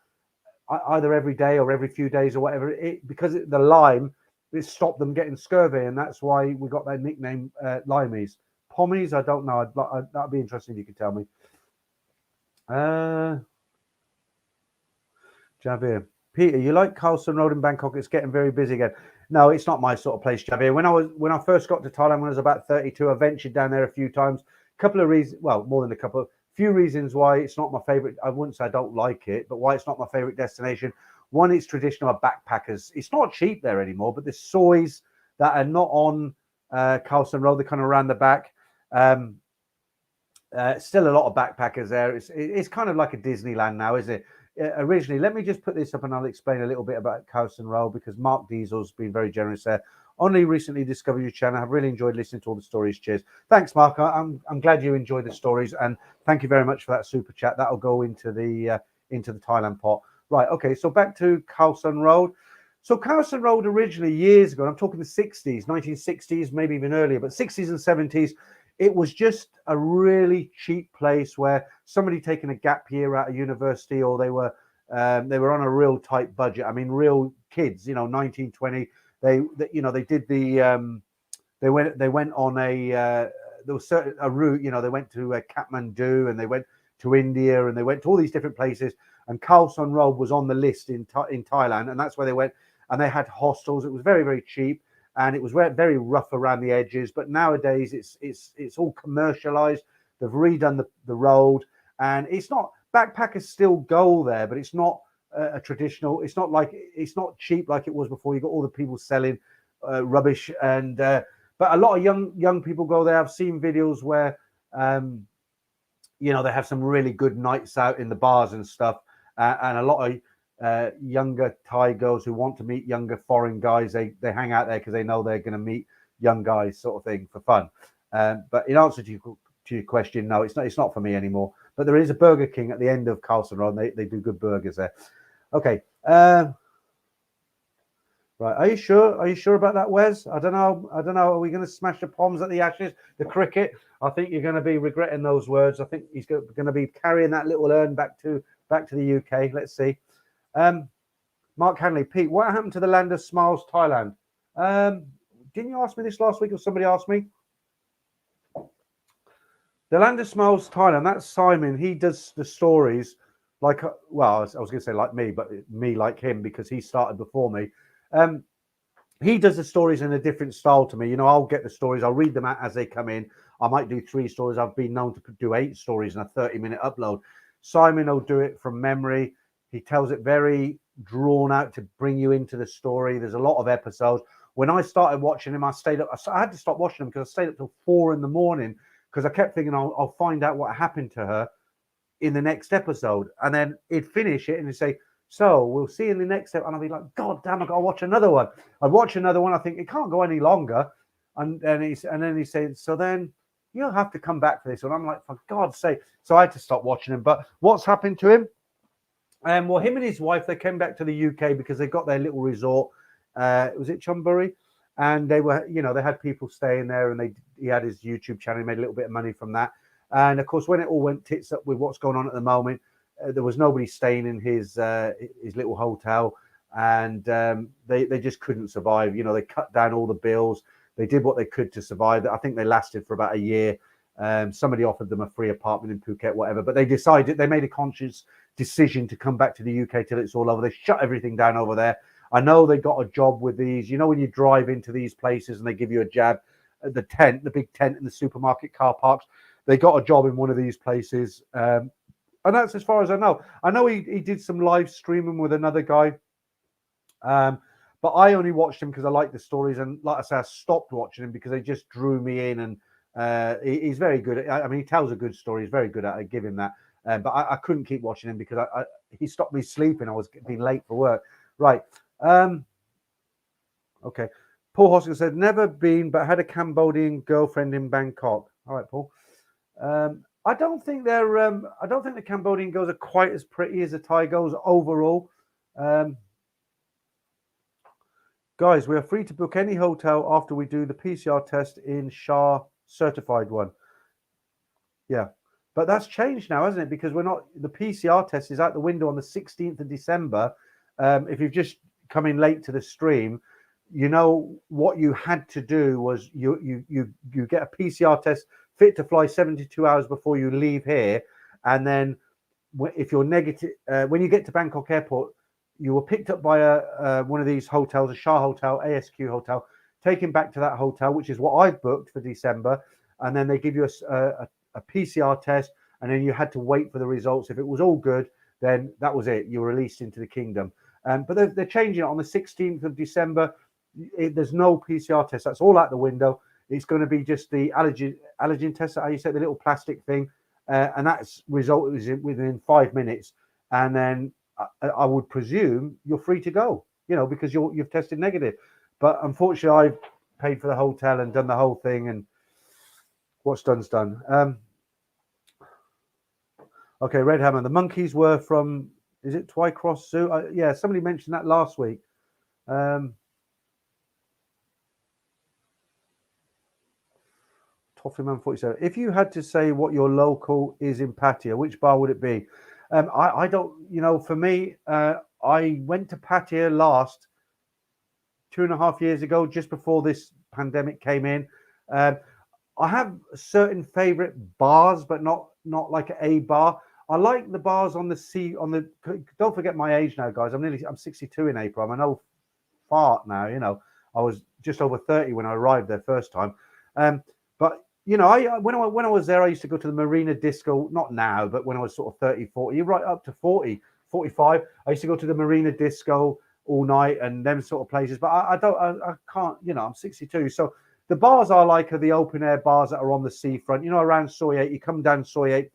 either every day or every few days or whatever, because the lime, it stopped them getting scurvy, and that's why we got that nickname, limeys. Pommies, I don't know. That'd be interesting if you could tell me. Javier, Peter, you like Carlson Road in Bangkok? It's getting very busy again. No, it's not my sort of place, Javier. When I first got to Thailand when I was about 32, I ventured down there a few times. A couple of reasons, well, more than a couple. Few reasons why it's not my favorite. I wouldn't say I don't like it, but why it's not my favorite destination. One, it's traditional backpackers. It's not cheap there anymore, but the soys that are not on Carlson Road, they're kind of around the back. Still a lot of backpackers there. It's kind of like a Disneyland now, isn't it? Originally, let me just put this up and I'll explain a little bit about Carlson Road, because Mark Diesel's been very generous there. Only recently discovered your channel. I've really enjoyed listening to all the stories. Cheers. Thanks, Mark. I'm glad you enjoyed the stories, and thank you very much for that super chat. That'll go into the Thailand pot. Right. Okay. So back to Carlson Road. So Carlson Road originally, years ago, and I'm talking the 60s, 1960s, maybe even earlier, but 60s and 70s, it was just a really cheap place where somebody taking a gap year out of university, or they were on a real tight budget. I mean, real kids, 19, 20. They did the they went on there was a route. They went to Kathmandu, and they went to India, and they went to all these different places. And Carlson Road was on the list in Thailand, and that's where they went. And they had hostels. It was very, very cheap, and it was very rough around the edges. But nowadays, it's all commercialized. They've redone the road, and it's not, backpackers still go there, but it's not a traditional. It's not cheap like it was before. You got all the people selling rubbish, and but a lot of young people go there. I've seen videos where they have some really good nights out in the bars and stuff, and a lot of younger Thai girls who want to meet younger foreign guys, they hang out there because they know they're going to meet young guys, sort of thing, for fun. But in answer to your question, no, it's not for me anymore. But there is a Burger King at the end of Carlson Road. They do good burgers there. Okay. Right. Are you sure about that, Wes? I don't know. Are we going to smash the Poms at the Ashes? The cricket? I think you're going to be regretting those words. I think he's going to be carrying that little urn back to the UK. Let's see. Mark Hanley, Pete, what happened to the Land of Smiles, Thailand? Didn't you ask me this last week, or somebody asked me? The Land of Smiles, Thailand, that's Simon. He does the stories like, well, I was going to say like me, but me like him, because he started before me. He does the stories in a different style to me. I'll get the stories, I'll read them out as they come in. I might do 3 stories. I've been known to do 8 stories in a 30-minute upload. Simon will do it from memory. He tells it very drawn out to bring you into the story. There's a lot of episodes. When I started watching him, I had to stop watching him because I stayed up till 4 a.m. because I kept thinking I'll find out what happened to her in the next episode. And then he'd finish it and he'd say, so we'll see in the next episode. And I'll be like, God damn, I got to watch another one. I'd watch another one. I think it can't go any longer. And then he said, so then you'll have to come back for this one. I'm like, for God's sake. So I had to stop watching him. But what's happened to him? Well, him and his wife, they came back to the UK because they got their little resort. Was it Chumbury? And they were, they had people staying there, and he had his YouTube channel. He made a little bit of money from that. And of course, when it all went tits up with what's going on at the moment, there was nobody staying in his little hotel, and they just couldn't survive. They cut down all the bills. They did what they could to survive. I think they lasted for about a year. Somebody offered them a free apartment in Phuket, whatever. But they made a conscious decision to come back to the UK till it's all over. They shut everything down over there. I know they got a job with these. When you drive into these places and they give you a jab, the tent, the big tent in the supermarket car parks. They got a job in one of these places. And that's as far as I know. I know he did some live streaming with another guy. But I only watched him because I liked the stories. And like I say, I stopped watching him because they just drew me in. And he's very good. I mean, he tells a good story. He's very good at it. I give him that. But I couldn't keep watching him because he stopped me sleeping. I was being late for work. Right. Okay. Paul Hoskins said, never been, but had a Cambodian girlfriend in Bangkok. All right, Paul. I don't think the Cambodian girls are quite as pretty as the Thai girls overall. Guys, we are free to book any hotel after we do the PCR test in Shah certified one. Yeah. But that's changed now, hasn't it? Because the PCR test is out the window on the 16th of December. If you've just come in late to the stream, you know what you had to do was you get a PCR test fit to fly 72 hours before you leave here. And then if you're negative, when you get to Bangkok airport, you were picked up by one of these hotels, a Shah hotel, ASQ hotel, taken back to that hotel, which is what I've booked for December. And then they give you a PCR test, and then you had to wait for the results. If it was all good, then that was it. You were released into the kingdom. But they're changing it on the 16th of December. There's no PCR test. That's all out the window. It's going to be just the allergen test, how you say, the little plastic thing. And that's result is within 5 minutes. And then I would presume you're free to go, because you've tested negative. But unfortunately, I've paid for the hotel and done the whole thing. And what's done's done. Okay, Red Hammer. The monkeys were from, is it Twycross Zoo? Yeah, somebody mentioned that last week. Toffeeman 47. If you had to say what your local is in Pattaya, which bar would it be? I don't, for me, I went to Pattaya last 2.5 years ago, just before this pandemic came in. I have certain favorite bars, but not like a bar. I like the bars on the sea, don't forget my age now, guys. I'm 62 in April. I'm an old fart now, I was just over 30 when I arrived there first time. But when I was there, I used to go to the Marina Disco, not now, but when I was sort of 30, 40, right up to 40, 45, I used to go to the Marina Disco all night and them sort of places. But I can't, I'm 62. So the bars I like are the open air bars that are on the seafront, around Soy 8. You come down Soy 8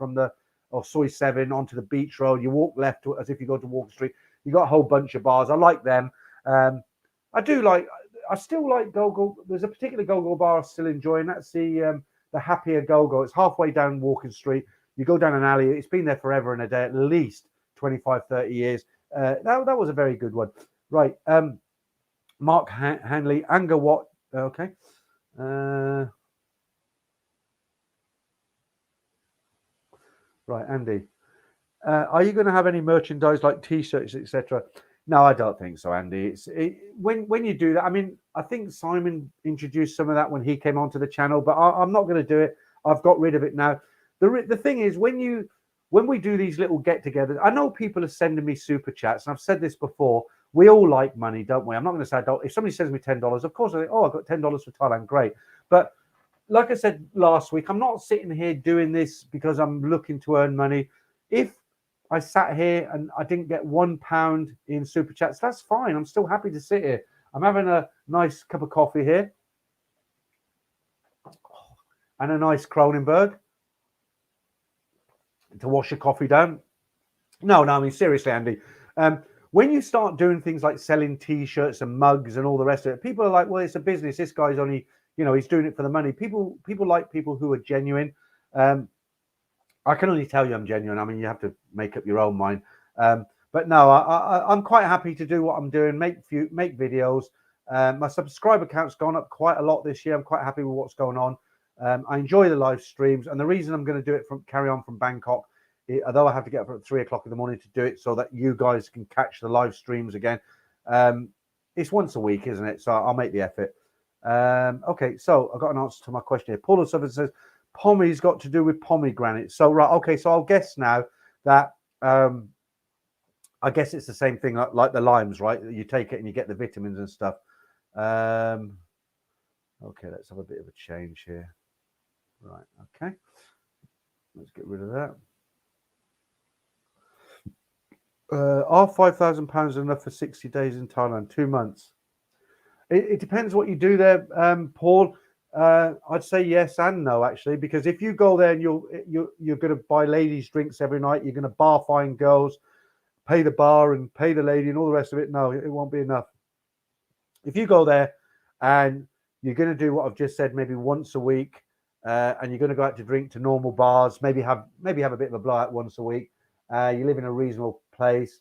or Soy 7 onto the beach road. You walk left as if you go to Walker Street. You got a whole bunch of bars. I like them. I still like Go-Go. There's a particular Go-Go bar I still enjoy, and that's the Happier Go-Go. It's halfway down Walking Street. You go down an alley. It's been there forever and a day, at least 25, 30 years. That was a very good one. Right. Mark Hanley, Anger What? Okay. Right, Andy. Are you going to have any merchandise like T-shirts, etc.? No, I don't think so, Andy. When you do that, I mean, I think Simon introduced some of that when he came onto the channel, but I'm not going to do it. I've got rid of it now. The thing is, when we do these little get-togethers, I know people are sending me super chats, and I've said this before. We all like money, don't we? I'm not going to say I don't. If somebody sends me $10, of course I think, I've got $10 for Thailand, great. But like I said last week, I'm not sitting here doing this because I'm looking to earn money. If I sat here and I didn't get £1 in super chats, that's fine. I'm still happy to sit here. I'm having a nice cup of coffee here and a nice Kronenberg to wash your coffee down. No, I mean, seriously, Andy. When you start doing things like selling T-shirts and mugs and all the rest of it, people are like, well, it's a business. This guy's only, he's doing it for the money. People like people who are genuine. I can only tell you I'm genuine. I mean, you have to make up your own mind. But no, I'm quite happy to do what I'm doing, make videos. My subscriber count's gone up quite a lot this year. I'm quite happy with what's going on. I enjoy the live streams. And the reason I'm going to do it carry on from Bangkok, although I have to get up at 3 o'clock in the morning to do it so that you guys can catch the live streams again. It's once a week, isn't it? So I'll make the effort. Okay, so I've got an answer to my question here. Paul O'Sullivan says, Pommy's got to do with pomegranate. So, right, okay, so I'll guess now that I guess it's the same thing like the limes, right? You take it and you get the vitamins and stuff. Okay, let's have a bit of a change here. Right, okay. Let's get rid of that. Are £5,000 enough for 60 days in Thailand? 2 months. It depends what you do there, Paul. I'd say yes and no, actually, because if you go there and you're going to buy ladies' drinks every night, you're going to bar fine girls, pay the bar and pay the lady and all the rest of it. No, it won't be enough. If you go there and you're going to do what I've just said, maybe once a week, and you're going to go out to drink to normal bars, maybe have a bit of a blowout once a week. You live in a reasonable place.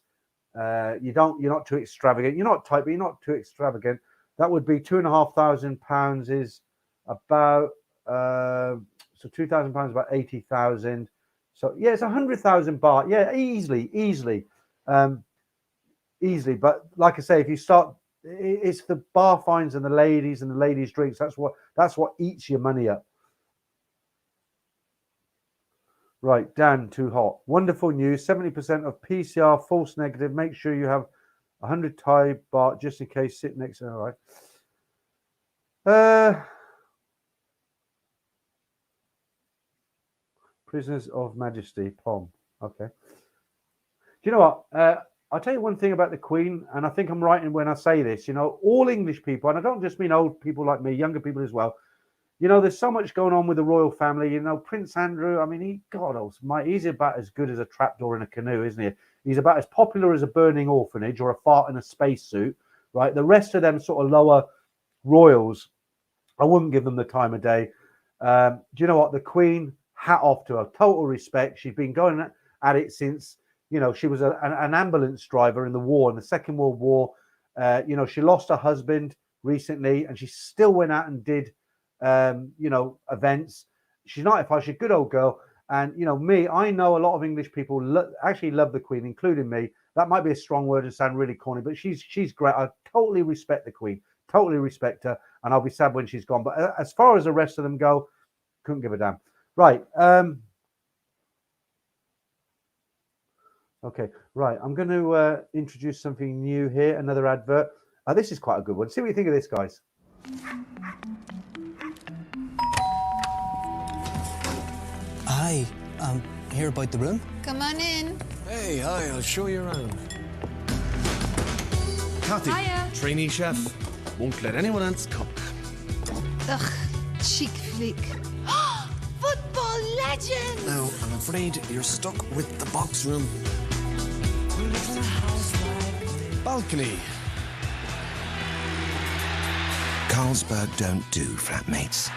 You're not too extravagant. You're not tight, but you're not too extravagant. That would be £2,500 is about so £2,000 about 80,000. So yeah, it's 100,000 baht. Yeah, easily. But like I say, if you start, it's the bar fines and the ladies' drinks. That's what eats your money up. Right, Dan, too hot. Wonderful news. 70% of PCR false negative. Make sure you have 100 Thai baht just in case. Sit next to. All right. Prisoners of Majesty, POM. Okay. Do you know what? I'll tell you one thing about the Queen, and I think I'm right when I say this. You know, all English people, and I don't just mean old people like me, younger people as well. You know, there's so much going on with the royal family. You know, Prince Andrew, I mean, God almighty, he's about as good as a trapdoor in a canoe, isn't he? He's about as popular as a burning orphanage or a fart in a spacesuit, right? The rest of them sort of lower royals, I wouldn't give them the time of day. Do you know what? The Queen, hat off to her. Total respect. She's been going at it since, you know, she was an ambulance driver in the war, in the Second World War. You know, she lost her husband recently, and she still went out and did you know, events. She's 95. She's a good old girl. And, you know, me, I know a lot of English people actually love the Queen, including me. That might be a strong word and sound really corny, but she's great. I totally respect the Queen, totally respect her. And I'll be sad when she's gone. But as far as the rest of them go, couldn't give a damn. Right. Okay. Right. I'm going to introduce something new here. Another advert. This is quite a good one. See what you think of this, guys. Hi, hear about the room? Come on in. Hey, hi, I'll show you around. Kathy, Hiya. trainee chef, won't let anyone else cook. Ugh, chic flick. Football legend! Now, I'm afraid you're stuck with the box room. Balcony. Carlsberg don't do flatmates.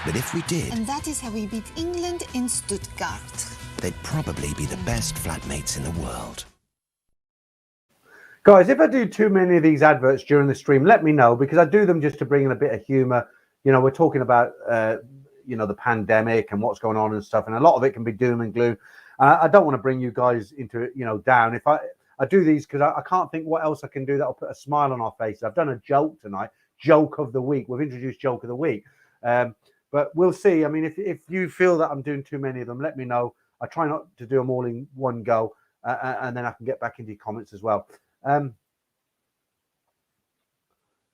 But if we did, And that is how we beat England in Stuttgart. they'd probably be the best flatmates in the world. Guys, if I do too many of these adverts during the stream, let me know, because I do them just to bring in a bit of humor. You know, we're talking about, you know, the pandemic and what's going on and stuff, and a lot of it can be doom and gloom. I don't want to bring you guys into, you know, down. If I do these because I can't think what else I can do that'll put a smile on our faces. I've done a joke tonight, joke of the week. We've introduced joke of the week. But we'll see. I mean, if you feel that I'm doing too many of them, let me know. I try not to do them all in one go, and then I can get back into your comments as well.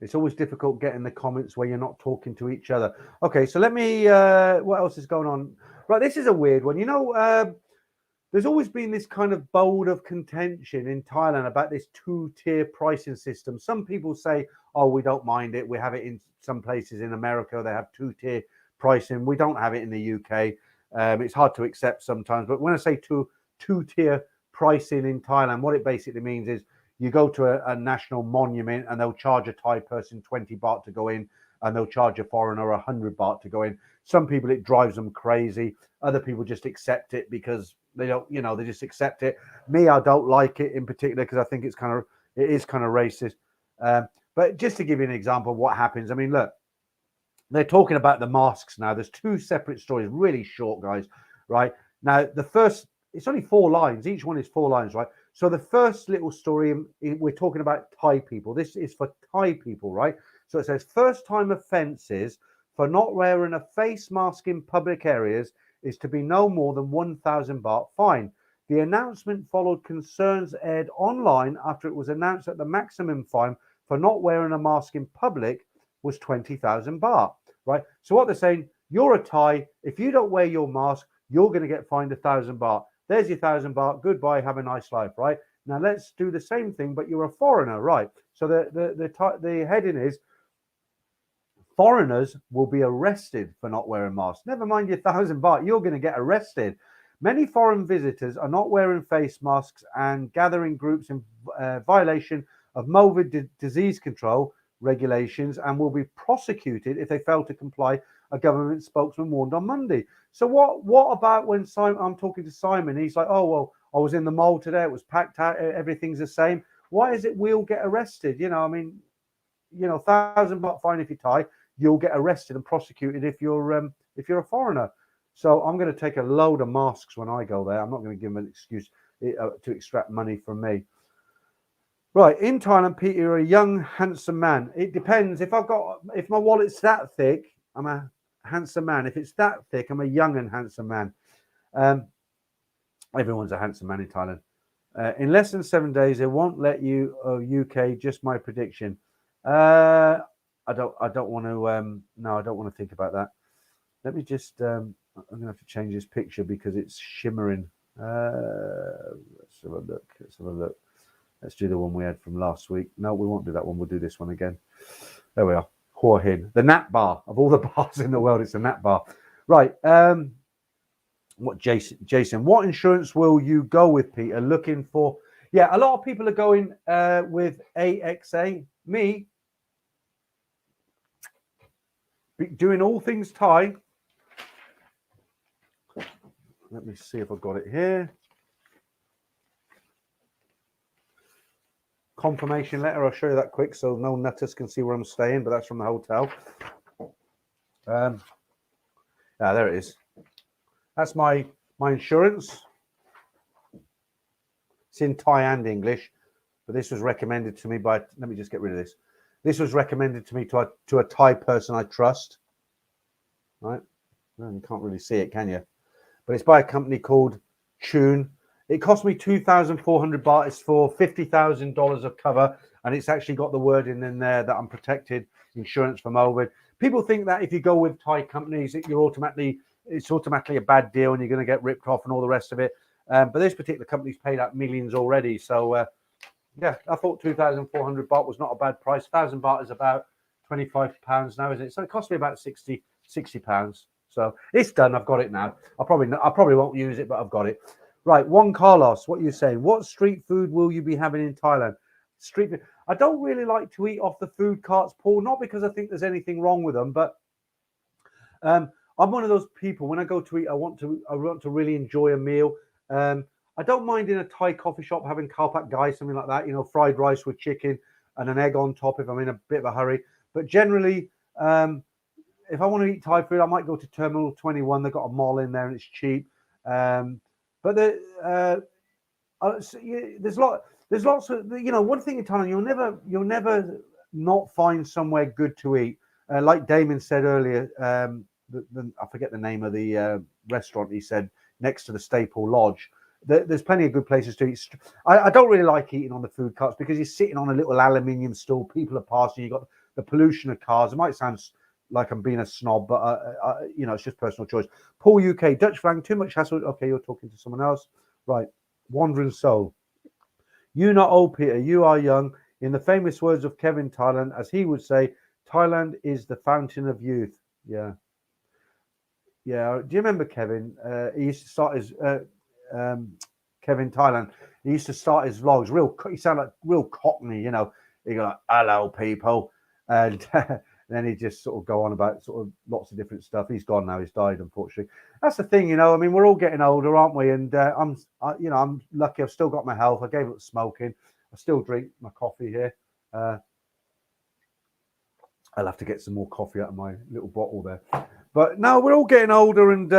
It's always difficult getting the comments where you're not talking to each other. Okay, so let me, what else is going on? Right, this is a weird one. You know, there's always been this kind of bold of contention in Thailand about this two-tier pricing system. Some people say, oh, we don't mind it. We have it in some places in America. They have two-tier pricing. We don't have it in the UK. It's hard to accept sometimes. But when I say two-tier pricing in Thailand, what it basically means is you go to a national monument and they'll charge a Thai person 20 baht to go in, and they'll charge a foreigner 100 baht to go in. Some people, it drives them crazy. Other people just accept it because they don't, you know, they just accept it. Me, I don't like it in particular because I think it is kind of racist. But just to give you an example of what happens, I mean, look, they're talking about the masks now. There's two separate stories, really short, guys, right? Now, the first, it's only 4 lines. Each one is 4 lines, right? So the first little story, we're talking about Thai people. This is for Thai people, right? So it says, first-time offences for not wearing a face mask in public areas is to be no more than 1,000 baht fine. The announcement followed concerns aired online after it was announced that the maximum fine for not wearing a mask in public was 20,000 baht. right? So what they're saying, you're a Thai. If you don't wear your mask, you're going to get fined 1,000 baht. There's your 1,000 baht. Goodbye. Have a nice life, right? Now let's do the same thing, but you're a foreigner, right? So the heading is foreigners will be arrested for not wearing masks. Never mind your 1,000 baht, you're going to get arrested. Many foreign visitors are not wearing face masks and gathering groups in violation of COVID disease control regulations and will be prosecuted if they fail to comply, a government spokesman warned on Monday. So what about when I'm talking to Simon, he's like, oh, well, I was in the mall today, it was packed out, everything's the same. Why is it we'll get arrested? I mean, 1,000 baht fine if you're Thai, you'll get arrested and prosecuted if you're a foreigner. So I'm going to take a load of masks when I go there. I'm not going to give them an excuse to extract money from me. Right, in Thailand, Peter, you're a young, handsome man. It depends. If my wallet's that thick, I'm a handsome man. If it's that thick, I'm a young and handsome man. Everyone's a handsome man in Thailand. In less than 7 days, they won't let you UK. Just my prediction. I don't want to. No, I don't want to think about that. Let me just. I'm going to have to change this picture because it's shimmering. Let's have a look. Let's have a look. Let's do the one we had from last week. No, we won't do that one. We'll do this one again. There we are. Hua Hin, the Nat Bar of all the bars in the world. It's a Nat Bar, right? What Jason? What insurance will you go with, Peter? Looking for? Yeah, a lot of people are going with AXA. Me, doing all things Thai. Let me see if I've got it here. Confirmation letter. I'll show you that quick so no nutters can see where I'm staying, but that's from the hotel. There it is. That's my insurance. It's in Thai and English, but this was recommended to me by. Let me just get rid of this. This was recommended to me to a Thai person I trust. Right? Well, you can't really see it, can you? But it's by a company called Tune. It cost me 2,400 baht. It's for $50,000 of cover, and it's actually got the wording in there that I'm protected, insurance from COVID. People think that if you go with Thai companies, it's automatically a bad deal and you're going to get ripped off and all the rest of it. But this particular company's paid out millions already. So, yeah, I thought 2,400 baht was not a bad price. 1,000 baht is about £25 now, isn't it? So it cost me about 60 pounds. So it's done. I've got it now. I probably won't use it, but I've got it. Right, Juan Carlos, what are you saying? What street food will you be having in Thailand? Street food. I don't really like to eat off the food carts, Paul, not because I think there's anything wrong with them, but I'm one of those people, when I go to eat, I want to really enjoy a meal. I don't mind in a Thai coffee shop having kalpak gai, something like that, fried rice with chicken and an egg on top if I'm in a bit of a hurry. But generally, if I want to eat Thai food, I might go to Terminal 21. They've got a mall in there and it's cheap. But there's lots of, one thing in Thailand, you'll never not find somewhere good to eat. Like Damon said earlier, I forget the name of the restaurant. He said next to the Staple Lodge. There's plenty of good places to eat. I don't really like eating on the food carts because you're sitting on a little aluminium stool. People are passing. You've got the pollution of cars. It might sound like I'm being a snob, but it's just personal choice. Paul UK, Dutch flang, too much hassle. Okay, you're talking to someone else. Right. Wandering Soul. You not old, Peter. You are young. In the famous words of Kevin Thailand, as he would say, Thailand is the fountain of youth. Yeah. Yeah. Do you remember Kevin? He used to start his Kevin Thailand. He used to start his vlogs. He sounded like real Cockney, He go like, "Hello, people," and then he just sort of go on about sort of lots of different stuff. He's gone now. He's died, unfortunately. That's the thing, I mean, we're all getting older, aren't we? And I'm lucky. I've still got my health. I gave up smoking. I still drink my coffee here. I'll have to get some more coffee out of my little bottle there. But no, we're all getting older, and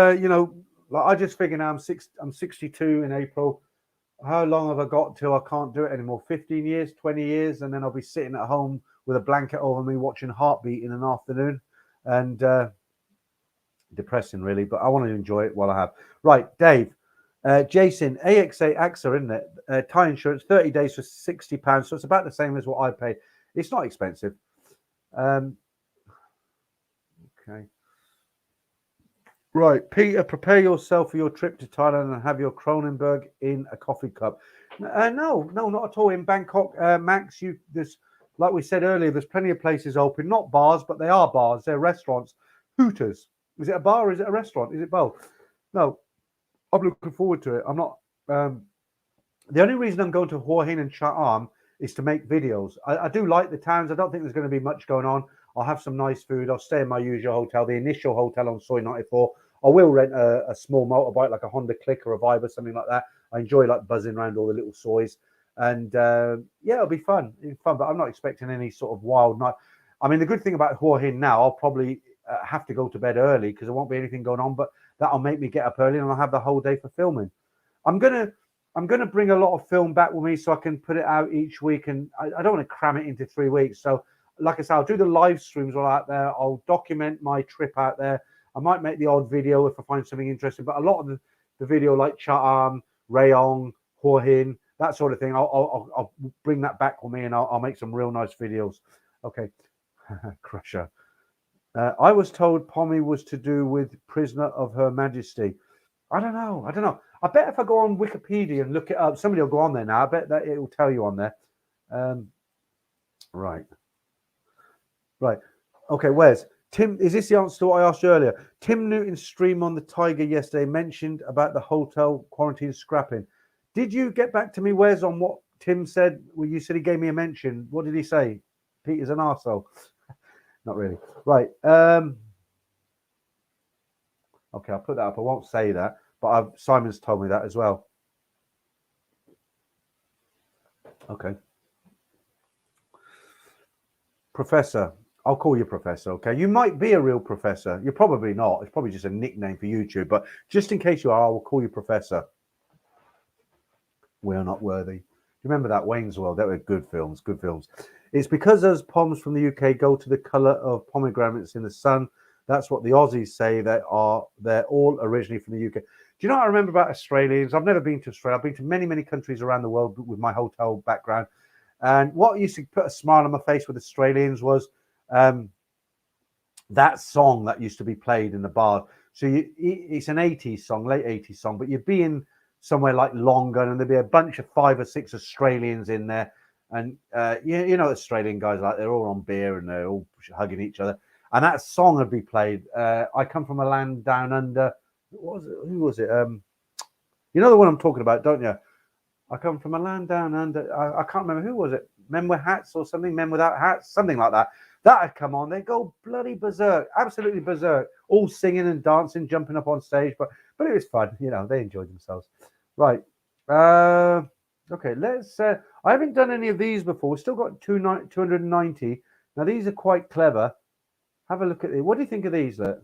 like I just figure now I'm 62 in April. How long have I got till I can't do it anymore? 15 years, 20 years, and then I'll be sitting at home with a blanket over me watching Heartbeat in an afternoon, and depressing really, but I want to enjoy it while I have. Right, Dave, Jason, AXA, isn't it? Thai insurance, 30 days for £60, so it's about the same as what I paid. It's not expensive. Okay. Right, Peter, prepare yourself for your trip to Thailand and have your Kronenberg in a coffee cup. No, not at all. In Bangkok, Max, there's, like we said earlier, there's plenty of places open. Not bars, but they are bars. They're restaurants. Hooters. Is it a bar or is it a restaurant? Is it both? No, I'm looking forward to it. I'm not. The only reason I'm going to Hua Hin and Cha'am is to make videos. I do like the towns. I don't think there's going to be much going on. I'll have some nice food. I'll stay in my usual hotel, the initial hotel on Soi 94. I will rent a small motorbike, like a Honda Click or a Vibe or something like that. I enjoy like buzzing around all the little sois. And yeah, it'll be fun. But I'm not expecting any sort of wild night. I mean, the good thing about Hua Hin now, I'll probably have to go to bed early because there won't be anything going on, but that'll make me get up early and I'll have the whole day for filming. I'm gonna bring a lot of film back with me so I can put it out each week, and I don't want to cram it into 3 weeks. So, like I said, I'll do the live streams all out there. I'll document my trip out there. I might make the odd video if I find something interesting, but a lot of the video, like Cha'am, Rayong, Hua Hin, that sort of thing, I'll bring that back with me, and I'll make some real nice videos. Okay, Crusher. I was told Pommy was to do with Prisoner of Her Majesty. I don't know. I bet if I go on Wikipedia and look it up, somebody will go on there now. I bet that it will tell you on there. Right. Okay, where's Tim? Is this the answer to what I asked you earlier? Tim Newton's stream on the Tiger yesterday mentioned about the hotel quarantine scrapping. Did you get back to me, Wes, on what Tim said? Well, you said he gave me a mention. What did he say? Peter's an arsehole. Not really. Right. Okay, I'll put that up. I won't say that, but Simon's told me that as well. Okay. Professor. I'll call you Professor, okay? You might be a real professor. You're probably not. It's probably just a nickname for YouTube, but just in case you are, I will call you Professor. We Are Not Worthy. You remember that? Wayne's World. That were good films, good films. It's because us Poms from the UK go to the colour of pomegranates in the sun. That's what the Aussies say. They're all originally from the UK. Do you know what I remember about Australians? I've never been to Australia. I've been to many, many countries around the world with my hotel background. And what used to put a smile on my face with Australians was that song that used to be played in the bar. So it's an 80s song, late 80s song, but you'd be in somewhere like Longgun and there'd be a bunch of 5 or 6 Australians in there. And you know, Australian guys, like, they're all on beer and they're all hugging each other. And that song would be played. I come from a land down under. What was it? Who was it? You know the one I'm talking about, don't you? I come from a land down under. I can't remember. Who was it? Men with hats or something? Men without hats? Something like that. That had come on. They go bloody berserk. Absolutely berserk. All singing and dancing, jumping up on stage. But it was fun. You know, they enjoyed themselves. Right. Okay, let's... I haven't done any of these before. We've still got 290. Now, these are quite clever. Have a look at these. What do you think of these, look?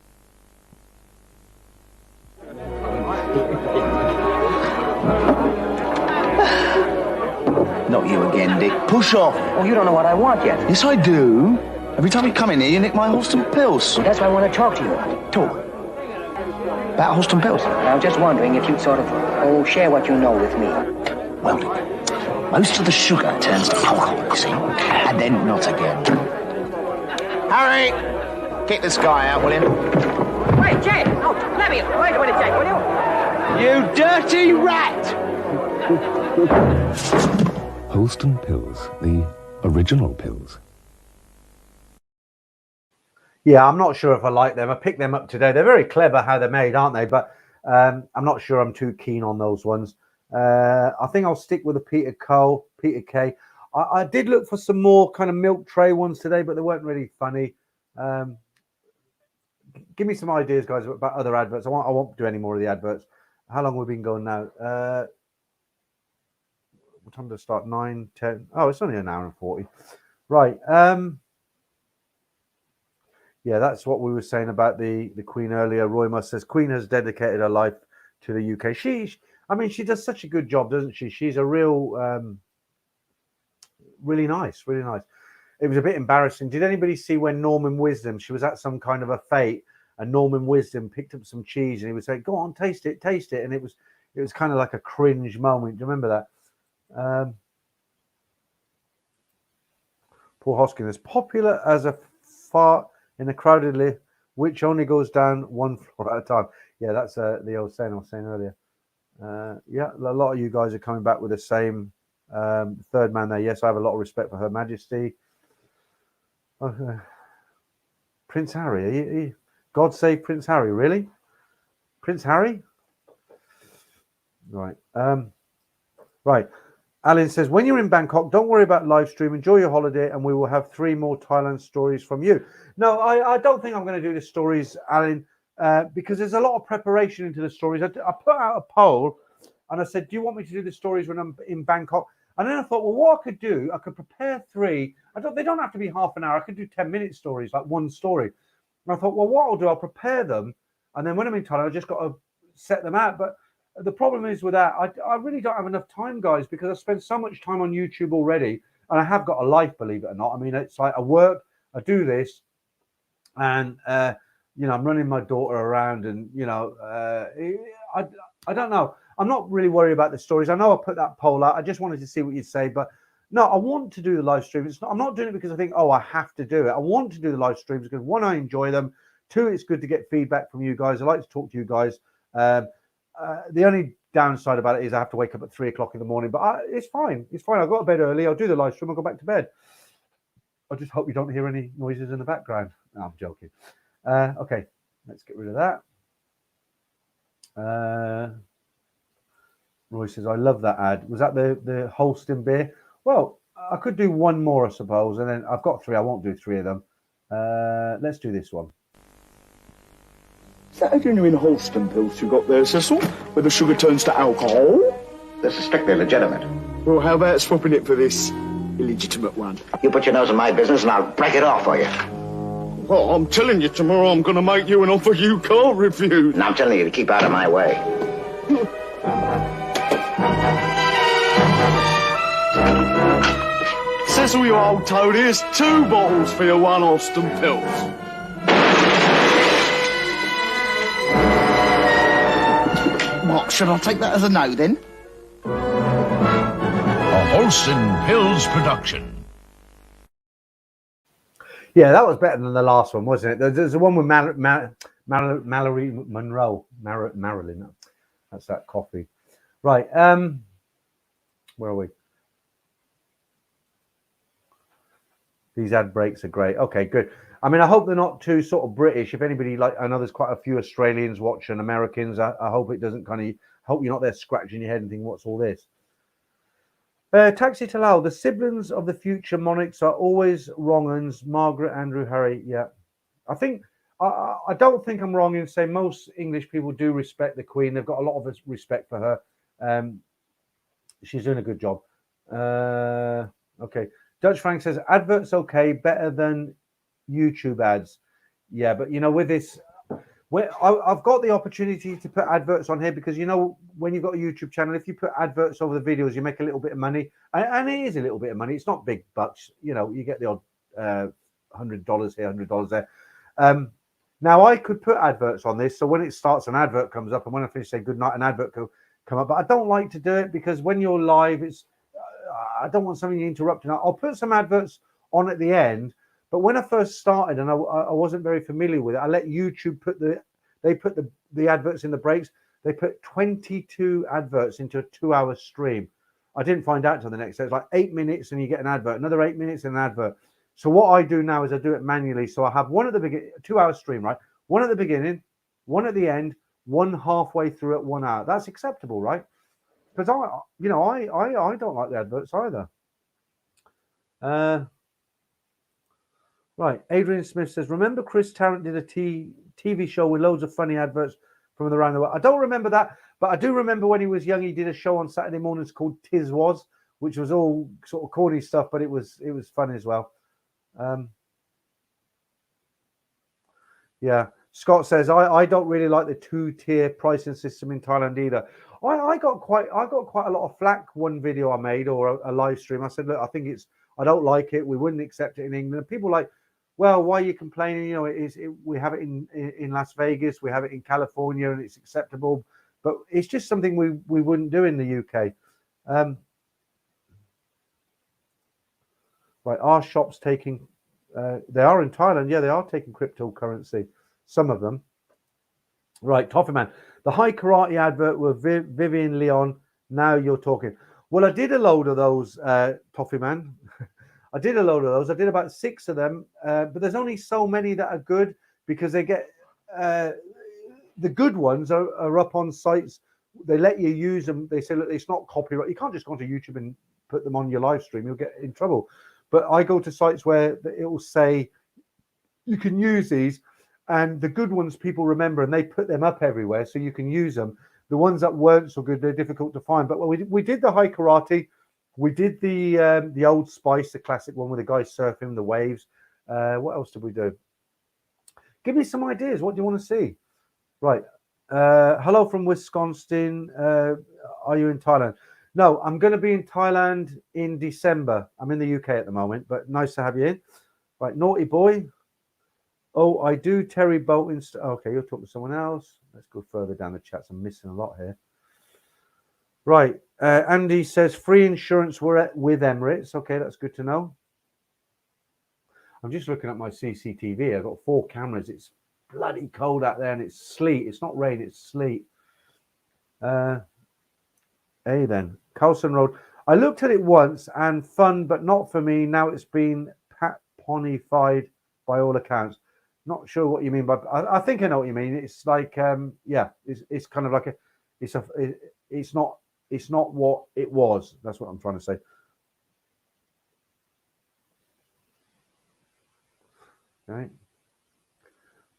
Not you again, Dick. Push off. Oh, you don't know what I want yet. Yes, I do. Every time you come in here, you nick my Holston pills. Well, that's why I want to talk to you. Talk. About Holston pills? I was just wondering if you'd sort of, share what you know with me. Well, most of the sugar turns to alcohol, you see. And then not again. Harry! Kick this guy out, will you? Wait, Jake! Oh, let me... Wait a minute, Jake, will you? You dirty rat! Holston pills, the original pills. Yeah, I'm not sure if I like them. I picked them up today. They're very clever how they're made, aren't they? But I'm not sure I'm too keen on those ones. I think I'll stick with the Peter K. I did look for some more kind of milk tray ones today, but they weren't really funny. Give me some ideas, guys, about other adverts. I won't do any more of the adverts. How long have we been going now? What time to start? 9, 10. Oh, it's only an hour and 40. Right. Yeah, that's what we were saying about the Queen earlier. Roy Musk says Queen has dedicated her life to the UK. I mean, she does such a good job, doesn't she? She's a real, really nice, really nice. It was a bit embarrassing. Did anybody see when Norman Wisdom, she was at some kind of a fete, and Norman Wisdom picked up some cheese and he was saying, "Go on, taste it," and it was kind of like a cringe moment. Do you remember that? Paul Hoskin is popular as a fart in a crowded lift which only goes down one floor at a time. Yeah, that's the old saying I was saying earlier. Yeah, a lot of you guys are coming back with the same third man there. Yes, I have a lot of respect for Her Majesty. Prince Harry. God save Prince Harry, really? Prince Harry? Right. Right. Alan says, when you're in Bangkok, don't worry about live stream. Enjoy your holiday, and we will have 3 more Thailand stories from you. No, I don't think I'm going to do the stories, Alan, because there's a lot of preparation into the stories. I put out a poll, and I said, do you want me to do the stories when I'm in Bangkok? And then I thought, well, what I could do, I could prepare 3. They don't have to be half an hour. I could do 10-minute stories, like one story. And I thought, well, what I'll do, I'll prepare them, and then when I'm in Thailand, I just got to set them out. But the problem is with that, I really don't have enough time, guys, because I spend so much time on YouTube already, and I have got a life, believe it or not. I mean, it's like I work, I do this, and I'm running my daughter around, and I don't know. I'm not really worried about the stories. I know I put that poll out. I just wanted to see what you'd say, but no, I want to do the live stream. I'm not doing it because I think, I have to do it. I want to do the live streams because 1, I enjoy them. 2, it's good to get feedback from you guys. I like to talk to you guys. The only downside about it is I have to wake up at 3 o'clock in the morning, but it's fine. It's fine. I'll go to bed early. I'll do the live stream. I'll go back to bed. I just hope you don't hear any noises in the background. No, I'm joking. Okay, let's get rid of that. Roy says, I love that ad. Was that the Holston beer? Well, I could do 1 more, I suppose, and then I've got 3. I won't do 3 of them. Let's do this one. Is that a genuine Holston pills you got there, Cecil? Where the sugar turns to alcohol? This is strictly legitimate. Well, how about swapping it for this illegitimate one? You put your nose in my business and I'll break it off for you. Well, I'm telling you, tomorrow I'm going to make you an offer you can't refuse. And I'm telling you to keep out of my way. Cecil, you old toad, here's 2 bottles for your 1 Holston pills. What, should I take that as a no, then? A Holston Pills production. Yeah, that was better than the last one, wasn't it? There's the one with Mallory Monroe. Marilyn. That's that coffee. Right. Where are we? These ad breaks are great. Okay, good. I mean, I hope they're not too sort of British. If anybody, I know there's quite a few Australians watching, Americans. I hope it doesn't hope you're not there scratching your head and thinking, what's all this? Taxi Talal, the siblings of the future monarchs are always wrong uns. Margaret, Andrew, Harry. Yeah. I don't think I'm wrong in saying most English people do respect the Queen. They've got a lot of respect for her. She's doing a good job. Okay. Dutch Frank says, adverts okay, better than YouTube ads. Yeah, but with this, I've got the opportunity to put adverts on here because when you've got a YouTube channel, if you put adverts over the videos, you make a little bit of money, and it is a little bit of money. It's not big bucks. You get the odd $100 here, $100 there. Now I could put adverts on this, so when it starts, an advert comes up, and when I finish say good night, an advert could come up. But I don't like to do it because when you're live, I don't want something interrupting. I'll put some adverts on at the end. But when I first started and I wasn't very familiar with it, I let YouTube put the adverts in the breaks. They put 22 adverts into a 2-hour stream. I didn't find out till the next day. It's like 8 minutes and you get an advert, another 8 minutes and an advert. So what I do now is I do it manually. So I have one at the beginning, 2-hour stream, right? One at the beginning, one at the end, one halfway through at 1 hour. That's acceptable, right? Because I don't like the adverts either. Right, Adrian Smith says, remember Chris Tarrant did a TV show with loads of funny adverts from around the world? I don't remember that, but I do remember when he was young, he did a show on Saturday mornings called Tiz Was, which was all sort of corny stuff, but it was fun as well. Yeah, Scott says, I don't really like the 2-tier pricing system in Thailand either. I got quite a lot of flack one video I made or a live stream. I said, look, I don't like it. We wouldn't accept it in England. And people like, well, why are you complaining? We have it in Las Vegas, we have it in California, and it's acceptable. But it's just something we wouldn't do in the UK. Right, our shops taking, they are in Thailand. Yeah, they are taking cryptocurrency. some of them. Right, Toffee Man. The High Karate advert with Vivian Leon. Now you're talking. Well, I did a load of those, Toffee Man. I did a load of those. I did about 6 of them, but there's only so many that are good because they get the good ones are up on sites. They let you use them. They say, look, it's not copyright. You can't just go onto YouTube and put them on your live stream. You'll get in trouble. But I go to sites where it will say you can use these, and the good ones people remember, and they put them up everywhere so you can use them. The ones that weren't so good, they're difficult to find. But we did the High Karate. We did the Old Spice, the classic one with the guy surfing the waves. What else did we do? Give me some ideas. What do you want to see? Right. Hello from Wisconsin. Are you in Thailand? No, I'm going to be in Thailand in December. I'm in the UK at the moment, but nice to have you in. Right, Naughty Boy. Oh, I do. Terry Bolton. Okay, you'll talk to someone else. Let's go further down the chats. I'm missing a lot here. Right. Andy says free insurance with Emirates. Okay, that's good to know. I'm just looking at my CCTV. I've got 4 cameras. It's bloody cold out there and it's sleet. It's not rain, it's sleet. Hey then. Carlson Road. I looked at it once and fun, but not for me. Now it's been ponified by all accounts. Not sure what you mean, but I think I know what you mean. It's like, yeah, it's kind of like it's not what it was. That's what I'm trying to say. Right.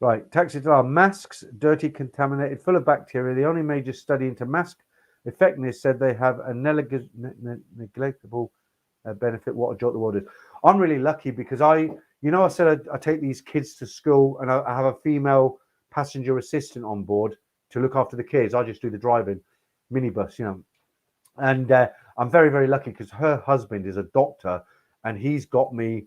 Right. Taxi alarm. Masks, dirty, contaminated, full of bacteria. The only major study into mask effectiveness said they have a neglectable benefit. What a joke the world is. I'm really lucky because I said I take these kids to school and I have a female passenger assistant on board to look after the kids. I just do the driving minibus, and I'm very, very lucky because her husband is a doctor and he's got me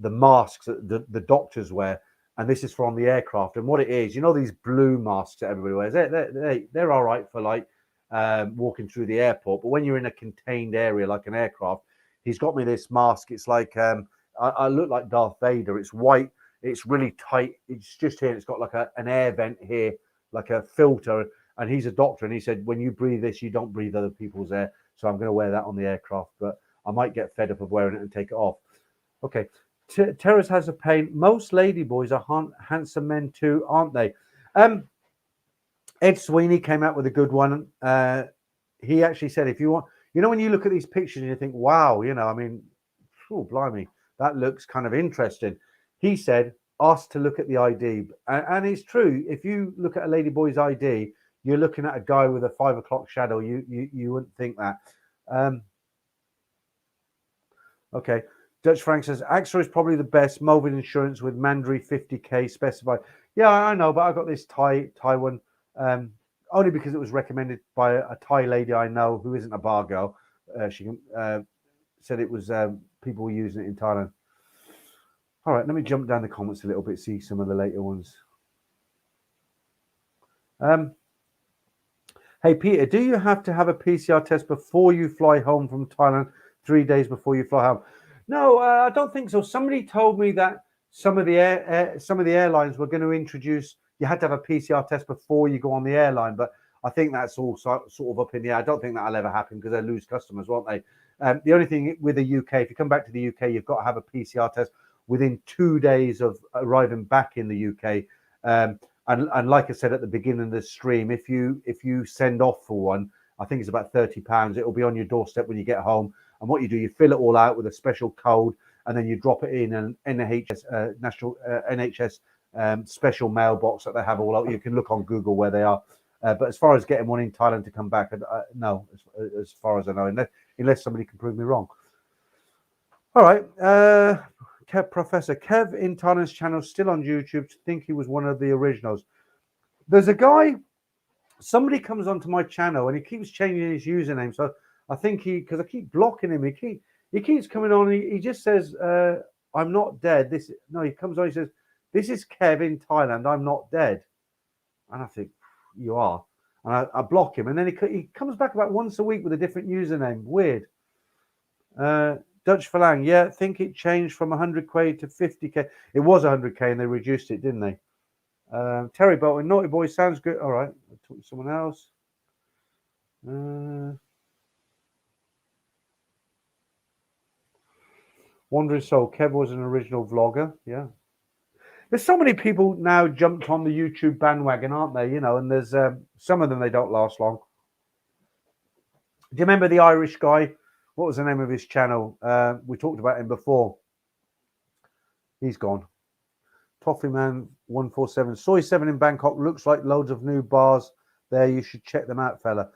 the masks that the doctors wear, and this is from the aircraft. And what it is, these blue masks that everybody wears, they're all right for like walking through the airport, but when you're in a contained area like an aircraft, he's got me this mask. It's like I look like Darth Vader. It's white, it's really tight, it's just here, it's got like an air vent here, like a filter, and he's a doctor and he said when you breathe this you don't breathe other people's air. So I'm going to wear that on the aircraft, but I might get fed up of wearing it and take it off. Okay. Terrace has a pain. Most ladyboys are handsome men too, aren't they? Ed Sweeney came out with a good one. He actually said, if you want, when you look at these pictures and you think, wow, oh, blimey, that looks kind of interesting. He said, ask to look at the ID. And it's true. If you look at a ladyboy's ID, you're looking at a guy with a 5 o'clock shadow. You wouldn't think that. Okay. Dutch Frank says, AXA is probably the best. Mobile insurance with Mandri 50k specified. Yeah, I know, but I got this Thai one only because it was recommended by a Thai lady I know who isn't a bar girl. She said it was people were using it in Thailand. All right, let me jump down the comments a little bit, see some of the later ones. Hey, Peter, do you have to have a PCR test before you fly home from Thailand 3 days before you fly home? No, I don't think so. Somebody told me that some of the airlines were going to introduce you had to have a PCR test before you go on the airline, but I think that's all sort of up in the air. I don't think that'll ever happen because they'll lose customers, won't they? The only thing with the UK, if you come back to the UK, you've got to have a PCR test within 2 days of arriving back in the UK. And like I said at the beginning of the stream, if you send off for one, I think it's about £30. It'll be on your doorstep when you get home. And what you do, you fill it all out with a special code, and then you drop it in an NHS NHS special mailbox that they have all out. You can look on Google where they are. But as far as getting one in Thailand to come back, no, as far as I know, unless somebody can prove me wrong. All right, Professor Kev in Thailand's channel, still on YouTube. Think he was one of the originals. There's a guy. Somebody comes onto my channel and he keeps changing his username. So I think because I keep blocking him, he keeps coming on. He just says, "I'm not dead." He comes on. He says, "This is Kev in Thailand. I'm not dead." And I think you are. And I block him, and then he comes back about once a week with a different username. Weird. Dutch Falang, yeah, I think it changed from 100k to 50k. It was 100k, and they reduced it, didn't they? Terry Bolton, Naughty Boy sounds good. All right, I'll talk to someone else. Wandering Soul, Kev was an original vlogger. Yeah. There's so many people now jumped on the YouTube bandwagon, aren't there? You know, and there's some of them, they don't last long. Do you remember the Irish guy? What was the name of his channel? We talked about him before. He's gone. Toffee Man 147. Soy 7 in Bangkok looks like loads of new bars there. You should check them out, fella.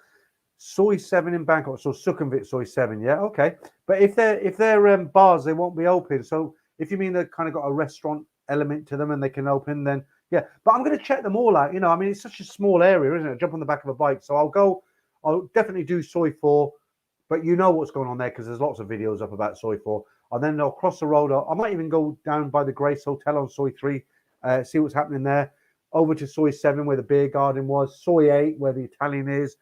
Soy 7 in Bangkok. So Sukhumvit Soy 7. Yeah, okay. But if they're bars, they won't be open. So if you mean they've kind of got a restaurant element to them and they can open, then yeah. But I'm going to check them all out. You know, I mean, it's such a small area, isn't it? Jump on the back of a bike. So I'll definitely do Soy 4. But you know what's going on there because there's lots of videos up about Soy 4. And then I'll cross the road. I might even go down by the Grace Hotel on Soy 3, see what's happening there. Over to Soy 7 where the beer garden was. Soy 8 where the Italian is.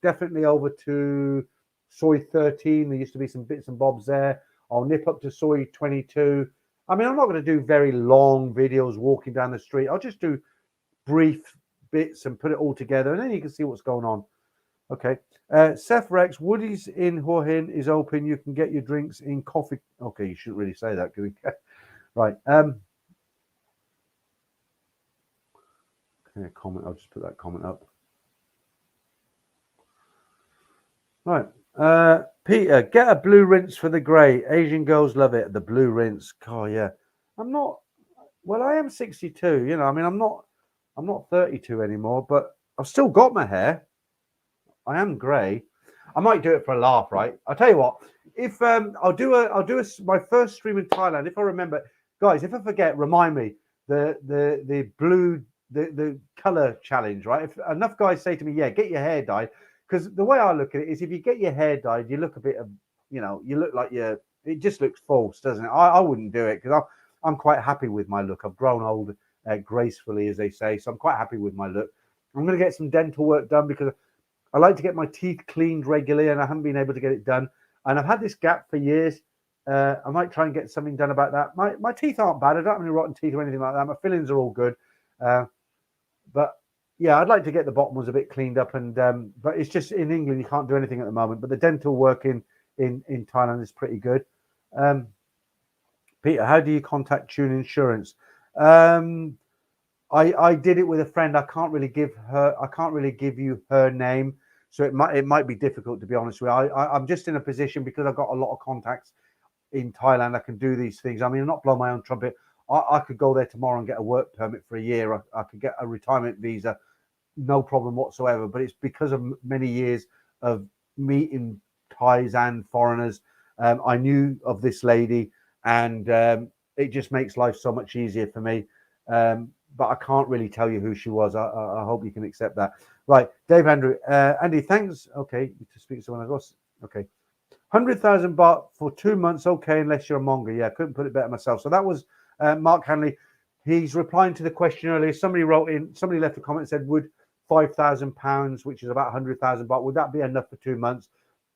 Definitely over to Soy 13. There used to be some bits and bobs there. I'll nip up to Soy 22. I mean, I'm not going to do very long videos walking down the street. I'll just do brief bits and put it all together. And then you can see what's going on. Okay. Seth Rex, Woody's in Hua Hin is open. You can get your drinks in coffee. Okay, you shouldn't really say that, can we? Right. Okay, comment. I'll just put that comment up. Right. Peter, get a blue rinse for the grey. Asian girls love it. The blue rinse. Oh, yeah. I'm not. Well, I am 62. You know, I mean, I'm not 32 anymore, but I've still got my hair. I am grey. I might do it for a laugh, right? I'll tell you what. If I'll do my first stream in Thailand. If I remember, guys, if I forget, remind me. The blue the color challenge, right? If enough guys say to me, yeah, get your hair dyed, because the way I look at it is, if you get your hair dyed, you look a bit of, you know, you look like it just looks false, doesn't it? I wouldn't do it because I'm quite happy with my look. I've grown old gracefully, as they say, so I'm quite happy with my look. I'm going to get some dental work done because I like to get my teeth cleaned regularly, and I haven't been able to get it done. And I've had this gap for years. I might try and get something done about that. My teeth aren't bad. I don't have any rotten teeth or anything like that. My fillings are all good. But yeah, I'd like to get the bottom ones a bit cleaned up. And but it's just in England, you can't do anything at the moment. But the dental work in Thailand is pretty good. Peter, how do you contact Tune Insurance? I did it with a friend. I can't really give you her name, so it might be difficult, to be honest with you. I'm just in a position because I've got a lot of contacts in Thailand. I can do these things. I mean, not blow my own trumpet. I could go there tomorrow and get a work permit for a year. I could get a retirement visa, no problem whatsoever. But it's because of many years of meeting Thais and foreigners. I knew of this lady, and it just makes life so much easier for me. But I can't really tell you who she was. I hope you can accept that. Right, Dave Andrew. Andy, thanks. Okay, to speak to someone else. Okay. 100,000 baht for 2 months. Okay, unless you're a monger. Yeah, I couldn't put it better myself. So that was Mark Hanley. He's replying to the question earlier. Somebody left a comment and said, would £5,000, which is about 100,000 baht, would that be enough for 2 months?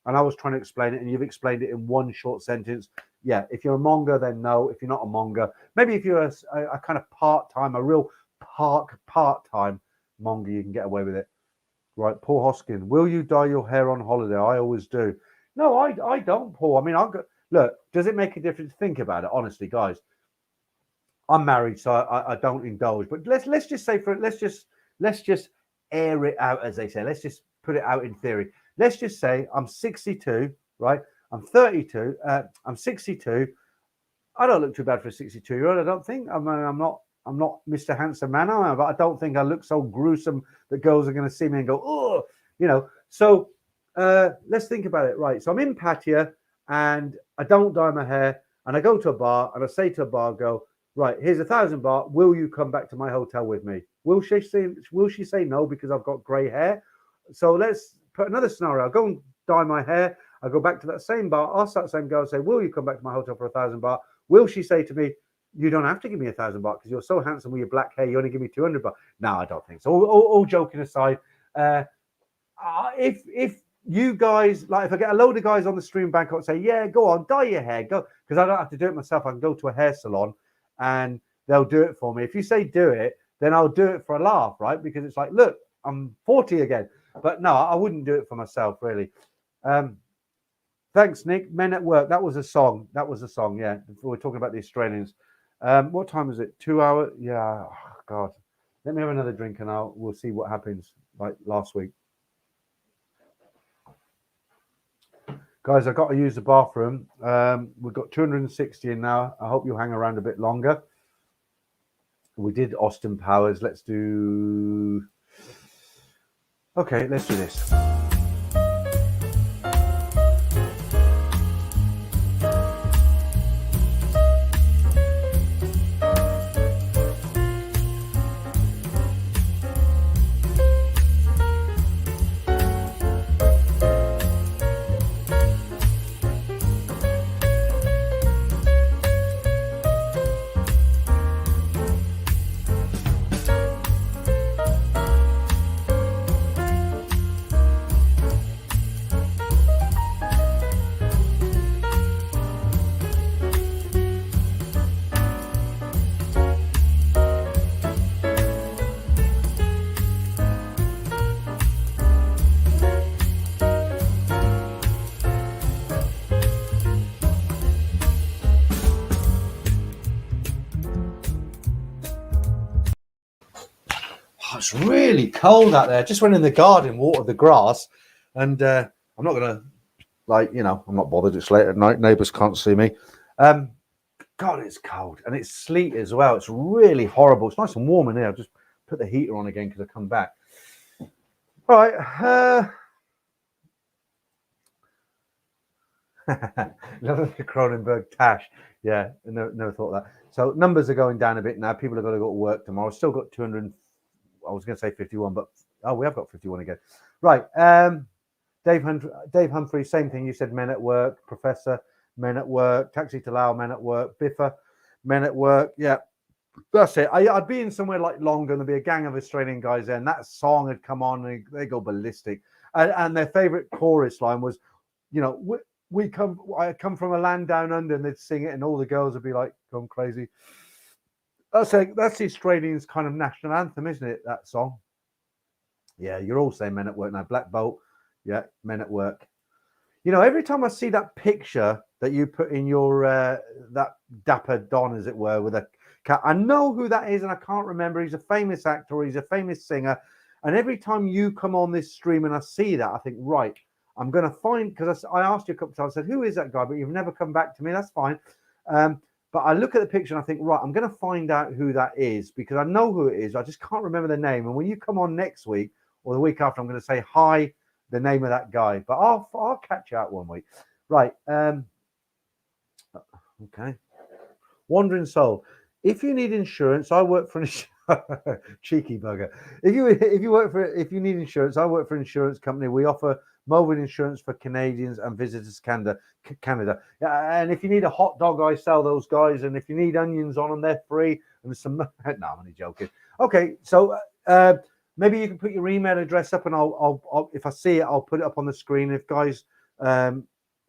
And I was trying to explain it, and you've explained it in one short sentence. Yeah, if you're a monger, then no. If you're not a monger, maybe if you're a kind of part-time, a real part-time monger, you can get away with it. Right, Paul Hoskin, will you dye your hair on holiday? I always do. No, I don't, Paul. I mean, look, does it make a difference? Think about it, honestly, guys. I'm married, so I don't indulge. But let's just say let's just air it out, as they say. Let's just put it out in theory. Let's just say I'm 62, right? I'm 32. I'm 62. I don't look too bad for a 62-year-old. I don't think. I'm not Mr. Handsome Man, but I don't think I look so gruesome that girls are going to see me and go, oh, you know. So let's think about it, right? So I'm in Pattaya and I don't dye my hair, and I go to a bar and I say to a bar girl, right, here's 1,000 baht. Will you come back to my hotel with me? Will she say no because I've got grey hair? So let's put another scenario. I'll go and dye my hair. I go back to that same bar, ask that same girl and say, will you come back to my hotel for 1,000 baht? Will she say to me, you don't have to give me 1,000 baht because you're so handsome with your black hair, you only give me 200 baht? No, I don't think so. All joking aside, if you guys, like if I get a load of guys on the stream Bangkok and say, yeah, go on, dye your hair, go, because I don't have to do it myself. I can go to a hair salon and they'll do it for me. If you say do it, then I'll do it for a laugh, right? Because it's like, look, I'm 40 again. But no, I wouldn't do it for myself, really. Thanks, Nick. Men at Work. That was a song. Yeah. We're talking about the Australians. What time is it? 2 hours? Yeah. Oh, God. Let me have another drink and we'll see what happens like last week. Guys, I've got to use the bathroom. We've got 260 in now. I hope you'll hang around a bit longer. We did Austin Powers. Let's do... Okay, let's do this. It's really cold out there. Just went in the garden, watered the grass, and I'm not gonna, I'm not bothered. It's late at night. Neighbours can't see me. God, it's cold and it's sleet as well. It's really horrible. It's nice and warm in here. I'll just put the heater on again because I come back. All right. Cronenberg Tash. Yeah, never thought that. So numbers are going down a bit now. People are going to go to work tomorrow. Still got 200. I was going to say 51, but we have got 51 again. Right. Dave Humphrey, same thing. You said Men at Work, Professor, Men at Work, Taxi to Lao, Men at Work, Biffa, Men at Work. Yeah, that's it. I'd be in somewhere like London. There'd be a gang of Australian guys there, and that song had come on, and they go ballistic. And their favourite chorus line was, I come from a land down under, and they'd sing it, and all the girls would be like, going crazy. That's the Australians' kind of national anthem, isn't it? That song. Yeah, you're all saying Men at Work now. Black Bolt. Yeah, Men at Work. Every time I see that picture that you put in your that dapper Don, as it were, with a cat, I know who that is, and I can't remember. He's a famous actor. He's a famous singer. And every time you come on this stream and I see that, I think, right, I'm going to find, because I asked you a couple of times, I said, who is that guy? But you've never come back to me. That's fine. But I look at the picture and I think, right, I'm going to find out who that is because I know who it is. I just can't remember the name. And when you come on next week or the week after, I'm going to say, hi, the name of that guy. But I'll catch you out one week. Right. Okay. Wandering Soul. If you need insurance, I work for an cheeky bugger. If you need insurance, I work for an insurance company. We offer mobile insurance for Canadians and visitors to Canada. And if you need a hot dog, I sell those guys. And if you need onions on them, they're free. And some no, I'm only joking. Okay, so maybe you can put your email address up, and I'll if I see it, I'll put it up on the screen. If guys, like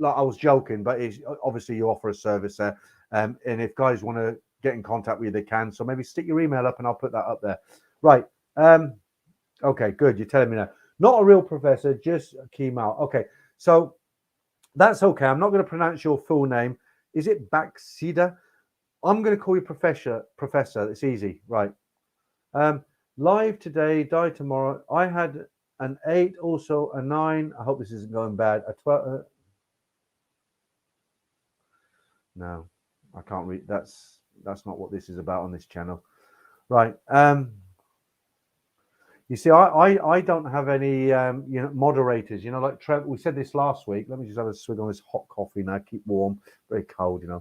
I was joking, but obviously you offer a service there, and if guys want to get in contact with you, they can. So maybe stick your email up, and I'll put that up there. Right. Okay, good. You're telling me now. Not a real professor, just Kemal. Okay, so that's okay. I'm not going to pronounce your full name. Is it Baxida? I'm going to call you Professor. It's easy, right? Live today, die tomorrow. I had an 8, also a 9. I hope this isn't going bad. A 12. No, I can't read. That's not what this is about on this channel, right? You see, I don't have any moderators. Like Trevor. We said this last week. Let me just have a swig on this hot coffee now. Keep warm. Very cold. Did I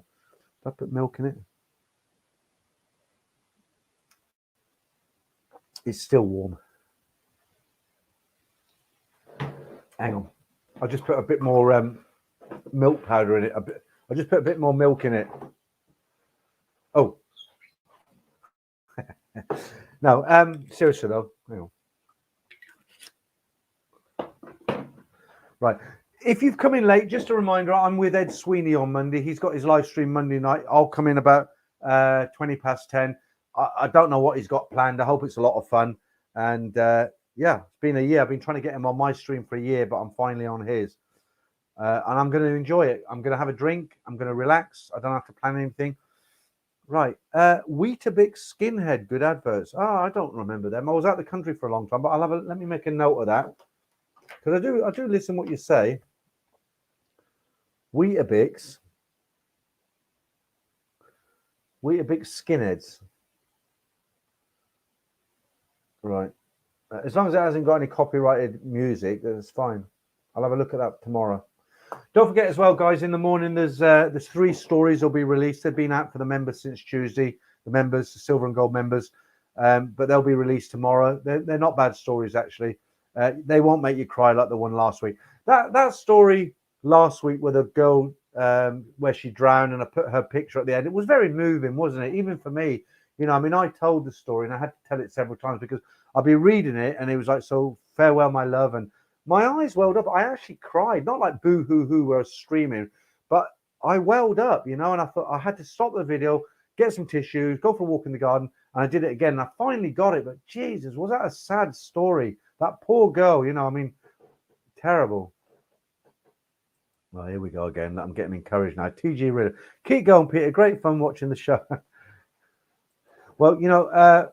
put milk in it? It's still warm. Hang on. I'll just put a bit more milk powder in it. I'll just put a bit more milk in it. Oh. No, seriously though. Hang on. Right. If you've come in late, just a reminder, I'm with Ed Sweeney on Monday. He's got his live stream Monday night. I'll come in about 20 past 10. I don't know what he's got planned. I hope it's a lot of fun. And yeah, it's been a year. I've been trying to get him on my stream for a year, but I'm finally on his. And I'm going to enjoy it. I'm going to have a drink. I'm going to relax. I don't have to plan anything. Right. Weetabix Skinhead, good adverts. Oh, I don't remember them. I was out of the country for a long time, but let me make a note of that. Because I do listen what you say. Weetabix Skinheads. Right. As long as it hasn't got any copyrighted music, that's fine. I'll have a look at that tomorrow. Don't forget as well, guys, in the morning, there's 3 stories will be released. They've been out for the members since Tuesday, the members, the silver and gold members, but they'll be released tomorrow. They're not bad stories, actually. They won't make you cry like the one last week. That story last week with a girl where she drowned and I put her picture at the end, it was very moving, wasn't it? Even for me, you know, I mean, I told the story and I had to tell it several times because I'll be reading it and it was like, so farewell, my love, and my eyes welled up. I actually cried, not like boo hoo hoo where I was screaming, but I welled up, you know, and I thought I had to stop the video, get some tissues, go for a walk in the garden, and I did it again. And I finally got it, but Jesus, was that a sad story? That poor girl, you know, I mean, terrible. Well, here we go again. I'm getting encouraged now. TG Ritter, keep going, Peter. Great fun watching the show. Well, you know,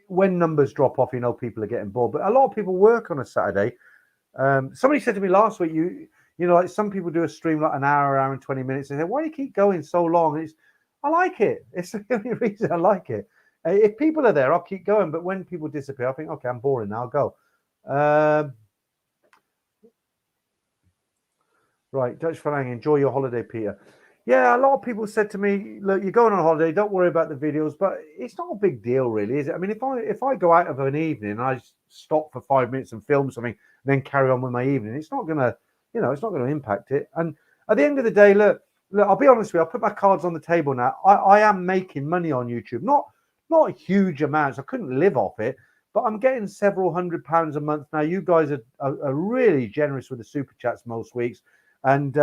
when numbers drop off, you know, people are getting bored, but a lot of people work on a Saturday. Somebody said to me last week, you know, like some people do a stream like an hour and 20 minutes. They say, why do you keep going so long? And I like it. It's the only reason I like it. If people are there, I'll keep going. But when people disappear, I think, okay, I'm boring now. I'll go. Right, Dutch Falang, enjoy your holiday, Peter. Yeah, a lot of people said to me, look, you're going on holiday, don't worry about the videos, but it's not a big deal, really, is it? I mean, if I go out of an evening and I stop for 5 minutes and film something, and then carry on with my evening, it's not gonna, you know, it's not gonna impact it. And at the end of the day, look, I'll be honest with you, I'll put my cards on the table now. I am making money on YouTube, not huge amounts. I couldn't live off it, but I'm getting several £100s a month now. You guys are really generous with the super chats most weeks, and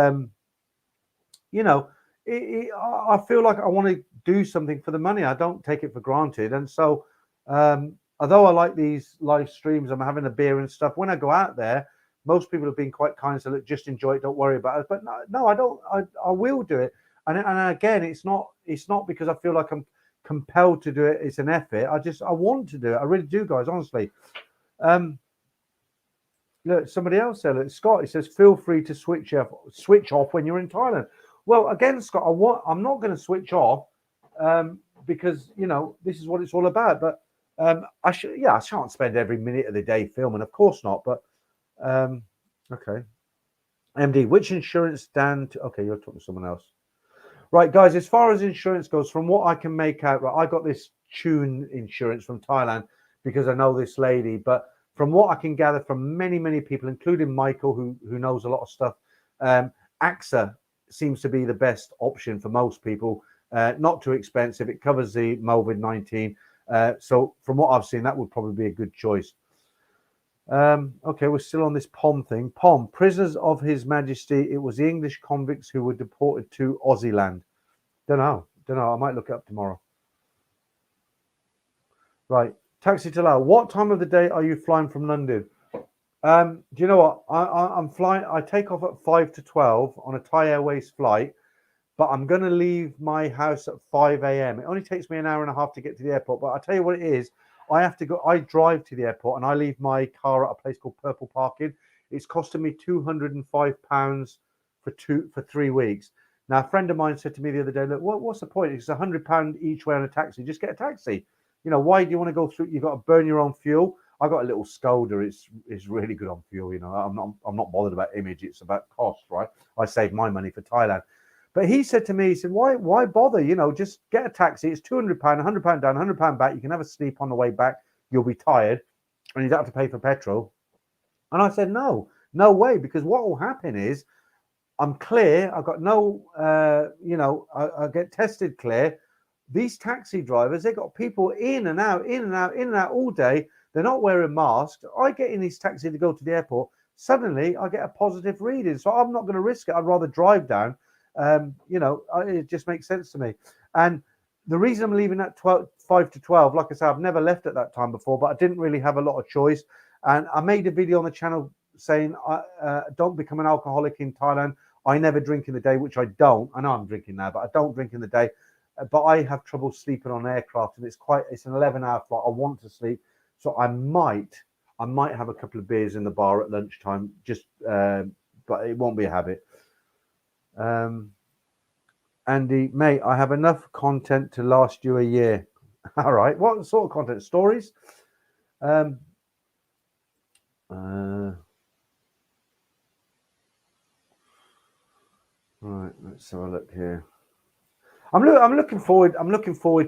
you know, I feel like I want to do something for the money. I don't take it for granted. And so, although I like these live streams, I'm having a beer and stuff. When I go out there, most people have been quite kind and said, look, just enjoy it. Don't worry about it. But no, I don't. I will do it. And again, it's not because I feel like I'm compelled to do it. It's an effort. I want to do it. I really do, guys, honestly. Look, somebody else said, look, Scott, he says, feel free to switch off when you're in Thailand. Well, again, Scott, I'm not going to switch off because, you know, this is what it's all about. But I shan't spend every minute of the day filming. Of course not. But okay. MD, which insurance stand? Okay, you're talking to someone else. Right, guys, as far as insurance goes, from what I can make out, right, I got this tune insurance from Thailand because I know this lady. But from what I can gather from many, many people, including Michael, who knows a lot of stuff, AXA seems to be the best option for most people. Not too expensive. It covers the COVID-19. So from what I've seen, that would probably be a good choice. Okay, we're still on this POM thing. POM, prisoners of His Majesty. It was the English convicts who were deported to Aussie land. Don't know. I might look it up tomorrow. Right. Taxi to Lao. What time of the day are you flying from London? Do you know what? I'm flying. I take off at 5 to 12 on a Thai Airways flight, but I'm going to leave my house at 5 a.m. It only takes me an hour and a half to get to the airport, but I'll tell you what it is. I drive to the airport and I leave my car at a place called Purple Parking. It's costing me £205 for 3 weeks. Now, a friend of mine said to me the other day, look, what's the point? It's £100 each way on a taxi. Just get a taxi. You know, why do you want to go through? You've got to burn your own fuel. I got a little Skoda. It's really good on fuel. You know, I'm not bothered about image. It's about cost, right? I save my money for Thailand. But he said to me, he said, why bother? You know, just get a taxi. It's £200, £100 down, £100 back. You can have a sleep on the way back. You'll be tired, and you don't have to pay for petrol. And I said, no way, because what will happen is I'm clear. I've got no, I get tested clear. These taxi drivers, they got people in and out all day. They're not wearing masks. I get in this taxi to go to the airport. Suddenly, I get a positive reading. So I'm not going to risk it. I'd rather drive down. It just makes sense to me. And the reason I'm leaving at 5 5 to 12. Like I said, I've never left at that time before, but I didn't really have a lot of choice. And I made a video on the channel saying, don't become an alcoholic in Thailand. I never drink in the day, which I don't. I know I'm drinking now, but I don't drink in the day. But I have trouble sleeping on aircraft, and it's an 11-hour flight. I want to sleep, so I might have a couple of beers in the bar at lunchtime, but it won't be a habit. Andy, mate, I have enough content to last you a year. All right, what sort of content? Stories? Right, let's have a look here. I'm looking forward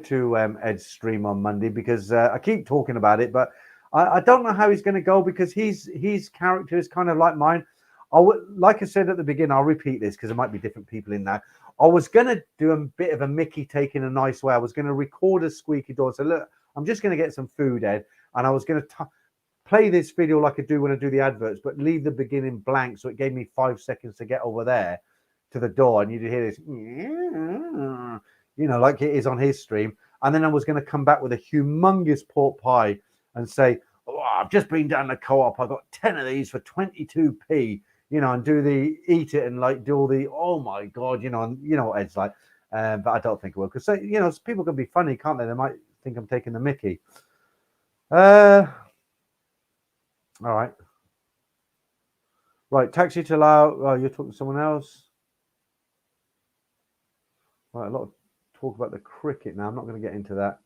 to Ed's stream on Monday, because I keep talking about it, but I don't know how he's going to go, because his character is kind of like mine. Like I said at the beginning, I'll repeat this because there might be different people in there. I was going to do a bit of a Mickey take in a nice way. I was going to record a squeaky door. So look, I'm just going to get some food, Ed, and I was going to play this video like I do when I do the adverts, but leave the beginning blank, so it gave me 5 seconds to get over there to the door, and you'd hear this, like it is on his stream. And then I was going to come back with a humongous pork pie and say, oh, I've just been down the co-op. I got 10 of these for 22p, and eat it and do all the, oh my God, and you know what Ed's like. But I don't think it will, because, people can be funny, can't they? They might think I'm taking the Mickey. All right. Right, taxi to Lao. Oh, you're talking to someone else. Right, a lot of talk about the cricket now. I'm not going to get into that.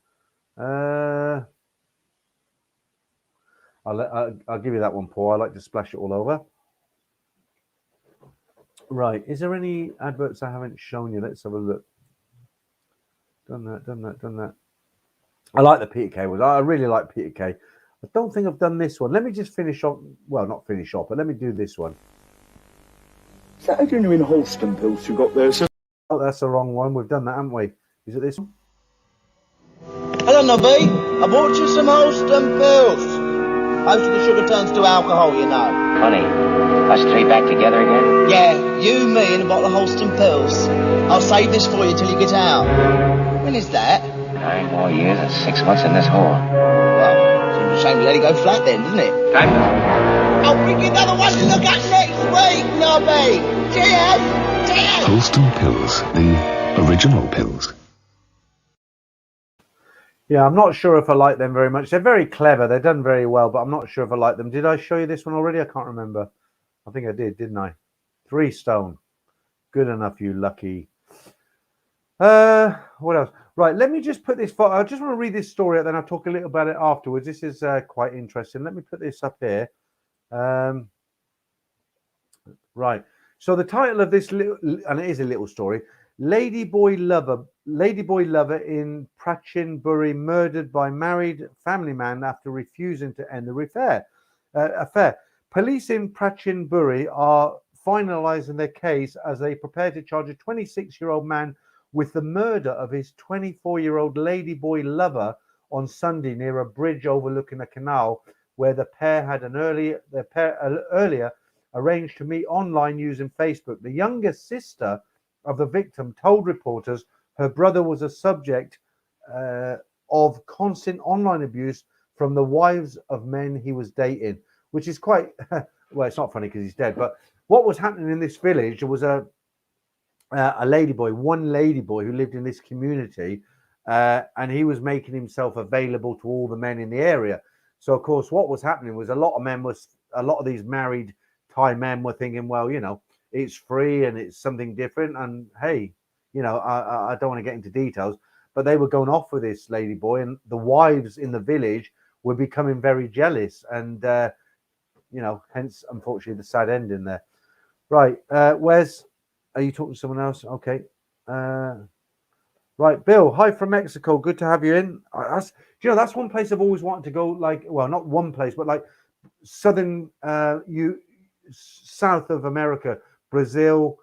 I'll give you that one, Paul. I like to splash it all over. Right, is there any adverts I haven't shown you? Let's have a look. Done that. I like the Peter Kay ones. I really like Peter Kay. I don't think I've done this one. Let me just finish off. Well, not finish off, but let me do this one. Is that a genuine Holston pills you got there, sir? Oh, that's the wrong one. We've done that, haven't we? Is it this one? Hello, Nobby. I bought you some Holston pills. Most of the sugar turns to alcohol, you know. Funny, us three back together again? Yeah, you, me, and a bottle of Holston pills. I'll save this for you till you get out. When is that? 9 more years and 6 months in this hole. Well, seems a shame to let it go flat then, doesn't it? Time to... I'll bring you another one to look at next week, Nobby. Cheers! Cheers! Holston pills, the original pills. Yeah, I'm not sure if I like them very much. They're very clever. They're done very well, but I'm not sure if I like them. Did I show you this one already? I can't remember. I think I did, didn't I? 3 stone. Good enough, you lucky. What else? Right, let me just put this. I just want to read this story, and then I'll talk a little about it afterwards. This is quite interesting. Let me put this up here. Right. So the title of this little, and it is a little story. Ladyboy lover in Prachinburi murdered by married family man after refusing to end the affair. Police in Prachinburi are finalizing their case as they prepare to charge a 26-year-old man with the murder of his 24-year-old ladyboy lover on Sunday near a bridge overlooking a canal where the pair had earlier arranged to meet online using Facebook. The younger sister of the victim told reporters her brother was a subject of constant online abuse from the wives of men he was dating, which is quite well, it's not funny because he's dead, but what was happening in this village, there was one ladyboy who lived in this community, and he was making himself available to all the men in the area. So of course what was happening was a lot of these married Thai men were thinking, well, it's free and it's something different, and hey, I don't want to get into details, but they were going off with this ladyboy, and the wives in the village were becoming very jealous, and hence unfortunately the sad ending there. Right, Wes, are you talking to someone else? Okay. Right, Bill, hi from Mexico, good to have you in. That's one place I've always wanted to go, not one place, but southern south of America, Brazil,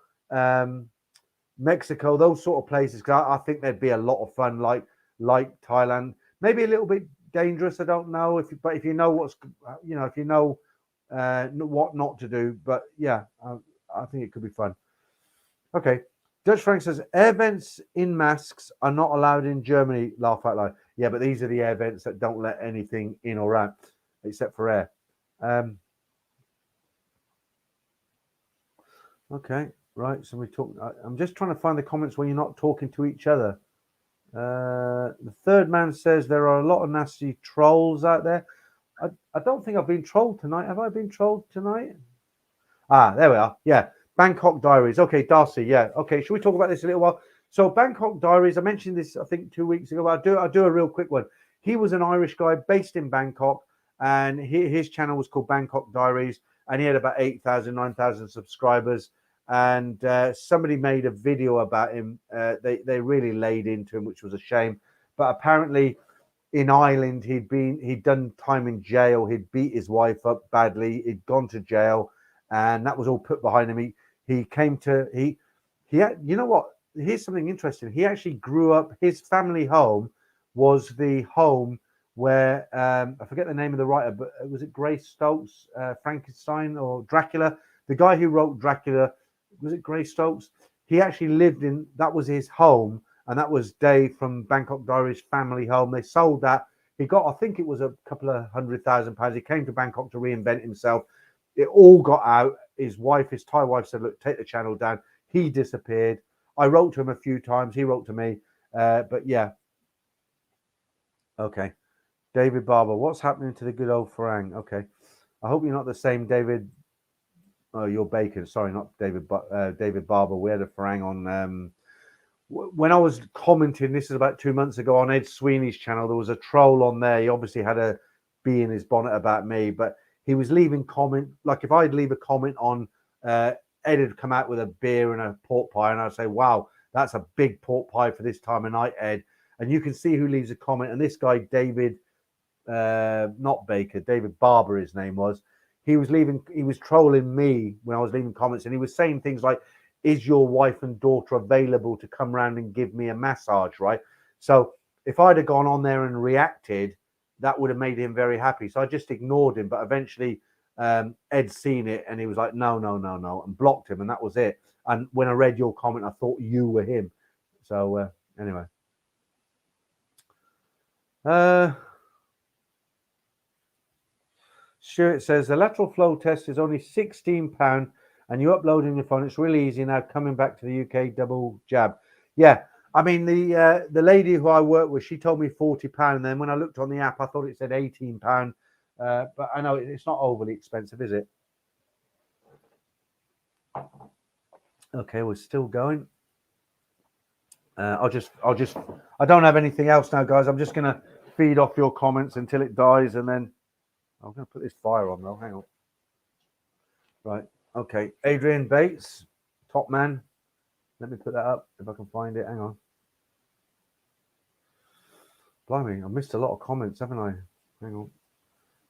Mexico, those sort of places, because I think there'd be a lot of fun, like Thailand. Maybe a little bit dangerous, I don't know, but if you know what not to do, but yeah, I think it could be fun. Okay, Dutch Frank says air vents in masks are not allowed in Germany. Laugh out loud. Yeah, but these are the air vents that don't let anything in or out except for air. Okay, right. So we talk. I'm just trying to find the comments when you're not talking to each other. The third man says there are a lot of nasty trolls out there. I don't think I've been trolled tonight. Have I been trolled tonight? Ah, there we are. Yeah, Bangkok Diaries. Okay, Darcy. Yeah. Okay, should we talk about this a little while? So Bangkok Diaries. I mentioned this I think 2 weeks ago. But I'll do a real quick one. He was an Irish guy based in Bangkok, and his channel was called Bangkok Diaries, and he had about 8,000, 9,000 subscribers. And somebody made a video about him. They really laid into him, which was a shame. But apparently, in Ireland, he'd done time in jail. He'd beat his wife up badly. He'd gone to jail, and that was all put behind him. He came to you know what? Here's something interesting. He actually grew up. His family home was the home where I forget the name of the writer, but was it Gray Stokes, Frankenstein, or Dracula? The guy who wrote Dracula. Was it Gray Stokes? He actually lived in, that was his home, and that was Dave from Bangkok Diaries' family home. They sold that. He got, I think it was a couple of £100,000. He came to Bangkok to reinvent himself. It all got out. His wife, his Thai wife, said, look, take the channel down. He disappeared. I wrote to him a few times. He wrote to me. But yeah. Okay. David Barber, what's happening to the good old Farang? Okay. I hope you're not the same David. Oh, you're Bacon. Sorry, not David. David Barber. We had a Farang on. When I was commenting, this is about 2 months ago on Ed Sweeney's channel. There was a troll on there. He obviously had a bee in his bonnet about me, but he was leaving comment. Like if I'd leave a comment on, Ed had come out with a beer and a pork pie, and I'd say, "Wow, that's a big pork pie for this time of night, Ed." And you can see who leaves a comment. And this guy, David, not Baker, David Barber, his name was. He was trolling me when I was leaving comments, and he was saying things like, is your wife and daughter available to come round and give me a massage, right? So if I'd have gone on there and reacted, that would have made him very happy. So I just ignored him, but eventually Ed seen it, and he was like, no, and blocked him, and that was it. And when I read your comment, I thought you were him. So anyway. Stuart says the lateral flow test is only £16 and you upload on your phone. It's really easy now. Coming back to the UK, double jab. Yeah, I mean the lady who I work with, she told me £40. Then when I looked on the app, I thought it said £18. But I know it's not overly expensive, is it? Okay, we're still going. I don't have anything else now, guys. I'm just gonna feed off your comments until it dies, and then I'm going to put this fire on, though. Hang on. Right. Okay. Adrian Bates, top man. Let me put that up if I can find it. Hang on. Blimey, I missed a lot of comments, haven't I? Hang on.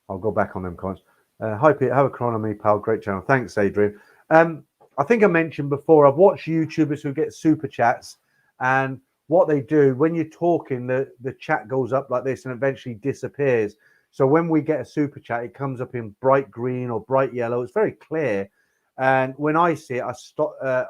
I'll go back on them comments. Hi, Pete. Have a cron on me, pal. Great channel. Thanks, Adrian. I think I mentioned before, I've watched YouTubers who get super chats, and what they do, when you're talking, the chat goes up like this and eventually disappears. So when we get a super chat, it comes up in bright green or bright yellow. It's very clear. And when I see it, I stop. I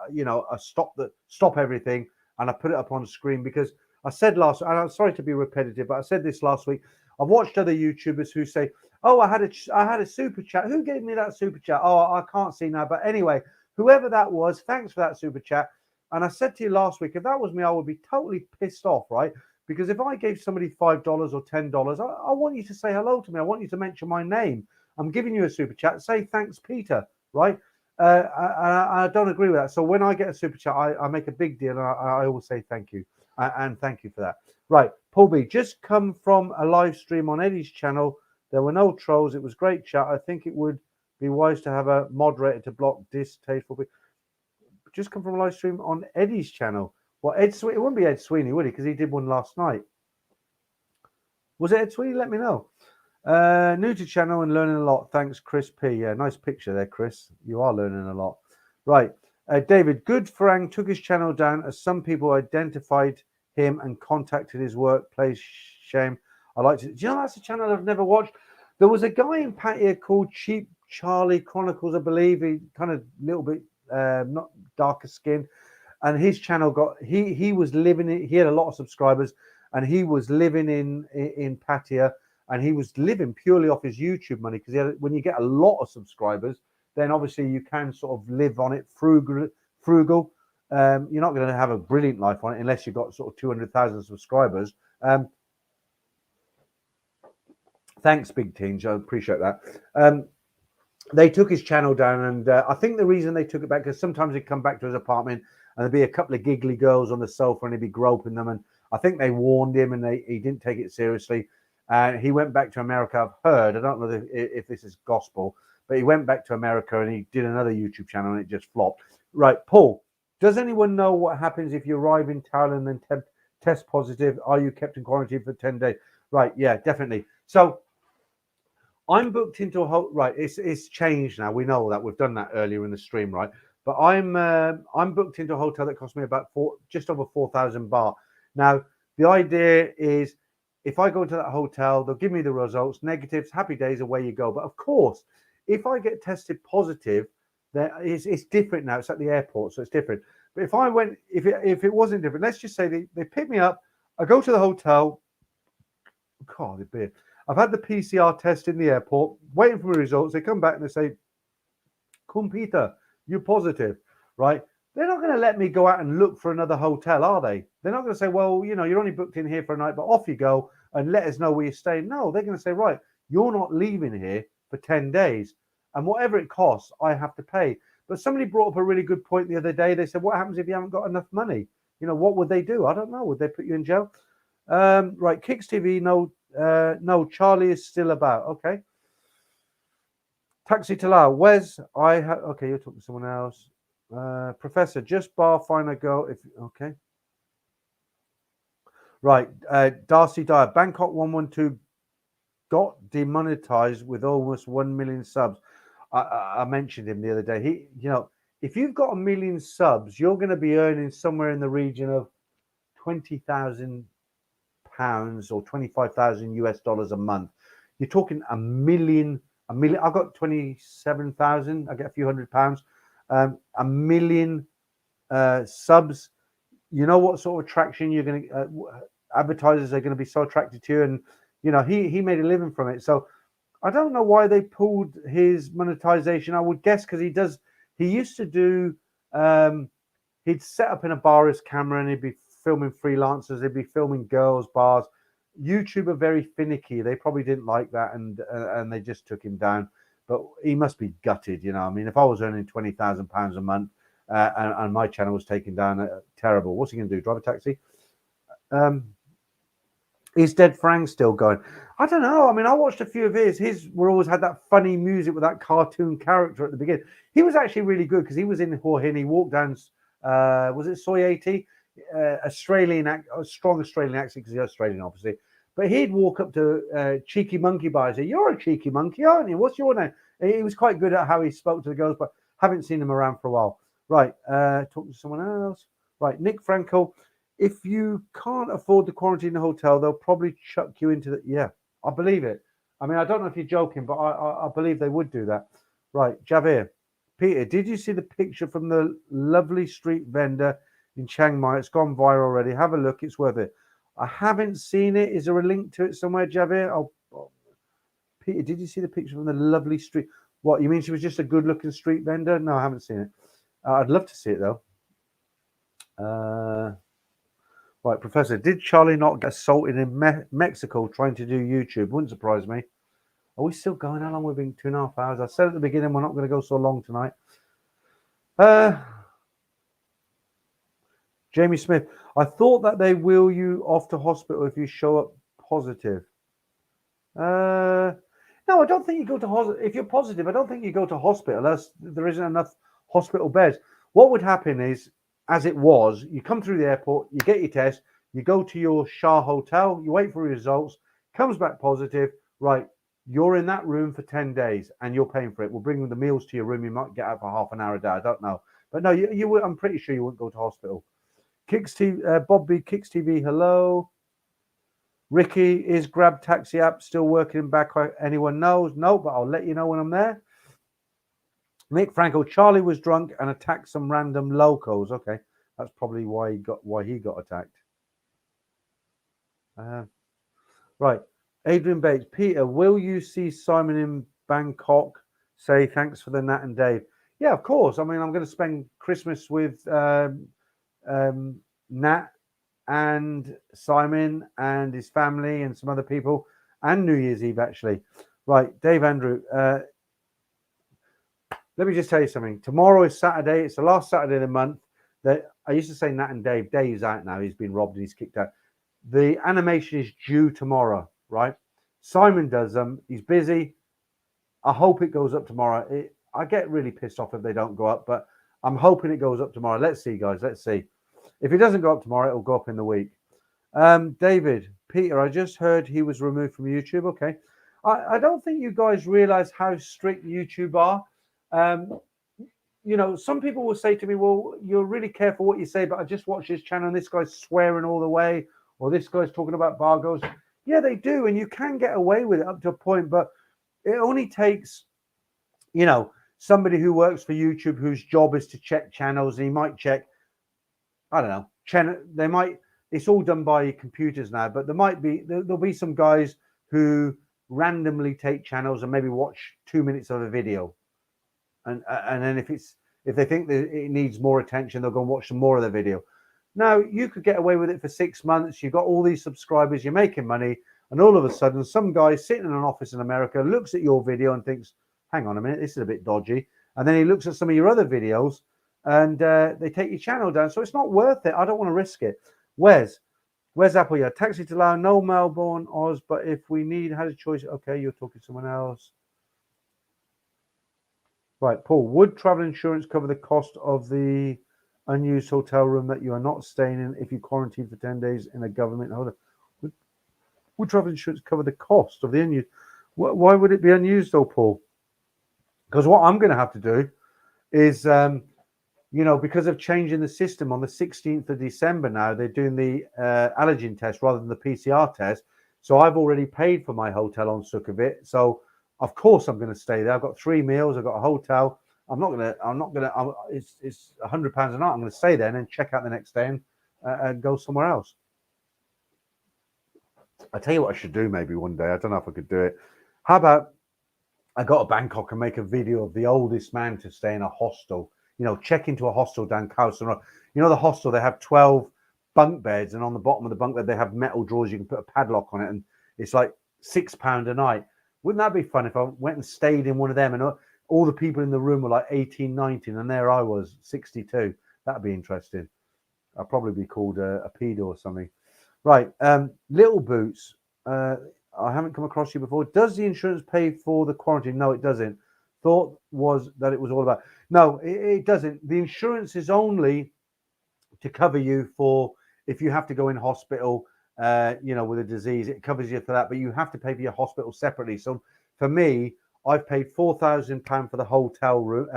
stop everything, and I put it up on the screen because I said last. And I'm sorry to be repetitive, but I said this last week. I've watched other YouTubers who say, "Oh, I had a super chat. Who gave me that super chat? Oh, I can't see now. But anyway, whoever that was, thanks for that super chat." And I said to you last week, if that was me, I would be totally pissed off, right? Because if I gave somebody $5 or $10, I want you to say hello to me. I want you to mention my name. I'm giving you a super chat. Say thanks, Peter, right? I don't agree with that. So when I get a super chat, I make a big deal. And I always say thank you. And thank you for that. Right. Paul B, just come from a live stream on Eddie's channel. There were no trolls. It was great chat. I think it would be wise to have a moderator to block distasteful people. Just come from a live stream on Eddie's channel. Well, it wouldn't be Ed Sweeney, would he? Because he did one last night. Was it Ed Sweeney? Let me know. New to channel and learning a lot. Thanks, Chris P. Yeah, nice picture there, Chris. You are learning a lot. Right. David, good Farang took his channel down as some people identified him and contacted his workplace. Shame. I like to. Do you know that's a channel I've never watched? There was a guy in Pattaya called Cheap Charlie Chronicles, I believe. He kind of a little bit not darker skin. and his channel got he was living in, he had a lot of subscribers, and he was living in Pattaya, and he was living purely off his YouTube money because when you get a lot of subscribers, then obviously you can sort of live on it frugal. You're not going to have a brilliant life on it unless you've got sort of 200,000 subscribers. Thanks, Big Teens. I appreciate that. They took his channel down, and I think the reason they took it back because sometimes he'd come back to his apartment and there'd be a couple of giggly girls on the sofa and he'd be groping them, and I think they warned him and he didn't take it seriously. He went back to America. I've heard, I don't know if this is gospel, but he went back to America and he did another YouTube channel and it just flopped. Right, Paul, does anyone know what happens if you arrive in Thailand and test positive? Are you kept in quarantine for 10 days? Right, yeah, definitely. So I'm booked into a whole right. It's changed now. We know that we've done that earlier in the stream, right? But I'm booked into a hotel that cost me about just over 4,000 baht. Now the idea is, if I go to that hotel, they'll give me the results, negatives, happy days, away you go. But of course, if I get tested positive, it's different now. It's at the airport, so it's different. But if I went, if it wasn't different, let's just say they pick me up, I go to the hotel. God, the beer. I've had the PCR test in the airport, waiting for the results. They come back and they say, "Come, Peter, you're positive," right? They're not going to let me go out and look for another hotel, are they? They're not going to say, "Well, you're only booked in here for a night, but off you go and let us know where you're staying." No, they're going to say, "Right, you're not leaving here for 10 days. And whatever it costs, I have to pay." But somebody brought up a really good point the other day. They said, "What happens if you haven't got enough money? What would they do?" I don't know. Would they put you in jail? Right, Kicks TV, no, Charlie is still about. Okay. Taxi Talal, Wes, okay, you're talking to someone else. Professor, just bar fine a girl if okay. Right, Darcy Dyer, Bangkok 112 got demonetized with almost 1 million subs. I mentioned him the other day. If you've got 1 million subs, you're going to be earning somewhere in the region of £20,000 or 25,000 US dollars a month. You're talking a million. I've got 27,000. I get a few £100. 1 million subs. You know what sort of traction you're going to advertisers are going to be so attracted to you, and he made a living from it. So I don't know why they pulled his monetization. I would guess because he used to do he'd set up in a bar his camera and he'd be filming freelancers, he'd be filming girls bars. YouTube are very finicky. They probably didn't like that, and they just took him down. But he must be gutted, I mean, if I was earning £20,000 a month and my channel was taken down, terrible. What's he going to do? Drive a taxi? Is Dead Frank still going? I don't know. I mean, I watched a few of his were always had that funny music with that cartoon character at the beginning. He was actually really good because he was in Hua Hin. He walked down, was it Soy 80? Australian, a strong Australian accent because he's Australian, obviously. But he'd walk up to Cheeky Monkey Bar and say, "You're a cheeky monkey, aren't you? What's your name?" And he was quite good at how he spoke to the girls, but haven't seen him around for a while. Right, talking to someone else. Right, Nick Franco. If you can't afford the quarantine in the hotel, they'll probably chuck you into the... Yeah, I believe it. I mean, I don't know if you're joking, but I believe they would do that. Right, Javier. Peter, did you see the picture from the lovely street vendor in Chiang Mai? It's gone viral already. Have a look. It's worth it. I haven't seen it. Is there a link to it somewhere, Javier? Peter, did you see the picture from the lovely street? What, you mean she was just a good-looking street vendor? No, I haven't seen it. I'd love to see it, though. Right, Professor, did Charlie not get assaulted in Mexico trying to do YouTube? Wouldn't surprise me. Are we still going? How long? We've been 2.5 hours. I said at the beginning we're not going to go so long tonight. Jamie Smith, I thought that they wheel you off to hospital if you show up positive. No, I don't think you go to hospital. If you're positive, I don't think you go to hospital unless there isn't enough hospital beds. What would happen is, as it was, you come through the airport, you get your test, you go to your Shah hotel, you wait for results, comes back positive, right, you're in that room for 10 days and you're paying for it. We'll bring the meals to your room. You might get out for half an hour a day. I don't know. But no, you would, I'm pretty sure you wouldn't go to hospital. Kicks TV, Bob B, Kicks TV, hello. Ricky, is Grab Taxi app still working back? Anyone knows? No, but I'll let you know when I'm there. Nick Franco, Charlie was drunk and attacked some random locals. Okay. That's probably why he got attacked. Right. Adrian Bates. Peter, will you see Simon in Bangkok? Say thanks for the Nat and Dave. Yeah, of course. I mean, I'm going to spend Christmas with Nat and Simon and his family and some other people, and New Year's Eve, actually. Right, Dave Andrew. Let me just tell you something. Tomorrow is Saturday. It's the last Saturday of the month. That I used to say Nat and Dave. Dave's out now. He's been robbed and he's kicked out. The animation is due tomorrow, right? Simon does them. He's busy. I hope it goes up tomorrow. I get really pissed off if they don't go up, but I'm hoping it goes up tomorrow. Let's see, guys. Let's see. If it doesn't go up tomorrow, it'll go up in the week. David, Peter, I just heard he was removed from YouTube. Okay. I don't think you guys realize how strict YouTube are. You know, some people will say to me, well, you're really careful what you say, but I just watched this channel and this guy's swearing all the way, or this guy's talking about bargoes. Yeah, they do. And you can get away with it up to a point, but it only takes, you know, somebody who works for YouTube whose job is to check channels, and he might check, I don't know, they might, it's all done by computers now, but there'll be some guys who randomly take channels and maybe watch 2 minutes of a video. And then if they think that it needs more attention, they'll go and watch some more of the video. Now, you could get away with it for 6 months. You've got all these subscribers, you're making money, and all of a sudden, some guy sitting in an office in America looks at your video and thinks, hang on a minute, this is a bit dodgy. And then he looks at some of your other videos and they take your channel down. So it's not worth it. I don't want to risk it. Where's Apple? Yeah, taxi to Lao, no Melbourne, Oz, but if we need, had a choice. Okay, you're talking to someone else. Right, Paul, would travel insurance cover the cost of the unused hotel room that you are not staying in if you quarantine for 10 days in a government hotel? Would travel insurance cover the cost of the unused? Why would it be unused though, Paul? Because what I'm going to have to do is, you know, because of changing the system on the 16th of December now, they're doing the allergen test rather than the PCR test. So I've already paid for my hotel on Sukhumvit. So of course I'm going to stay there. I've got 3 meals. I've got a hotel. It's £100 a night. I'm going to stay there and then check out the next day and go somewhere else. I tell you what I should do maybe one day. I don't know if I could do it. How about I go to Bangkok and make a video of the oldest man to stay in a hostel. You know, check into a hostel down Khao Road. You know, the hostel, they have 12 bunk beds, and on the bottom of the bunk bed, they have metal drawers. You can put a padlock on it, and it's like £6 a night. Wouldn't that be fun if I went and stayed in one of them and all the people in the room were like 18, 19, and there I was, 62. That'd be interesting. I'd probably be called a pedo or something. Right, Little Boots. I haven't come across you before. Does the insurance pay for the quarantine? No, it doesn't. Thought was that it was all about. No, it doesn't. The insurance is only to cover you for if you have to go in hospital, you know, with a disease. It covers you for that, but you have to pay for your hospital separately. So for me, I've paid £4,000 for the hotel room.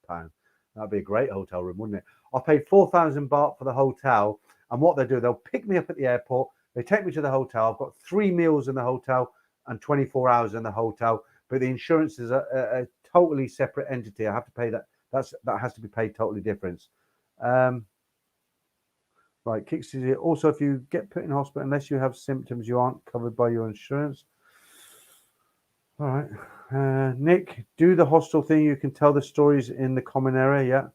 Pound. That'd be a great hotel room, wouldn't it? I paid 4,000 baht for the hotel, and what they do, they'll pick me up at the airport. They take me to the hotel. I've got 3 meals in the hotel and 24 hours in the hotel. But the insurance is a totally separate entity. I have to pay that. That has to be paid totally different. Right, Kicks. Also, if you get put in hospital, unless you have symptoms, you aren't covered by your insurance. All right. Nick, do the hostel thing. You can tell the stories in the common area. Yeah.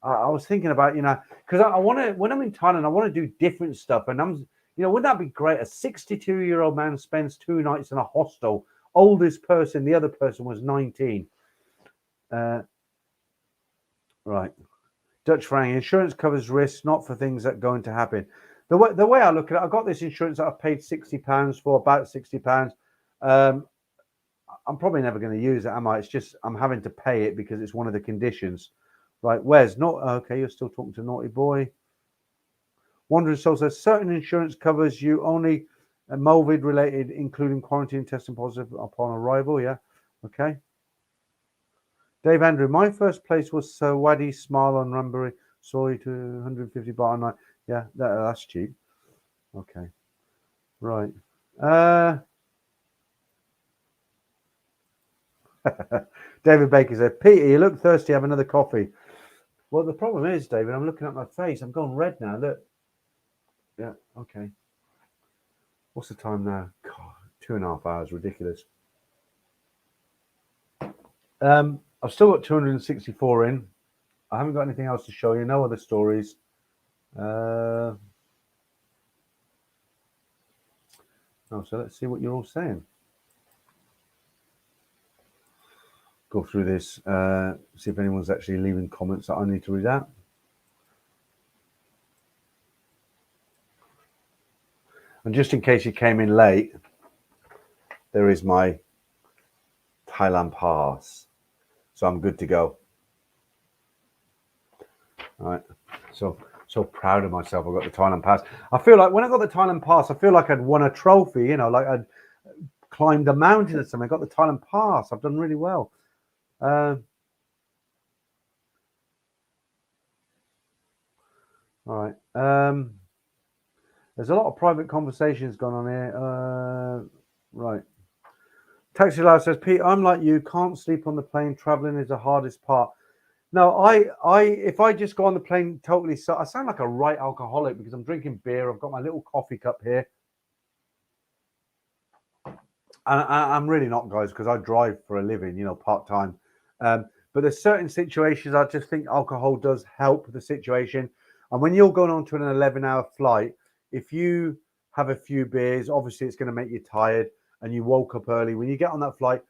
I was thinking about, you know, because I want to, when I'm in Thailand, I want to do different stuff. And you know, wouldn't that be great? A 62-year-old man spends 2 nights in a hostel. Oldest person, the other person was 19. Right. Dutch Frank, insurance covers risks, not for things that are going to happen. The way I look at it, I got this insurance that I've paid £60 for, about £60. I'm probably never going to use it, am I? It's just I'm having to pay it because it's one of the conditions. Right, Wes, not okay, you're still talking to Naughty Boy. Wandering Soul says certain insurance covers you only COVID related, including quarantine, testing positive upon arrival. Yeah, okay. Dave Andrew, my first place was Wadi Smile on Runbury. Sorry, to 150 baht a night. Yeah, that's cheap. Okay, right. David Baker said, Peter, you look thirsty. Have another coffee. Well, the problem is, David, I'm looking at my face. I'm going red now. Look. Yeah. Okay. What's the time now? God, 2.5 hours. Ridiculous. I've still got 264 in. I haven't got anything else to show you. No other stories. So let's see what you're all saying. Go through this, see if anyone's actually leaving comments that I need to read out. And just in case you came in late, there is my Thailand pass. So I'm good to go. All right. So proud of myself. I got the Thailand pass. I feel like when I got the Thailand pass, I feel like I'd won a trophy, you know, like I'd climbed a mountain or something. I got the Thailand pass. I've done really well. All right. There's a lot of private conversations going on here. Right. Taxi Live says, Pete, I'm like you, can't sleep on the plane. Traveling is the hardest part. No, if I just go on the plane totally, so I sound like a right alcoholic because I'm drinking beer. I've got my little coffee cup here. And I'm really not, guys, because I drive for a living, you know, part-time. But there's certain situations I just think alcohol does help the situation. And when you're going on to an 11-hour flight, if you have a few beers, obviously it's going to make you tired and you woke up early. When you get on that flight,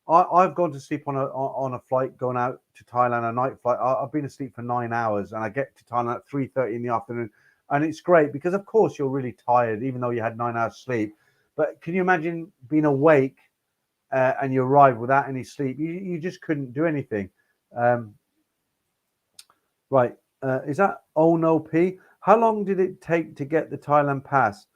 I've gone to sleep on a flight going out to Thailand, a night flight. I've been asleep for 9 hours and I get to Thailand at 3:30 in the afternoon. And it's great because, of course, you're really tired, even though you had 9 hours sleep. But can you imagine being awake and you arrive without any sleep? You just couldn't do anything. Right. Is that Oh No P? How long did it take to get the Thailand pass?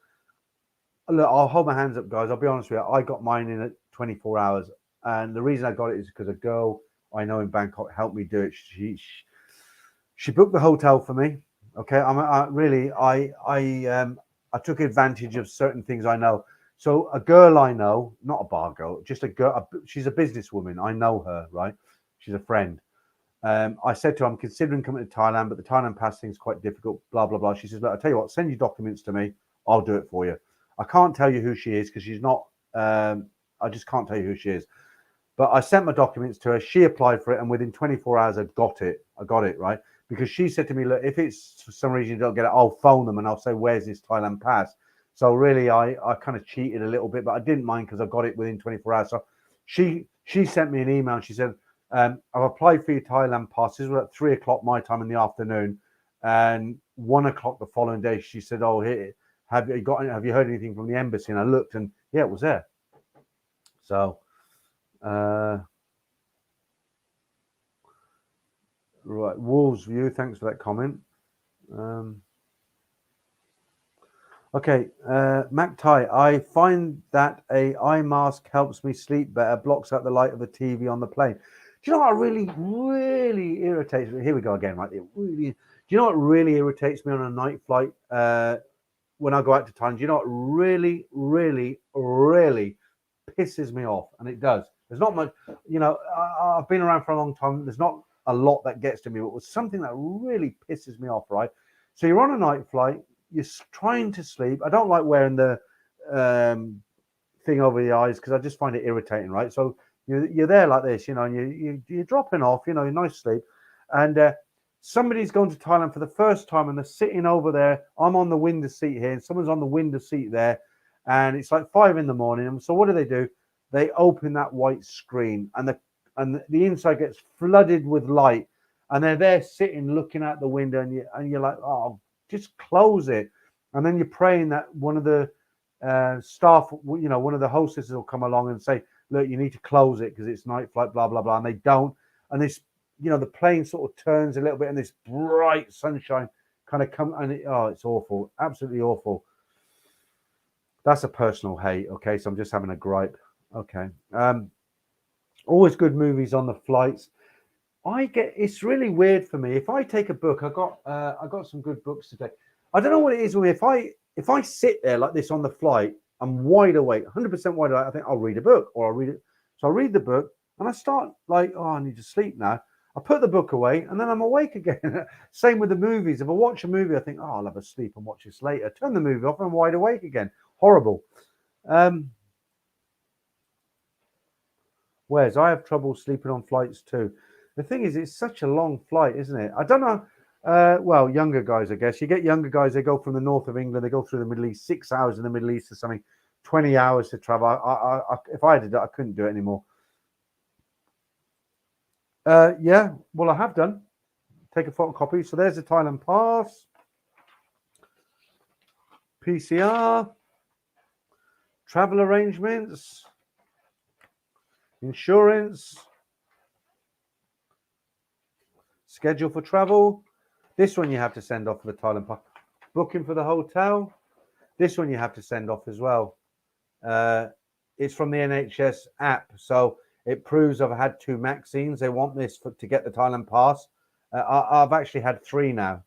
Look, I'll hold my hands up, guys. I'll be honest with you. I got mine in at 24 hours. And the reason I got it is because a girl I know in Bangkok helped me do it. She booked the hotel for me. Okay. I took advantage of certain things I know. So a girl I know, not a bar girl, just a girl, she's a businesswoman. I know her, right? She's a friend. I said to her, I'm considering coming to Thailand, but the Thailand pass thing is quite difficult, blah, blah, blah. She says, look, I'll tell you what, send your documents to me. I'll do it for you. I can't tell you who she is because she's not, I just can't tell you who she is. But I sent my documents to her. She applied for it. And within 24 hours, I got it. Right? Because she said to me, look, if it's for some reason you don't get it, I'll phone them and I'll say, where's this Thailand pass? So really, I kind of cheated a little bit, but I didn't mind because I got it within 24 hours. So she sent me an email and she said, I've applied for your Thailand pass. This was at 3 o'clock my time in the afternoon. And 1 o'clock the following day, she said, oh, here, have you heard anything from the embassy? And I looked and yeah, it was there. So, right. Wolves View, thanks for that comment. Okay, Mac Tai, I find that a eye mask helps me sleep better, blocks out the light of the TV on the plane. Do you know what really, really irritates me? Here we go again, right? Do you know what really irritates me on a night flight when I go out to Thailand? Do you know what really, really, really pisses me off? And it does. There's not much, you know, I've been around for a long time. There's not a lot that gets to me, but it was something that really pisses me off, right? So you're on a night flight, you're trying to sleep. I don't like wearing the thing over the eyes because I just find it irritating, right? So you're there like this, you know, and you're dropping off, you know, nice sleep. And somebody's going to Thailand for the first time and they're sitting over there. I'm on the window seat here and someone's on the window seat there. And it's like 5 a.m. And so what do? They open that white screen and the inside gets flooded with light. And they're there sitting, looking out the window and you're like, oh, just close it. And then you're praying that one of the staff, you know, one of the hostesses will come along and say, look, you need to close it because it's night flight, blah, blah, blah. And they don't. And this, you know, the plane sort of turns a little bit and this bright sunshine kind of come and it's awful. Absolutely awful. That's a personal hate. Okay. So I'm just having a gripe. Okay. Always good movies on the flights. It's really weird for me. If I take a book, I got some good books today. I don't know what it is with me. If I sit there like this on the flight, I'm wide awake, 100% wide awake. I think I'll read a book or I'll read it. So I read the book and I start like, oh, I need to sleep now. I put the book away and then I'm awake again. Same with the movies. If I watch a movie, I think, oh, I'll have a sleep and watch this later. Turn the movie off and I'm wide awake again. Horrible. Whereas I have trouble sleeping on flights too. The thing is, it's such a long flight, isn't it? I don't know. Well, younger guys, I guess. You get younger guys, they go from the north of England, they go through the Middle East, 6 hours in the Middle East or something, 20 hours to travel. If I did that, I couldn't do it anymore. Yeah, well, I have done. Take a photocopy. So there's the Thailand pass. PCR. Travel arrangements. Insurance. Schedule for travel. This one you have to send off for the Thailand pass. Booking for the hotel. This one you have to send off as well. It's from the NHS app. So it proves I've had 2 vaccines. They want this to get the Thailand pass. I've actually had 3 now,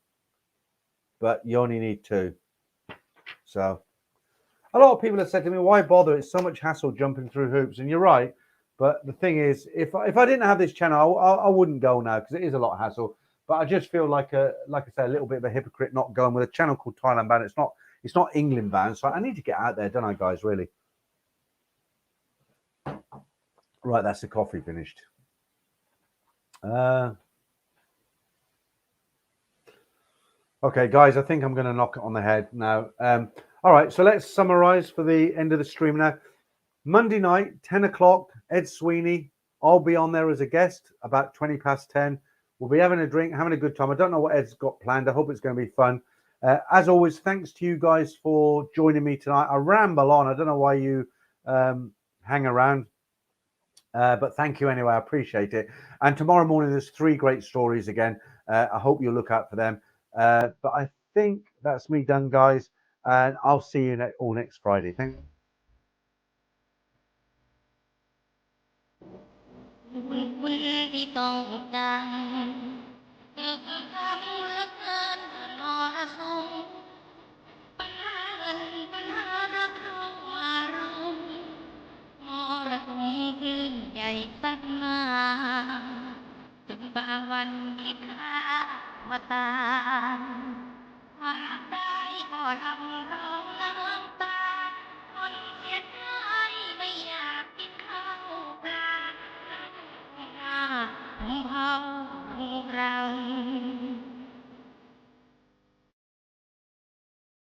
but you only need 2. So a lot of people have said to me, why bother? It's so much hassle jumping through hoops. And you're right. But the thing is, if I didn't have this channel, I wouldn't go now because it is a lot of hassle. But I just feel like I say, a little bit of a hypocrite not going with a channel called Thailand Bound. It's not England bound. So I need to get out there, don't I, guys, really? Right, that's the coffee finished. Okay, guys, I think I'm going to knock it on the head now. All right, so let's summarize for the end of the stream now. Monday night, 10 o'clock, Ed Sweeney. I'll be on there as a guest about 20 past 10. We'll be having a drink, having a good time. I don't know what Ed's got planned. I hope it's going to be fun. As always, thanks to you guys for joining me tonight. I ramble on. I don't know why you hang around. But thank you anyway. I appreciate it. And tomorrow morning, there's 3 great stories again. I hope you'll look out for them. But I think that's me done, guys. And I'll see you all next Friday. Thank you.